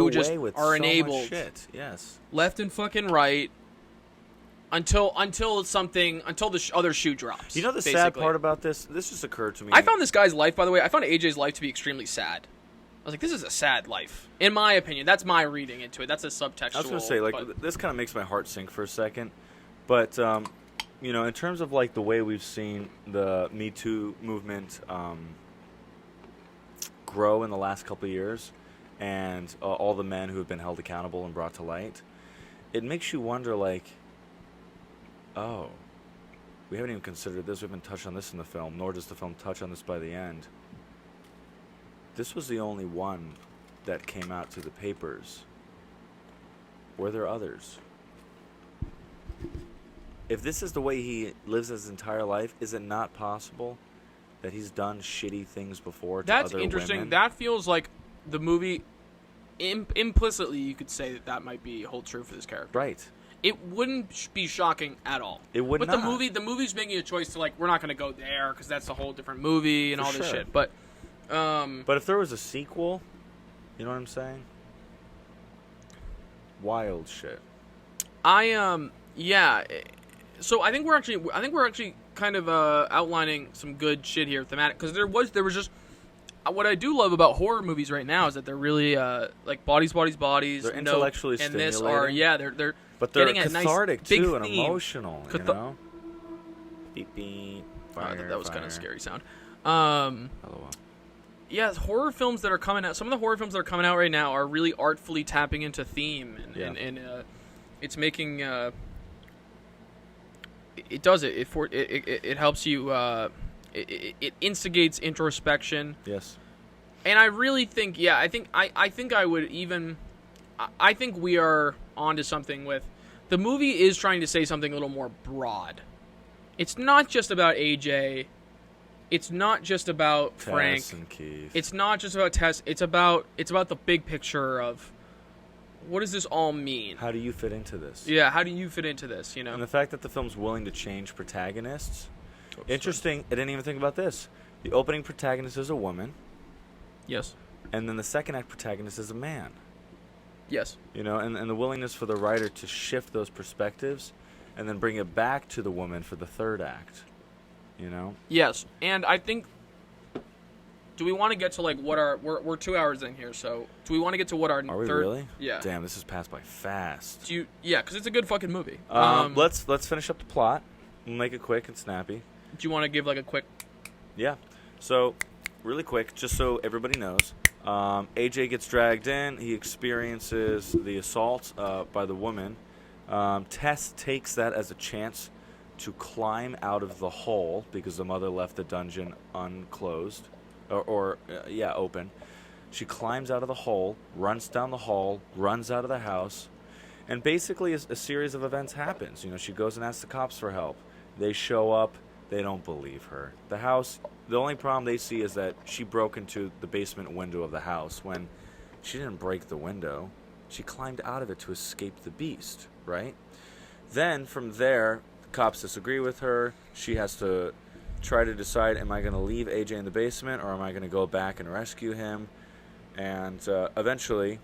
are enabled, shit. Yes, left and fucking right, until the other shoe drops. You know the basically. sad part about this? This just occurred to me. I found this guy's life, by the way, I found AJ's life to be extremely sad. I was like, this is a sad life. In my opinion. That's my reading into it. That's a subtextual. I was going to say, this kind of makes my heart sink for a second. But, in terms of, like, the way we've seen the Me Too movement grow in the last couple of years and all the men who have been held accountable and brought to light, it makes you wonder, like, oh, we haven't even considered this. We haven't touched on this in the film, nor does the film touch on this by the end. This was the only one that came out to the papers. Were there others? If this is the way he lives his entire life, is it not possible that he's done shitty things before to other women? That's interesting. That feels like the movie, implicitly, you could say that might hold true for this character. Right. It wouldn't be shocking at all. It would not. But the movie's making a choice to, like, we're not going to go there because that's a whole different movie and all this shit. But if there was a sequel, you know what I'm saying? Wild shit. So I think we're actually kind of outlining some good shit here, thematic, because there was just what I do love about horror movies right now is that they're really like bodies. They're intellectually and stimulating. They're but they're getting cathartic nice, big too and theme. emotional. Beep beep. Fire, that was kind of a scary sound. LOL. Yeah, horror films that are coming out. Some of the horror films that are coming out right now are really artfully tapping into theme, and it's making. It does it. It helps you. It instigates introspection. Yes. And I really think, I think I would even. I think we are onto something with. The movie is trying to say something a little more broad. It's not just about AJ. It's not just about Tess Frank. And Keith. It's not just about Tess. It's about the big picture of what does this all mean? How do you fit into this? Yeah, how do you fit into this, And the fact that the film's willing to change protagonists. Interesting. I didn't even think about this. The opening protagonist is a woman. Yes. And then the second act protagonist is a man. Yes. And the willingness for the writer to shift those perspectives and then bring it back to the woman for the third act. Yes. And I think, do we want to get to, like, what our... We're 2 hours in here, so do we want to get to what our Are we third... really? Yeah. Damn, this has passed by fast. Yeah, because it's a good fucking movie. Let's finish up the plot. We'll make it quick and snappy. Do you want to give, like, a quick... Yeah. So, really quick, just so everybody knows, AJ gets dragged in. He experiences the assault by the woman. Tess takes that as a chance to climb out of the hole because the mother left the dungeon unclosed, open. She climbs out of the hole, runs down the hall, runs out of the house, and basically a series of events happens. She goes and asks the cops for help. They show up. They don't believe her. The house, the only problem they see is that she broke into the basement window of the house when she didn't break the window. She climbed out of it to escape the beast, right? Then, from there, the cops disagree with her. She has to try to decide, am I going to leave AJ in the basement or am I going to go back and rescue him? And eventually,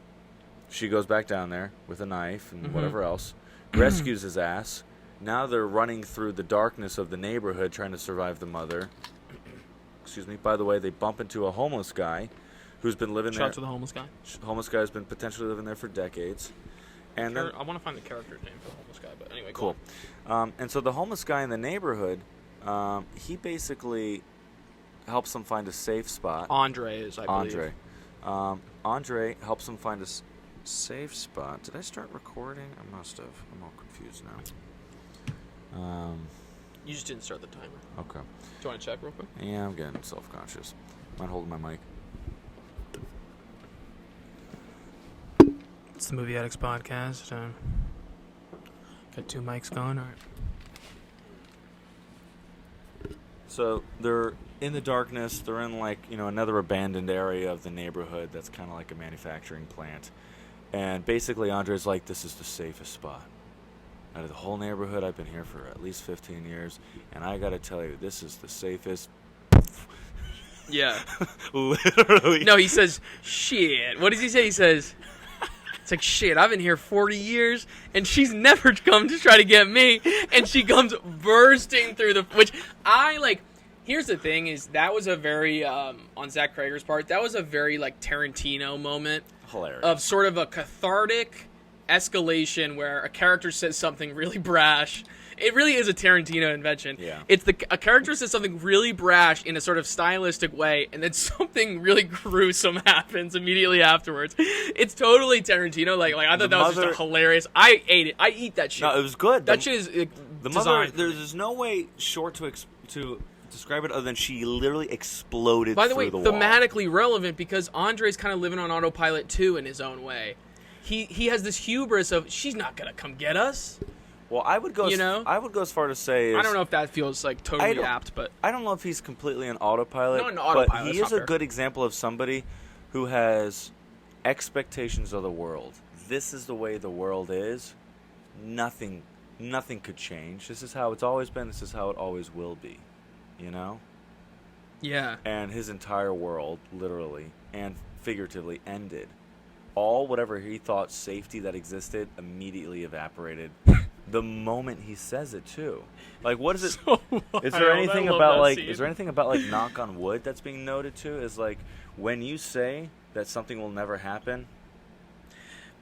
she goes back down there with a knife and whatever else, rescues his ass, Now they're running through the darkness of the neighborhood trying to survive the mother. Excuse me. By the way, they bump into a homeless guy who's been living there. Shout out to the homeless guy. Homeless guy has been potentially living there for decades. And then, I want to find the character's name for the homeless guy, but anyway, cool. And so the homeless guy in the neighborhood, he basically helps them find a safe spot. Andre is, I believe. Andre helps them find a safe spot. Did I start recording? I must have. I'm all confused now. You just didn't start the timer. Okay. Do you want to check real quick? Yeah, I'm getting self-conscious. Mind holding my mic. It's the Movie Addicts podcast. Got 2 mics going. All right. So they're in the darkness. They're in another abandoned area of the neighborhood that's kind of like a manufacturing plant. And basically Andre's like, this is the safest spot out of the whole neighborhood. I've been here for at least 15 years, and I got to tell you, this is the safest. Yeah. Literally. No, he says, shit. What does he say? He says, it's like, shit, I've been here 40 years, and she's never come to try to get me, and she comes bursting through which I, like, here's the thing, is that was a very, on Zach Krager's part, that was a very, like, Tarantino moment. Hilarious. Of sort of a cathartic escalation where a character says something really brash. It really is a Tarantino invention. Yeah. It's a character says something really brash in a sort of stylistic way, and then something really gruesome happens immediately afterwards. It's totally Tarantino. Like I thought that was just a hilarious. I ate it. I eat that shit. No, it was good. That shit is the designed. mother. There's no way short to describe it other than she literally exploded. By the way, through the wall. thematically relevant because Andre's kind of living on autopilot too in his own way. He has this hubris of she's not gonna come get us. Well, I would go. I would go as far to say. I don't know if that feels like totally apt, but I don't know if he's completely on autopilot. No, autopilot. But he is a good example of somebody who has expectations of the world. This is the way the world is. Nothing could change. This is how it's always been. This is how it always will be. You know? Yeah. And his entire world, literally and figuratively, ended. Whatever he thought safety that existed immediately evaporated. The moment he says it too, like what is it? So is there anything about like? scene. Is there anything about like knock on wood that's being noted too? Is like when you say that something will never happen.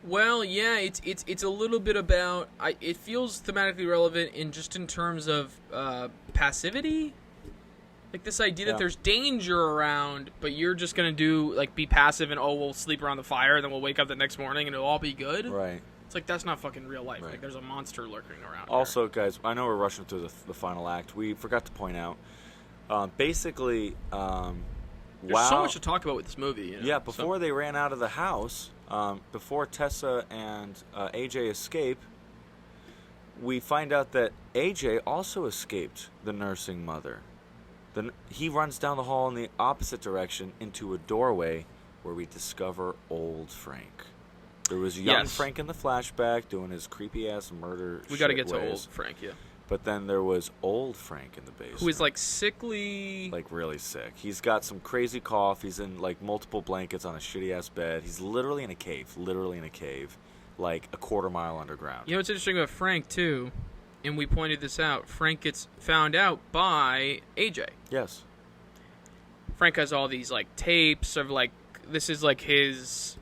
Well, yeah, it's a little bit about. It feels thematically relevant in terms of passivity. Like this idea that there's danger around, but you're just gonna be passive and we'll sleep around the fire, and then we'll wake up the next morning and it'll all be good. Right. It's like that's not fucking real life. Right. Like there's a monster lurking around. Also, guys, I know we're rushing through the final act. We forgot to point out, basically, there's so much to talk about with this movie. You know? Yeah, before they ran out of the house, before Tessa and AJ escape, we find out that AJ also escaped the nursing mother. He runs down the hall in the opposite direction into a doorway where we discover old Frank. There was young Frank in the flashback doing his creepy-ass murder We got to shit get to ways. old Frank, yeah. But then there was old Frank in the basement. Who is, like, sickly... Like, really sick. He's got some crazy cough. He's in, like, multiple blankets on a shitty-ass bed. He's literally in a cave. Like, a quarter mile underground. You know what's interesting about Frank, too, and we pointed this out, Frank gets found out by AJ. Yes. Frank has all these, like, tapes of, like... This is, like, his...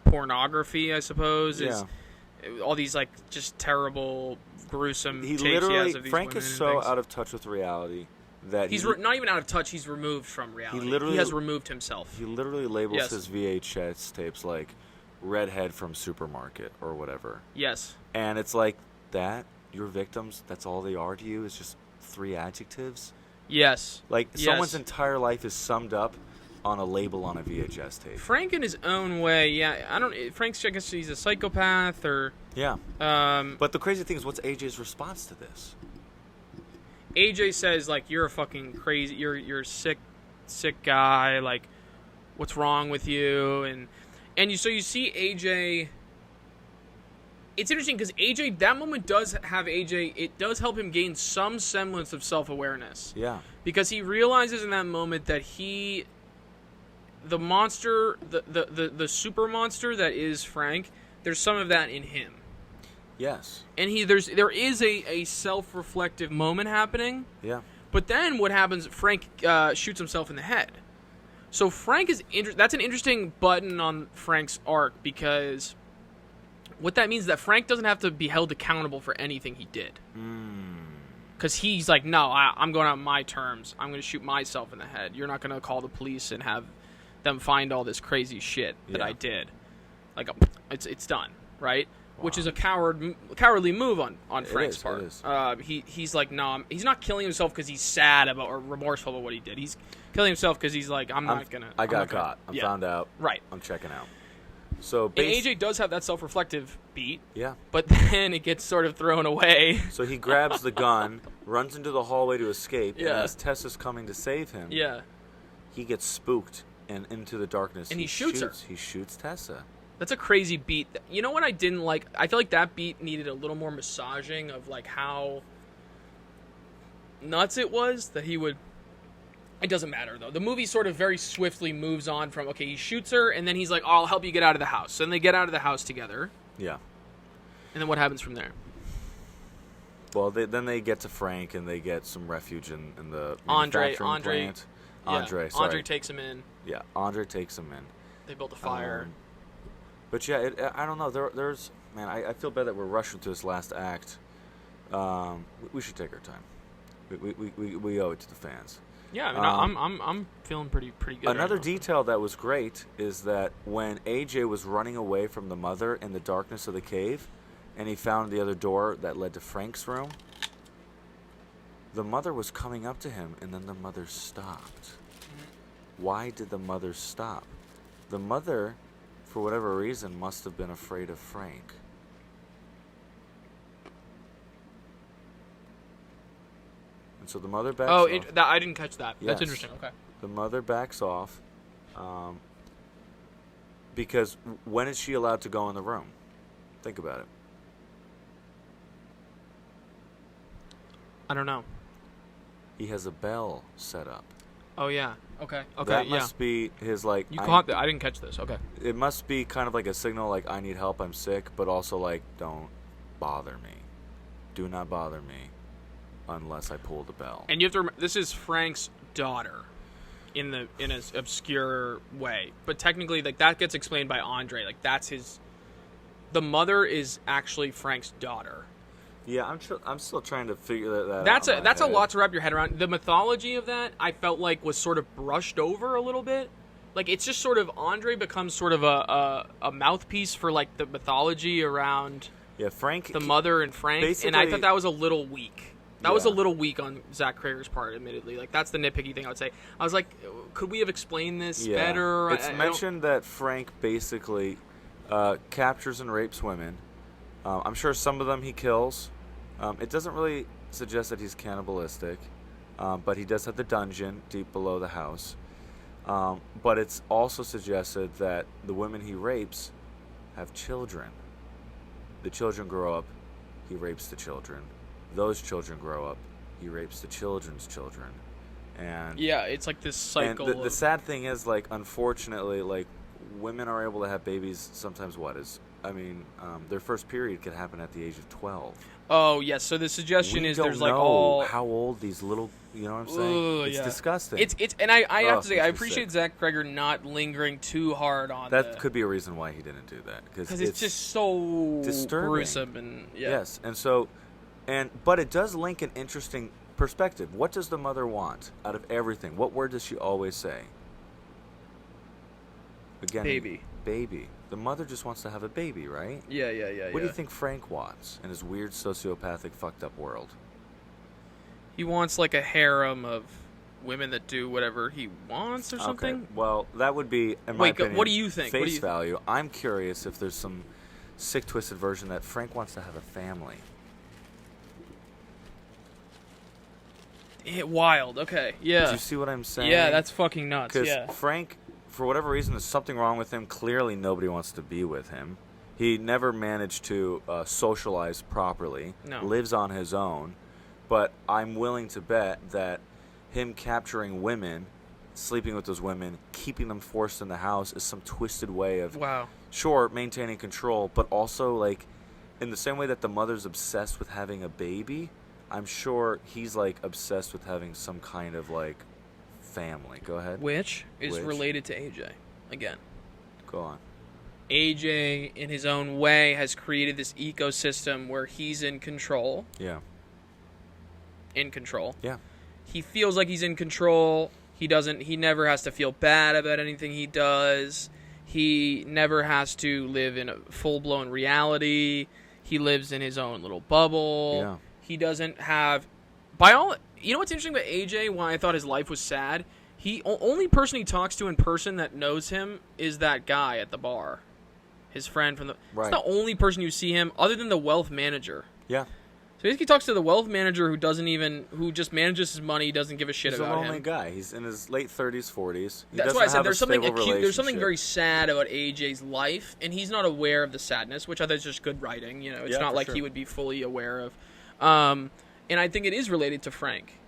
pornography, I suppose. Yeah. Is all these like just terrible, gruesome He tapes literally he has of these Frank women is and so things. out of touch with reality that he's not even out of touch. He's removed from reality. He has removed himself. He literally labels his VHS tapes like "redhead from supermarket" or whatever. Yes. And it's like that. Your victims. That's all they are to you. Is just 3 adjectives. Yes. Like someone's entire life is summed up on a label on a VHS tape. Frank in his own way, Frank's, I guess he's a psychopath or... Yeah. But the crazy thing is, what's AJ's response to this? AJ says, like, you're a fucking crazy... You're a sick guy. Like, what's wrong with you? And you see AJ... It's interesting because AJ, that moment does have AJ... It does help him gain some semblance of self-awareness. Yeah. Because he realizes in that moment that the monster, the super monster that is Frank, there's some of that in him. Yes. And there is a self-reflective moment happening. Yeah. But then what happens, Frank shoots himself in the head. So Frank is that's an interesting button on Frank's arc, because what that means is that Frank doesn't have to be held accountable for anything he did. Because he's like, no, I'm going on my terms. I'm going to shoot myself in the head. You're not going to call the police and have them find all this crazy shit that I did. Like, it's done, right? Wow. Which is a cowardly move on Frank's part. It is. He's like, no, he's not killing himself because he's sad about or remorseful about what he did. He's killing himself because he's like, I got caught. I'm found out. Right. I'm checking out. So and AJ does have that self-reflective beat. Yeah. But then it gets sort of thrown away. So he grabs the gun, runs into the hallway to escape, and as Tessa's coming to save him, he gets spooked and into the darkness. And he shoots her. He shoots Tessa. That's a crazy beat. You know what I didn't like? I feel like that beat needed a little more massaging of like how nuts it was that he would... It doesn't matter, though. The movie sort of very swiftly moves on from, okay, he shoots her, and then he's like, oh, I'll help you get out of the house. And they get out of the house together. Yeah. And then what happens from there? Well, then they get to Frank, and they get some refuge in the Andre plant. Andre, sorry. Andre takes him in. Yeah, Andre takes him in. They built a fire. But yeah, I don't know. There's man, I feel bad that we're rushing to this last act. We should take our time. We owe it to the fans. Yeah, I mean, I'm feeling pretty good. Another right now. detail that was great is that when AJ was running away from the mother in the darkness of the cave, and he found the other door that led to Frank's room, the mother was coming up to him, and then the mother stopped. Why did the mother stop? The mother, for whatever reason, must have been afraid of Frank. So the mother backs off. I didn't catch that. Yes. That's interesting. Okay. The mother backs off because when is she allowed to go in the room? Think about it. I don't know. He has a bell set up. Oh, yeah. Okay. That must be his, like... You caught that. I didn't catch this. Okay. It must be kind of like a signal, like, I need help, I'm sick, but also, like, don't bother me. Do not bother me. Unless I pull the bell. And you have to remember, this is Frank's daughter in an obscure way. But technically, like, that gets explained by Andre. Like, that's his... The mother is actually Frank's daughter. Yeah, I'm still trying to figure that out. That's a lot to wrap your head around. The mythology of that, I felt like, was sort of brushed over a little bit. Like, it's just sort of... Andre becomes sort of a mouthpiece for, like, the mythology around... Yeah, Frank... The mother and Frank. And I thought that was a little weak. That was a little weak on Zach Krager's part, admittedly. Like, that's the nitpicky thing I would say. I was like, could we have explained this better? It's mentioned that Frank basically captures and rapes women. I'm sure some of them he kills. It doesn't really suggest that he's cannibalistic, but he does have the dungeon deep below the house. But it's also suggested that the women he rapes have children. The children grow up, he rapes the children. Those children grow up, he rapes the children's children. And yeah, it's like this cycle. And the sad thing is, like, unfortunately, like, women are able to have babies sometimes their first period could happen at the age of 12. Oh, yes. So the suggestion is there's like all... how old these little... You know what I'm saying? It's disgusting. And I have to say, I appreciate Zach Krager not lingering too hard on that. Could be a reason why he didn't do that. Because it's just so disturbing. Gruesome. And, Yes, and so... But it does link an interesting perspective. What does the mother want out of everything? What word does she always say? Again, baby. The mother just wants to have a baby, right? Yeah. What do you think Frank wants in his weird, sociopathic, fucked up world? He wants like a harem of women that do whatever he wants or something? Okay. Well, that would be, in my opinion, what do you think? Face value. I'm curious if there's some sick, twisted version that Frank wants to have a family. Wild. Okay. Yeah. Do you see what I'm saying? Yeah, that's fucking nuts. Because Frank, for whatever reason, there's something wrong with him. Clearly, nobody wants to be with him. He never managed to socialize properly. No. Lives on his own. But I'm willing to bet that him capturing women, sleeping with those women, keeping them forced in the house is some twisted way of, sure, maintaining control, but also, like, in the same way that the mother's obsessed with having a baby, I'm sure he's like obsessed with having some kind of like family. Go ahead. Which is related to AJ. Again. Go on. AJ, in his own way, has created this ecosystem where he's in control. Yeah. In control. Yeah. He feels like he's in control. He never has to feel bad about anything he does. He never has to live in a full-blown reality. He lives in his own little bubble. Yeah. He doesn't have... You know what's interesting about AJ, why I thought his life was sad? Only person he talks to in person that knows him is that guy at the bar. His friend from the... Right. It's the only person you see him, other than the wealth manager. Yeah. So he talks to the wealth manager who just manages his money, doesn't give a shit about him. He's a lonely guy. He's in his late 30s, 40s. That's why I said there's something acute. There's something very sad about AJ's life, and he's not aware of the sadness, which I think is just good writing. You know, it's not like he would be fully aware of. And I think it is related to Frank,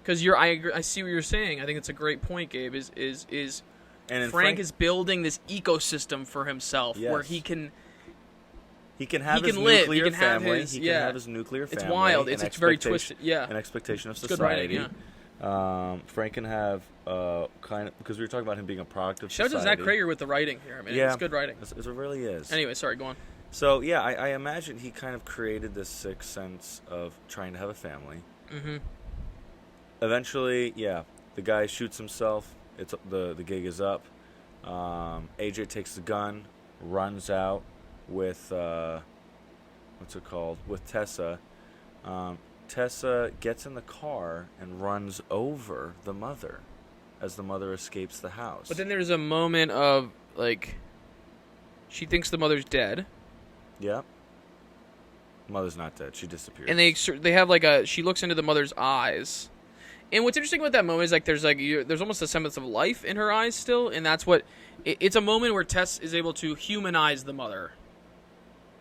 because I see what you're saying. I think it's a great point, Gabe. And Frank is building this ecosystem for himself where he can. He can have his nuclear family. He can have his nuclear family. It's wild. It's very twisted. Yeah. An expectation of society. It's good writing, yeah. Frank can have kind of, because we were talking about him being a product of society. Shout out to Zach Krager with the writing here. I mean, it's good writing. It really is. Anyway, sorry, go on. So yeah, I imagine he kind of created this sixth sense of trying to have a family. Mm-hmm. Eventually, the guy shoots himself. It's the gig is up. AJ takes the gun, runs out with what's it called? With Tessa. Tessa gets in the car and runs over the mother as the mother escapes the house. But then there's a moment of like, she thinks the mother's dead. Yeah. Mother's not dead. She disappeared. And they have like she looks into the mother's eyes. And what's interesting about that moment is like there's almost a semblance of life in her eyes still, and that's what it's a moment where Tess is able to humanize the mother.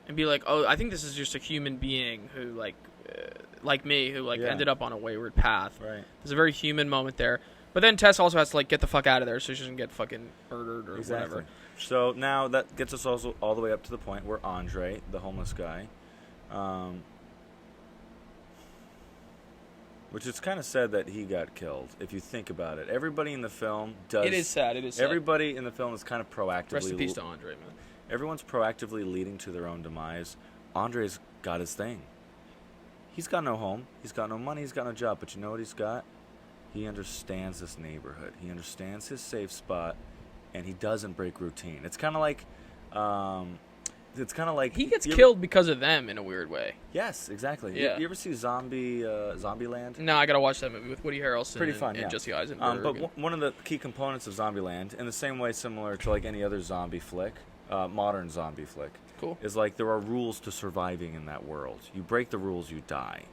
And be like, oh, I think this is just a human being who, like me, who ended up on a wayward path. Right. There's a very human moment there. But then Tess also has to get the fuck out of there so she doesn't get fucking murdered or whatever. So now that gets us also all the way up to the point where Andre, the homeless guy, which is kind of sad that he got killed. If you think about it, everybody in the film does. It is sad. Everybody in the film is kind of proactively. Rest in peace to Andre, man. Everyone's proactively leading to their own demise. Andre's got his thing. He's got no home. He's got no money. He's got no job. But you know what he's got? He understands this neighborhood. He understands his safe spot, and he doesn't break routine. It's kind of like, he gets killed because of them in a weird way. Yes, exactly. Yeah. You ever see Zombieland? No, I gotta watch that movie with Woody Harrelson. Pretty fun, and Jesse Eisenberg. But one of the key components of Zombieland, in the same way similar to like any other zombie flick, modern zombie flick, cool, is like there are rules to surviving in that world. You break the rules, you die.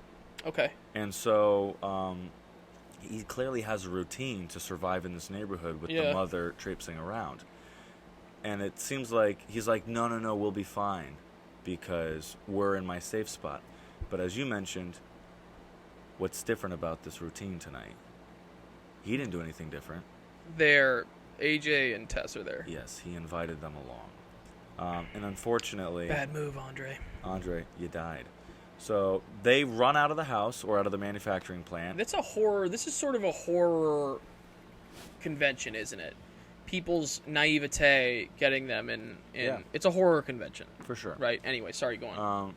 Okay. And so he clearly has a routine to survive in this neighborhood with the mother traipsing around. And it seems like he's like, no, we'll be fine because we're in my safe spot. But as you mentioned, what's different about this routine tonight? He didn't do anything different. AJ and Tess are there. Yes, he invited them along. And unfortunately... Bad move, Andre. Andre, you died. So they run out of the house or out of the manufacturing plant. This is sort of a horror convention, isn't it? People's naivete getting them in it's a horror convention. For sure. Right? Anyway, sorry, go on.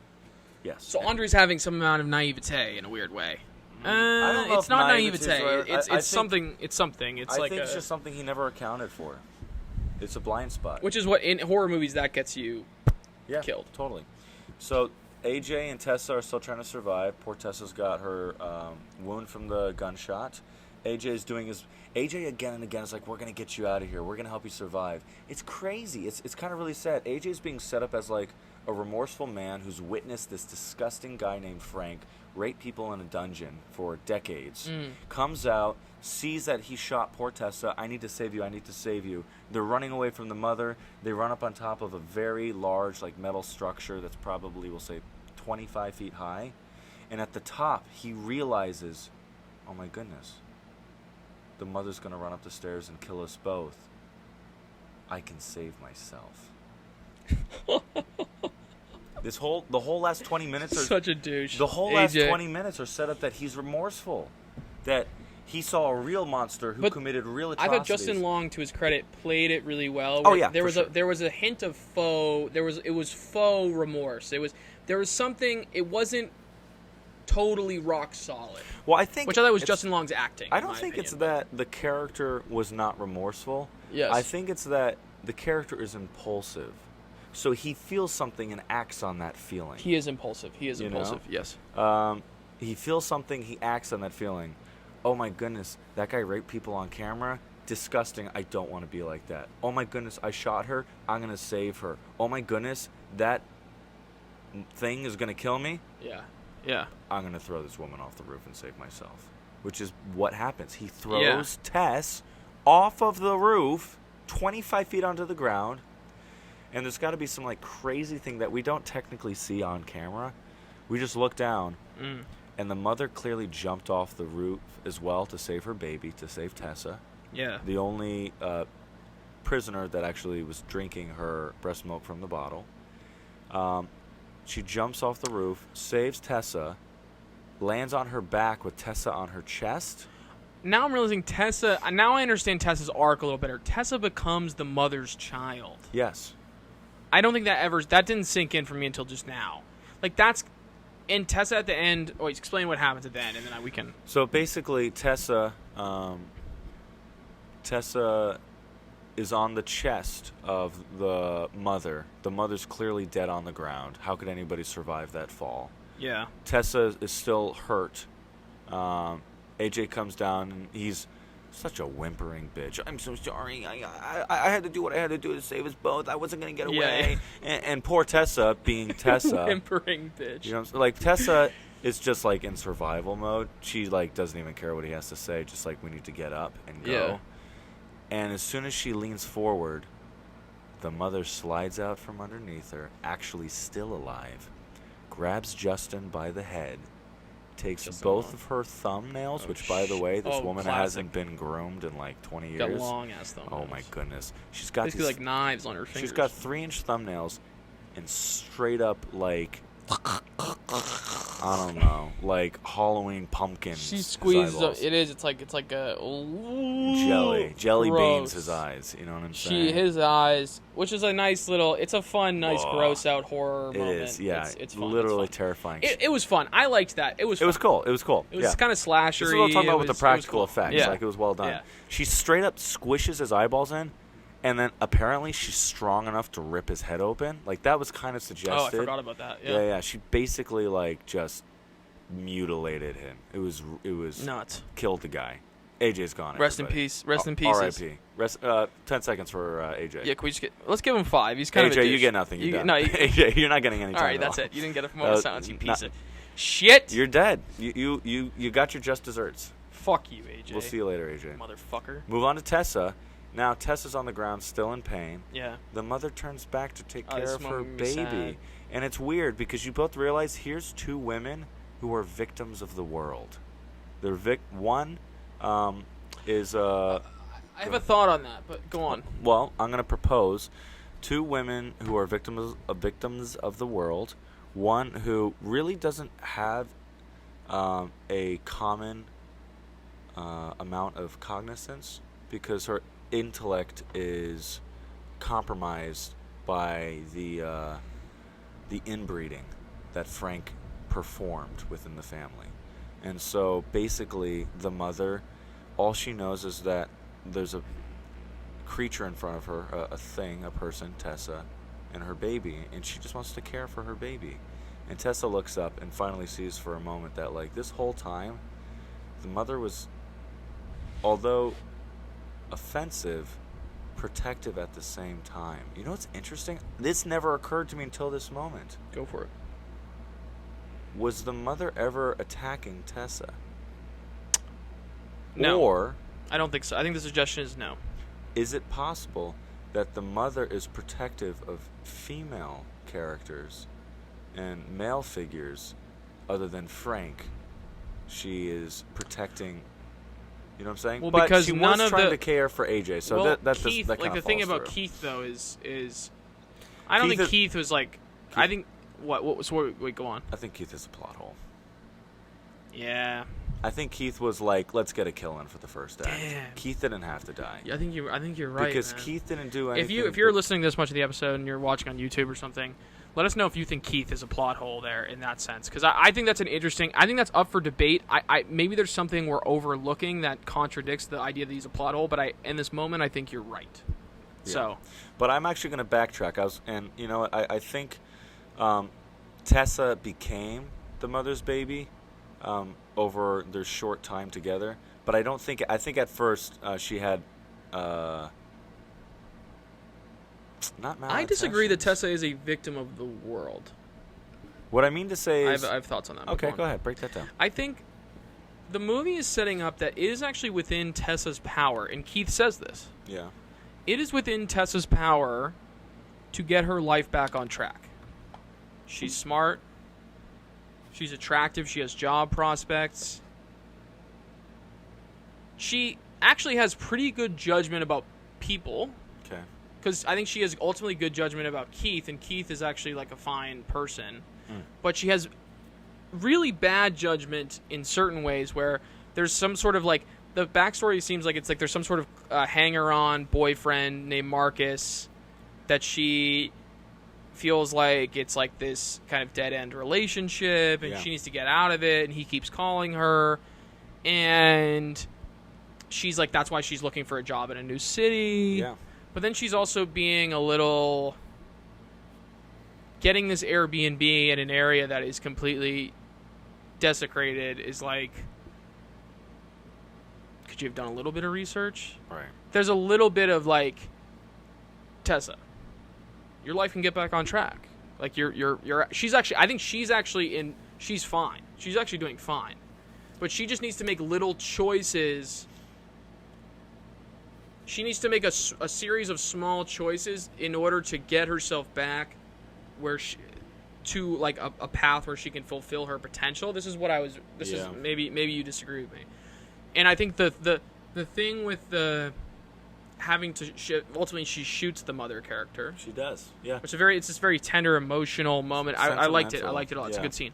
Yes. So Andre's having some amount of naivete in a weird way. I don't know it's if not naivete. It's something. It's something. It's I think it's just something he never accounted for. It's a blind spot. Which is what in horror movies that gets you killed. Totally. So AJ and Tessa are still trying to survive. Poor Tessa's got her wound from the gunshot. AJ again and again is like, we're going to get you out of here. We're going to help you survive. It's crazy. It's kind of really sad. AJ's being set up as like a remorseful man who's witnessed this disgusting guy named Frank rape people in a dungeon for decades. Comes out, sees that he shot poor Tessa. I need to save you. I need to save you. They're running away from the mother. They run up on top of a very large like metal structure that's probably, we'll say, 25 feet high. And at the top, he realizes, oh my goodness, the mother's going to run up the stairs and kill us both. I can save myself. The whole last 20 minutes are Such a douche. The whole AJ. last 20 minutes are set up that he's remorseful, that he saw a real monster who committed real atrocities. I thought Justin Long, to his credit, played it really well. Oh yeah, there was a hint of faux. It was faux remorse. There was something. It wasn't totally rock solid. Well, I think which I thought was Justin Long's acting. I don't think it's that the character was not remorseful. Yes. I think it's that the character is impulsive. So he feels something and acts on that feeling. He is impulsive. Know? Yes. He feels something, he acts on that feeling. Oh my goodness, that guy raped people on camera? Disgusting, I don't want to be like that. Oh my goodness, I shot her, I'm going to save her. Oh my goodness, that thing is going to kill me? Yeah. I'm going to throw this woman off the roof and save myself. Which is what happens. He throws Tess off of the roof, 25 feet onto the ground. And there's got to be some like crazy thing that we don't technically see on camera. We just look down, and the mother clearly jumped off the roof as well to save her baby, to save Tessa. Yeah. The only prisoner that actually was drinking her breast milk from the bottle. She jumps off the roof, saves Tessa, lands on her back with Tessa on her chest. Now I'm realizing now I understand Tessa's arc a little better. Tessa becomes the mother's child. Yes. I don't think that didn't sink in for me until just now. Like and Tessa at the end. Oh, explain what happens at the end, and then we can. So basically, Tessa is on the chest of the mother. The mother's clearly dead on the ground. How could anybody survive that fall? Yeah. Tessa is still hurt. AJ comes down, and he's such a whimpering bitch. I'm so sorry. I had to do what I had to do to save us both. I wasn't going to get away. And poor Tessa, being Tessa. Whimpering bitch. You know, like, Tessa is just, like, in survival mode. She, like, doesn't even care what he has to say. Just, like, we need to get up and go. Yeah. And as soon as she leans forward, the mother slides out from underneath her, actually still alive, grabs Justin by the head, takes both of her thumbnails, which, by the way, this woman hasn't been groomed in like 20 years. Got long-ass thumbnails. Oh, my goodness. She's got basically like knives on her fingers. She's got 3-inch thumbnails and straight up, like, I don't know, like Halloween pumpkin. She squeezes eyeballs. it's like a jelly gross. beans his eyes. You know what I'm saying? His eyes, which is a nice little. It's a fun, nice, gross out horror moment. It is, yeah. It's fun. Literally it's fun. terrifying. It was fun. I liked that. It was. It was cool. It was cool. It was kind of slashery. This is what I'm talking about with the practical effects. Yeah. Like, it was well done. Yeah. She straight up squishes his eyeballs in, and then apparently she's strong enough to rip his head open. Like, that was kind of suggested. Oh, I forgot about that. Yeah. She basically, like, just mutilated him. It was nuts. Killed the guy. AJ's gone. Rest in everybody. peace. Rest in pieces. R.I.P. 10 seconds for AJ. Yeah, can we just let's give him 5. He's kind of a AJ, douche. you get nothing. You're done. No, AJ, you're not getting any time. All right, at that's all. it. You didn't get a moment of silence, you piece not- of shit. You're dead. You got your just desserts. Fuck you, AJ. We'll see you later, AJ. Motherfucker. Move on to Tessa. Now Tessa's on the ground, still in pain. Yeah. The mother turns back to take care this of her moment made me baby. sad. And it's weird because you both realize here's 2 women who are victims of the world. They're one is I have a thought on that, but go on. Well, I'm going to propose 2 women who are victims of the world. One who really doesn't have a common amount of cognizance because her intellect is compromised by the inbreeding that Frank performed within the family. And so basically the mother, all she knows is that there's a creature in front of her, a thing, a person, Tessa, and her baby, and she just wants to care for her baby. And Tessa looks up and finally sees for a moment that, like, this whole time the mother was, although offensive, protective at the same time. You know what's interesting? This never occurred to me until this moment. Go for it. Was the mother ever attacking Tessa? No. Or I don't think so. I think the suggestion is no. is it possible that the mother is protective of female characters and male figures other than Frank? She is protecting, you know what I'm saying? Well, but because she none was of trying the- to care for AJ, so well, that Keith, that like kinda the thing falls about through. Keith though is I don't think Keith was like. I think What? So wait, go on. I think Keith is a plot hole. Yeah. I think Keith was like, let's get a kill in for the first act. Damn. Keith didn't have to die. Yeah, I think you're right. Because man. Keith didn't do anything. If you're listening to this much of the episode and you're watching on YouTube or something, let us know if you think Keith is a plot hole there in that sense. Because I think that's I think that's up for debate. I maybe there's something we're overlooking that contradicts the idea that he's a plot hole. But in this moment, I think you're right. Yeah. So. But I'm actually going to backtrack. I think Tessa became the mother's baby over their short time together. But I think at first she had not malintentions. I disagree that Tessa is a victim of the world. What I mean to say is... I have thoughts on that. Okay, go ahead. Break that down. I think the movie is setting up that it is actually within Tessa's power, and Keith says this. Yeah. It is within Tessa's power to get her life back on track. She's smart. She's attractive. She has job prospects. She actually has pretty good judgment about people. Okay. Because I think she has ultimately good judgment about Keith, and Keith is actually like a fine person. But she has really bad judgment in certain ways where there's some sort of like... The backstory seems like it's like there's some sort of hanger-on boyfriend named Marcus that she feels like it's like this kind of dead-end relationship, and she needs to get out of it, and he keeps calling her, and she's like, that's why she's looking for a job in a new city. Yeah. But then she's also being a little... Getting this Airbnb in an area that is completely desecrated is like... Could you have done a little bit of research? Right. There's a little bit of like, Tessa, your life can get back on track. Like she's fine. She's actually doing fine. But she just needs to make little choices. She needs to make a series of small choices in order to get herself back to like a path where she can fulfill her potential. This is maybe you disagree with me. And I think the thing with the having to ultimately she shoots the mother character. She does, yeah. It's this very tender, emotional moment. I liked it. I liked it a lot. It's a Yeah. good scene.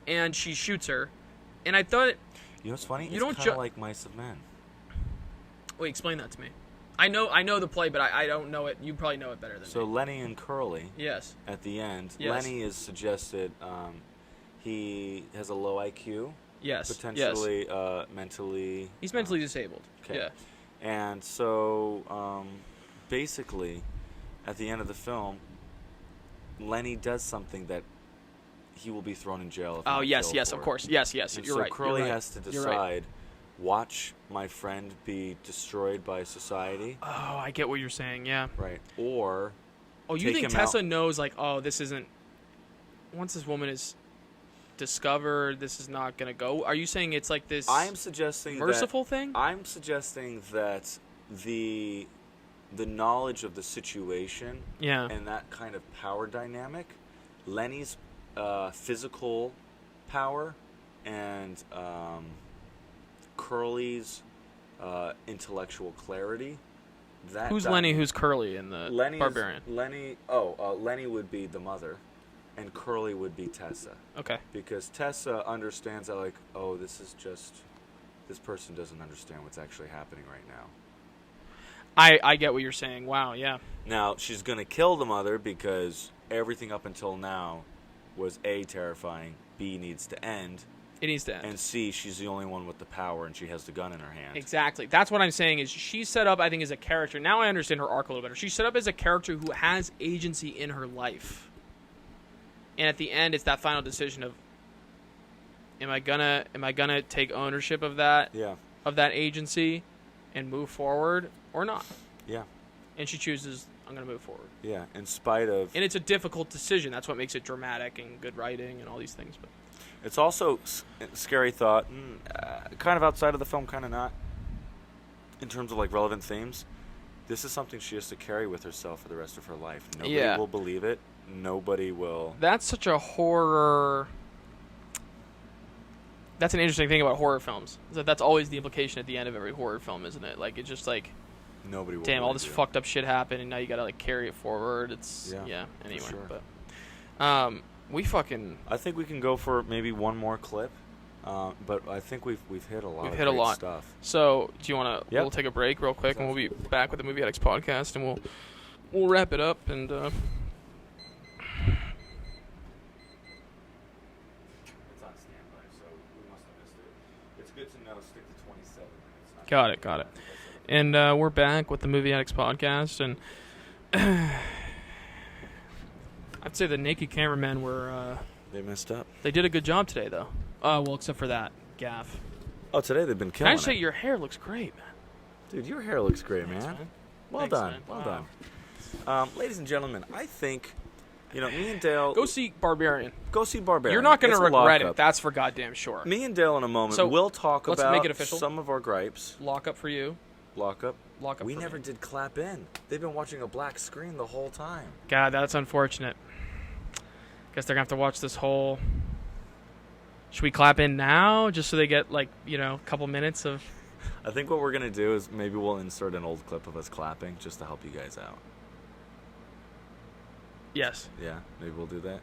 And she shoots her. And I thought... You know what's funny? You don't it's kind of like Mice of Men. Wait, explain that to me. I know the play, but I don't know it. You probably know it better than me. So Lenny and Curly, yes, at the end, yes. Lenny is suggested he has a low IQ. Yes. Potentially yes. Mentally... He's mentally disabled. Okay. Yeah. And so, basically, at the end of the film, Lenny does something that he will be thrown in jail if Oh, not yes, killed yes, for. of course. Yes, And you're so right. Curly you're right. has to You're right. decide, watch my friend be destroyed by society. Oh, I get what you're saying, yeah. Right. Or... Oh, you take think him Tessa out. knows, like, oh, this isn't... Once this woman is discovered, this is not going to go... Are you saying it's like this I am suggesting merciful thing? I'm suggesting that the knowledge of the situation Yeah. and that kind of power dynamic, Lenny's physical power and Curly's intellectual clarity. Who's Lenny? Who's Curly in the Barbarian? Lenny would be the mother, and Curly would be Tessa. Okay. Because Tessa understands that, like, oh, this person doesn't understand what's actually happening right now. I get what you're saying. Wow, yeah. Now, she's going to kill the mother because everything up until now was A, terrifying, B, needs to end, It needs to end. and C, she's the only one with the power and she has the gun in her hand. Exactly. That's what I'm saying is she's set up, I think, as a character. Now I understand her arc a little better. She's set up as a character who has agency in her life. And at the end, it's that final decision of, am I gonna take ownership of that? Yeah. Of that agency and move forward or not? Yeah. And she chooses, I'm going to move forward. Yeah, in spite of... And it's a difficult decision. That's what makes it dramatic and good writing and all these things. But It's also a scary thought, kind of outside of the film, kind of not, in terms of like relevant themes. This is something she has to carry with herself for the rest of her life. Nobody will believe it. Nobody will... That's such a horror... That's an interesting thing about horror films. Is that's always the implication at the end of every horror film, isn't it? Like, it's just like... Nobody will damn, all believe this you. fucked up shit happened, and now you gotta, like, carry it forward. It's... Yeah, anyway. sure. But, We fucking... I think we can go for maybe one more clip, but I think we've hit a lot We've of hit a great lot. stuff. So, do you want to... Yep. We'll take a break real quick, and we'll be back with the Movie Addicts podcast, and we'll wrap it up, and... It's on standby, so we must have missed it. It's good to know, stick to 27 minutes. Got it. And we're back with the Movie Addicts podcast, and I'd say the naked cameramen were... They messed up. They did a good job today, though. Well, except for that gaff. Oh, today they've been Can killing I say it. your hair looks great, man? Dude, your hair looks great, Thanks, man. man. Well Thanks, done. man. Well Wow. done. Ladies and gentlemen, I think, me and Dale... Go see Barbarian. Go see Barbarian. You're not going It's to a regret lockup. it. That's for goddamn sure. Me and Dale in a moment, So, we'll talk let's about make it official. some of our gripes. Lock up for you. Lockup. Lock up We for never me. did clap in. They've been watching a black screen the whole time. God, that's unfortunate. Guess they're going to have to watch this whole... Should we clap in now, just so they get, a couple minutes of... I think what we're going to do is maybe we'll insert an old clip of us clapping just to help you guys out. Yes. Yeah, maybe we'll do that.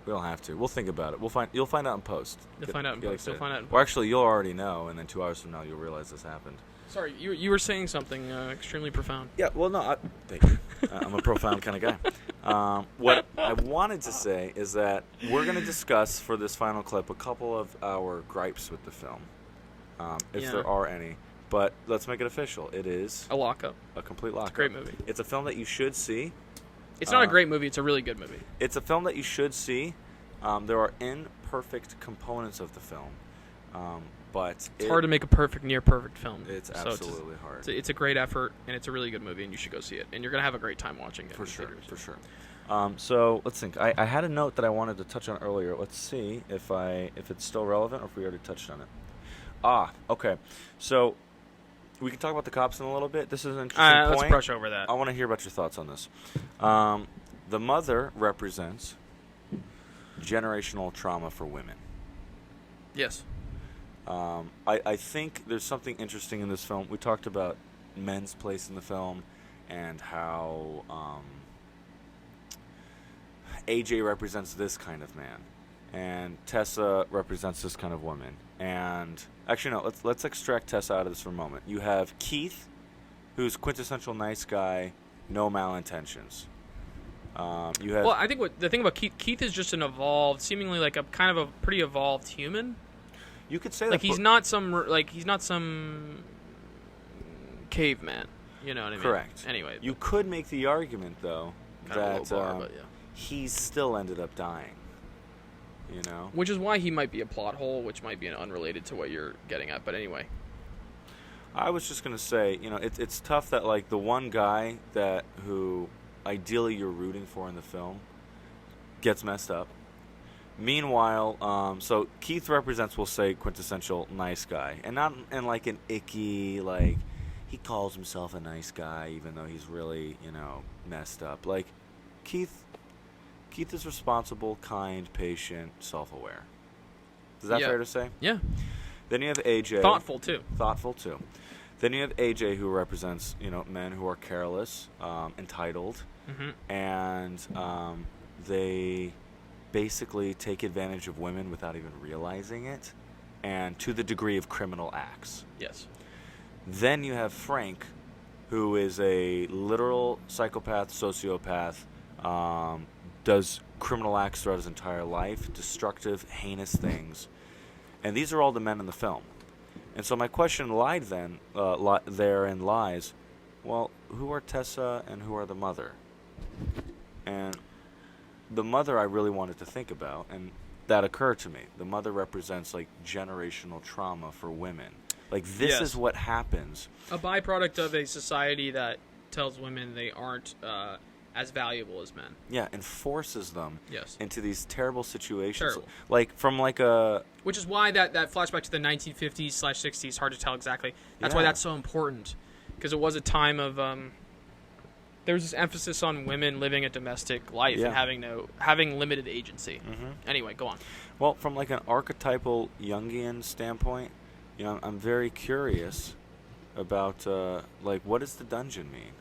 We don't have to. We'll think about it. You'll find out in post. You'll find out in post. Or actually, you'll already know, and then 2 hours from now, you'll realize this happened. Sorry, you were saying something extremely profound. Yeah, well, no, thank you. I'm a profound kind of guy. What I wanted to say is that we're going to discuss for this final clip a couple of our gripes with the film, if there are any. But let's make it official. It is A lockup. a complete lockup. It's a great movie. It's a film that you should see. It's not a great movie. It's a really good movie. It's a film that you should see. There are imperfect components of the film, but It's hard to make a perfect, near-perfect film. It's So absolutely hard. It's a great effort, and it's a really good movie, and you should go see it. And you're going to have a great time watching it. For in sure, theaters. for sure. So let's think. I had a note that I wanted to touch on earlier. Let's see if it's still relevant or if we already touched on it. Okay. So we can talk about the cops in a little bit. This is an interesting point. Let's brush over that. I want to hear about your thoughts on this. The mother represents generational trauma for women. Yes. I think there's something interesting in this film. We talked about men's place in the film and how AJ represents this kind of man, and Tessa represents this kind of woman. And actually, no, let's extract Tessa out of this for a moment. You have Keith, who's quintessential nice guy, no malintentions. Well, I think the thing about Keith is just an evolved, seemingly like a kind of a pretty evolved human. You could say Like that he's not some caveman. You know what I mean? correct. Anyway, You could make the argument though kind of a that low bar, but yeah. he still ended up dying. You know? Which is why he might be a plot hole, which might be unrelated to what you're getting at. But anyway, I was just gonna say, it's tough that like the one guy who ideally you're rooting for in the film gets messed up. Meanwhile, so Keith represents, we'll say, quintessential nice guy, and not in like an icky like he calls himself a nice guy even though he's really messed up. Like Keith is responsible, kind, patient, self-aware. Is that fair to say? yeah, Then you have AJ. thoughtful too. Then you have AJ, who represents, men who are careless, entitled, and they basically take advantage of women without even realizing it, and to the degree of criminal acts. Yes. Then you have Frank, who is a literal psychopath, sociopath, does criminal acts throughout his entire life, destructive, heinous things. And these are all the men in the film. And so my question therein lies, well, who are Tessa and who are the mother? And the mother I really wanted to think about, and that occurred to me. The mother represents, like, generational trauma for women. Like, this is what happens. A byproduct of a society that tells women they aren't as valuable as men. Yeah, and forces them into these terrible situations. Terrible. Like, from like a... Which is why that flashback to the 1950s/60s, hard to tell exactly. That's why that's so important. Because it was a time of... there was this emphasis on women living a domestic life and having limited agency. Anyway, go on. Well, from like an archetypal Jungian standpoint, I'm very curious about, like, what does the dungeon mean?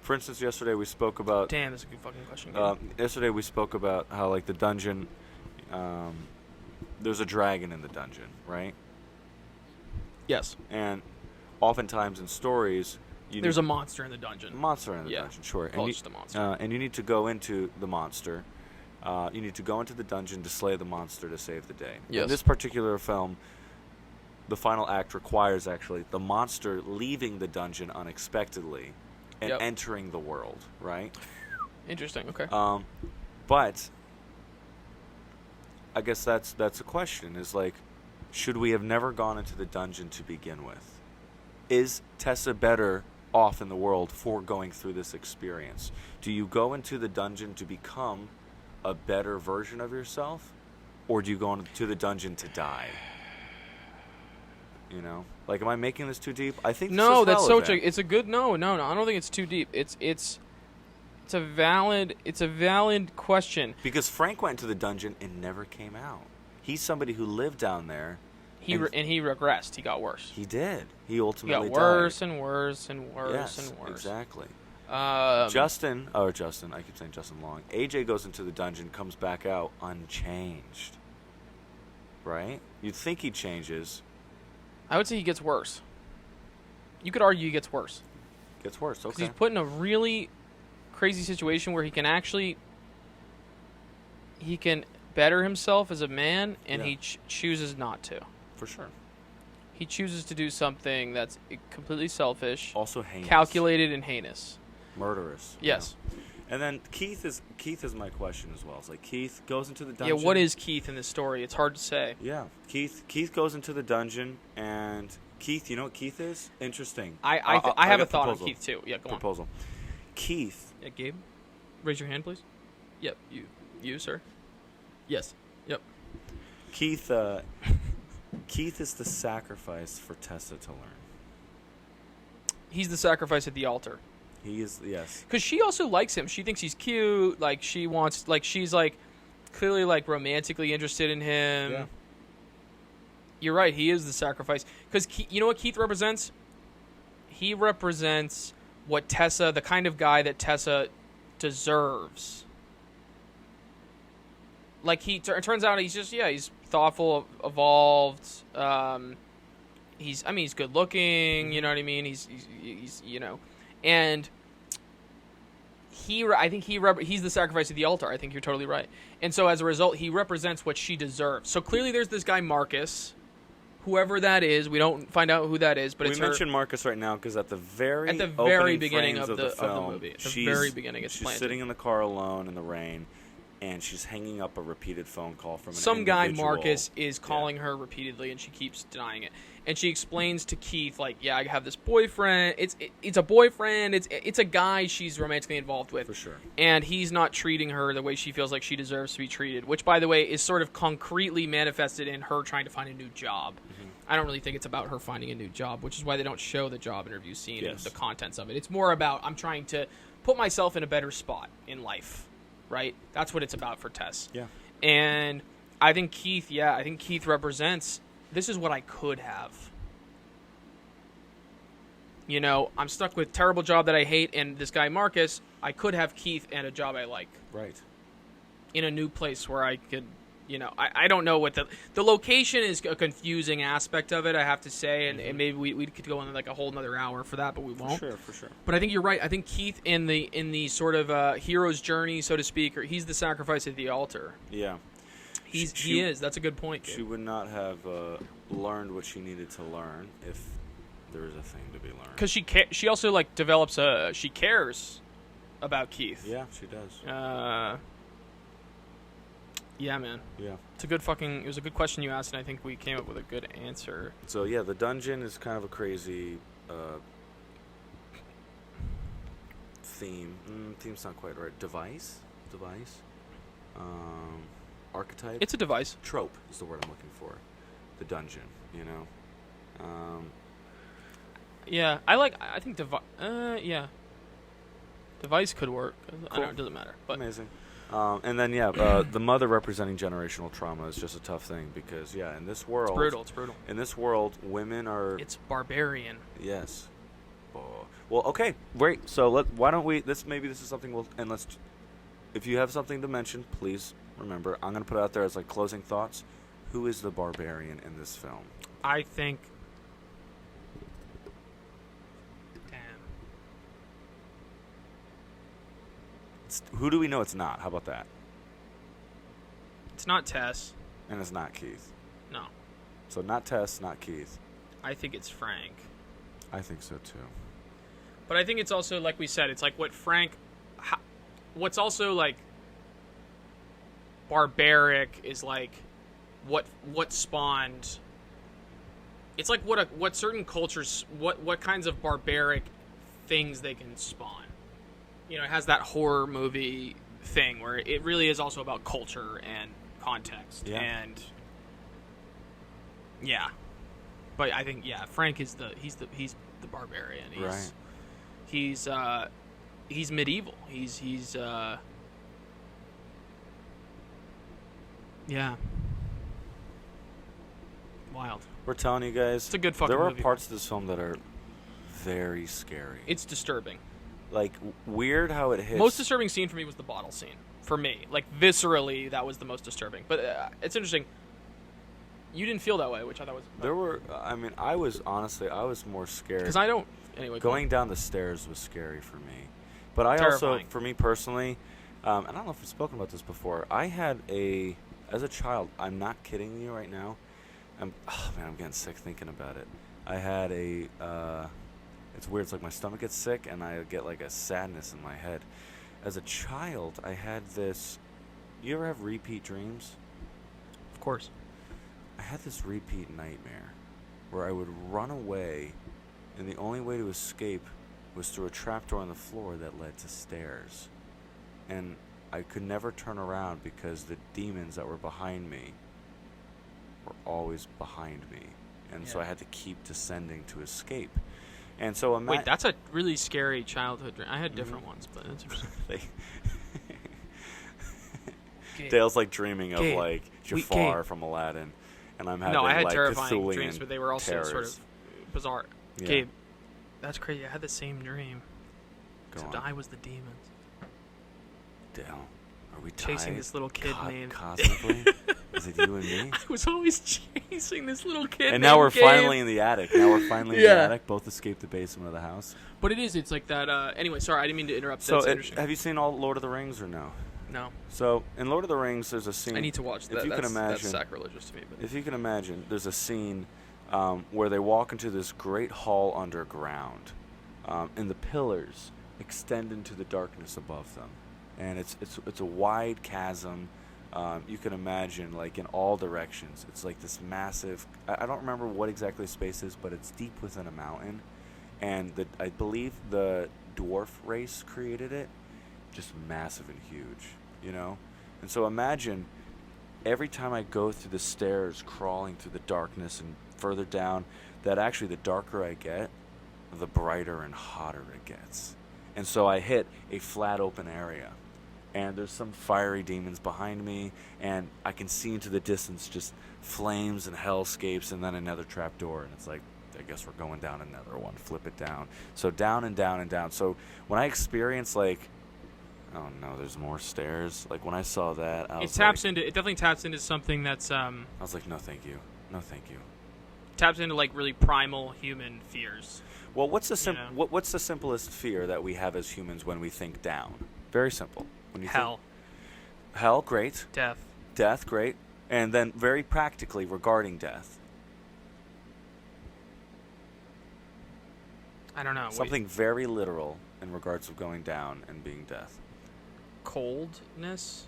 For instance, yesterday we spoke about. Damn, that's a good fucking question. Gabe. Yesterday we spoke about how like the dungeon. There's a dragon in the dungeon, right? Yes. And oftentimes in stories, there's a monster in the dungeon. Monster in the dungeon, sure. Well, just a monster. And you need to go into the monster. You need to go into the dungeon to slay the monster to save the day. Yes. In this particular film, the final act requires actually the monster leaving the dungeon unexpectedly and entering the world, right? Interesting. Okay. But I guess that's a question. Is like, should we have never gone into the dungeon to begin with? Is Tessa better off in the world for going through this experience? Do you go into the dungeon to become a better version of yourself, or do you go into the dungeon to die? You know, like, am I making this too deep? I think no. That's so. relevant. It's a good no. I don't think it's too deep. It's a valid question. Because Frank went to the dungeon and never came out. He's somebody who lived down there. He regressed. He got worse. He did. He ultimately got worse died. and worse and worse Yes, and worse. Exactly. Justin, I keep saying Justin Long. AJ goes into the dungeon, comes back out unchanged. Right? You'd think he changes. I would say he gets worse. You could argue he gets worse. Gets worse, okay. Because he's put in a really crazy situation where he can better himself as a man, and he chooses not to. For sure. He chooses to do something that's completely selfish, also heinous, calculated, and heinous, murderous. Yes. And then Keith is my question as well. It's like Keith goes into the dungeon. Yeah, what is Keith in this story? It's hard to say. Yeah, Keith goes into the dungeon, and Keith, you know what Keith is? Interesting. I have a thought on Keith too. Yeah, go on. Proposal. Keith. Yeah, Gabe, raise your hand, please. Yep, you, sir. Yes. Yep. Keith is the sacrifice for Tessa to learn. He's the sacrifice at the altar. He is, yes. Because she also likes him. She thinks he's cute. Like, she's clearly romantically interested in him. Yeah. You're right. He is the sacrifice. Because you know what Keith represents? He represents what Tessa, the kind of guy that Tessa deserves. Like, it turns out he's just, he's thoughtful, evolved. He's good looking. You know what I mean? He's and I think he's the sacrifice of the altar. I think you're totally right. And so as a result, he represents what she deserves. So clearly there's this guy Marcus, whoever that is. We don't find out who that is, but we mention Marcus right now because at the very beginning of the film, movie, at the very beginning, it's she's planted. sitting in the car alone in the rain, and she's hanging up a repeated phone call from some guy. Marcus is calling her repeatedly, and she keeps denying it. And she explains to Keith, like, I have this boyfriend. It's a boyfriend. It's a guy she's romantically involved with. For sure. And he's not treating her the way she feels like she deserves to be treated, which, by the way, is sort of concretely manifested in her trying to find a new job. Mm-hmm. I don't really think it's about her finding a new job, which is why they don't show the job interview scene and the contents of it. It's more about, I'm trying to put myself in a better spot in life, right? That's what it's about for Tess. Yeah. And I think Keith represents... This is what I could have. You know, I'm stuck with a terrible job that I hate, and this guy Marcus, I could have Keith and a job I like. Right. In a new place where I could, I don't know what the location is a confusing aspect of it, I have to say, and maybe we could go on like a whole another hour for that, but we won't. For sure. But I think you're right. I think Keith in the sort of hero's journey, so to speak, or he's the sacrifice at the altar. Yeah. He is. That's a good point, Gabe. She would not have learned what she needed to learn if there was a thing to be learned. Because she also develops she cares about Keith. Yeah, she does. Yeah, man. Yeah. It was a good question you asked, and I think we came up with a good answer. So yeah, the dungeon is kind of a crazy theme. Theme's not quite right. Device. Archetype. It's a device. Trope is the word I'm looking for. The dungeon, Yeah, I think device could work. Cool. I know it doesn't matter. But. Amazing. And then the mother representing generational trauma is just a tough thing because in this world it's brutal. In this world, women are. It's barbarian. Yes. Well, okay, great. So why don't we? Maybe this is something let's. If you have something to mention, please remember. I'm gonna put it out there as like closing thoughts. Who is the barbarian in this film? I think. Damn. Who do we know it's not? How about that? It's not Tess. And it's not Keith. No. So not Tess, not Keith. I think it's Frank. I think so too. But I think it's also, like we said, it's like what Frank... What's also, like, barbaric is, like, what spawned... It's like what certain cultures... What kinds of barbaric things they can spawn. You know, it has that horror movie thing where it really is also about culture and context. Yeah. And... Yeah. But I think, Frank is he's the barbarian. Right. He's medieval. He's yeah. Wild. We're telling you guys, It's a good fucking there are movie. parts of this film that are very scary. It's disturbing. Like weird how it hits. Most disturbing scene for me was the bottle scene. For me, like viscerally, that was the most disturbing. But it's interesting. You didn't feel that way, which I thought was. There were. I mean, I was more scared. Because I don't. Anyway, going down the stairs was scary for me. But I Terrifying. also, for me personally, and I don't know if we've spoken about this before. I had as a child. I'm not kidding you right now. I'm getting sick thinking about it. I had it's weird. It's like my stomach gets sick, and I get like a sadness in my head. As a child, I had this. You ever have repeat dreams? Of course. I had this repeat nightmare where I would run away, and the only way to escape was through a trapdoor on the floor that led to stairs. And I could never turn around because the demons that were behind me were always behind me. And so I had to keep descending to escape. And so wait, that's a really scary childhood dream. I had different ones, but that's interesting. Dale's like dreaming of like Jafar Gabe. from Aladdin. And I'm having No, I had like terrifying Cthulhian dreams, but they were also terrors. sort of bizarre. Yeah. Gabe, that's crazy. I had the same dream. Go Except on. I was the demons. Dale, are we Chasing tied this little kid named... cosmically? Is it you and me? I was always chasing this little kid And now we're Gabe. finally in the attic. In the attic. Both escaped the basement of the house. But it's like that... anyway, sorry, I didn't mean to interrupt. So, That's interesting. have you seen all Lord of the Rings or no? No. So, in Lord of the Rings, there's a scene... I need to watch that. If you can imagine, that's sacrilegious to me. But. If you can imagine, there's a scene where they walk into this great hall underground, and the pillars extend into the darkness above them. And it's a wide chasm. You can imagine, like, in all directions. It's like this massive... I don't remember what exactly the space is, but it's deep within a mountain. And I believe the dwarf race created it. Just massive and huge, you know? And so imagine every time I go through the stairs, crawling through the darkness and further down, that actually the darker I get, the brighter and hotter it gets. And so I hit a flat open area. And there's some fiery demons behind me, and I can see into the distance just flames and hellscapes, and then another trapdoor, and it's like, I guess we're going down another one. Flip it down. So down and down and down. So when I experience like, oh no, there's more stairs. Like when I saw that, I was It definitely taps into something that's I was like, no, thank you, no, thank you. Taps into like really primal human fears. Well, what's the what's the simplest fear that we have as humans when we think down? Very simple. When you Hell. Hell, great. Death. Death, great. And then very practically regarding death. I don't know. Something very literal in regards of going down and being death. Coldness.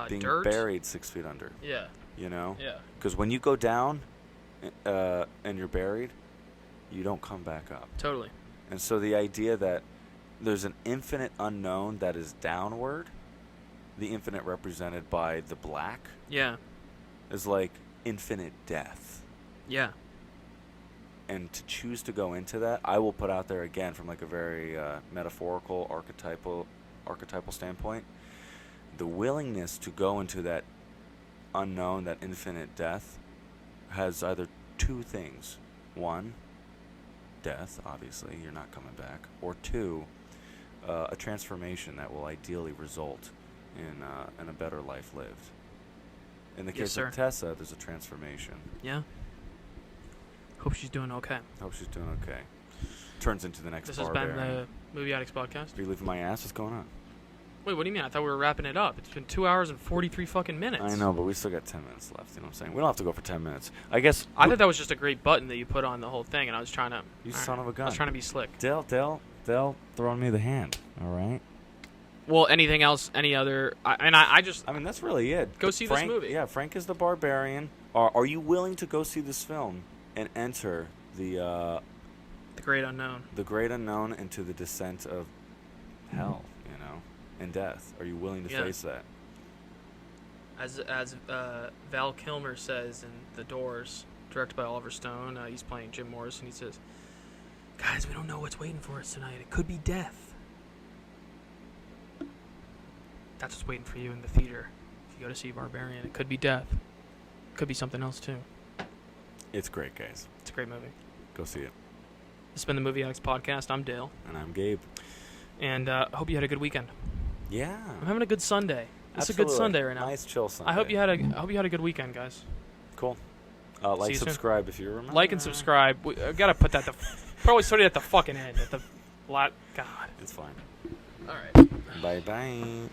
Being dirt. buried 6 feet under. Yeah. You know? Yeah. Because when you go down and you're buried, you don't come back up. Totally. And so the idea that there's an infinite unknown that is downward, the infinite represented by the black, Yeah. is like infinite death. Yeah. And to choose to go into that, I will put out there again from like a very metaphorical, archetypal standpoint, the willingness to go into that unknown, that infinite death, has either two things. One, death, obviously, you're not coming back, or 2, a transformation that will ideally result in a better life lived. In the case of Tessa, there's a transformation. Yeah. Hope she's doing okay. Hope she's doing okay. Turns into the next Barbarian. This has been the Movie Addicts Podcast. Are you leaving my ass? What's going on? Wait, what do you mean? I thought we were wrapping it up. It's been 2 hours and 43 fucking minutes. I know, but we still got 10 minutes left. You know what I'm saying? We don't have to go for 10 minutes. I guess. I thought that was just a great button that you put on the whole thing, and I was trying to. You son of a gun. I was trying to be slick. Dale throwing me the hand. All right. Well, anything else? Any other? I just. I mean, that's really it. Go see Frank, this movie. Yeah, Frank is the Barbarian. Are you willing to go see this film and enter the great unknown? The great unknown into the descent of hell, and death. Are you willing to face that? As Val Kilmer says in The Doors, directed by Oliver Stone, he's playing Jim Morrison. He says, "Guys, we don't know what's waiting for us tonight. It could be death. That's what's waiting for you in the theater. If you go to see Barbarian, it could be death. It could be something else too." It's great, guys. It's a great movie. Go see it. This has been the Movie Addicts Podcast. I'm Dale. And I'm Gabe. And I hope you had a good weekend. Yeah. I'm having a good Sunday. It's Absolutely. a good Sunday right now. Nice, chill Sunday. I hope you had a good weekend, guys. Cool. Like, subscribe if you remember. Like and subscribe. We gotta put that. Probably started at the fucking end. At the God. It's fine. All right. Bye. Bye.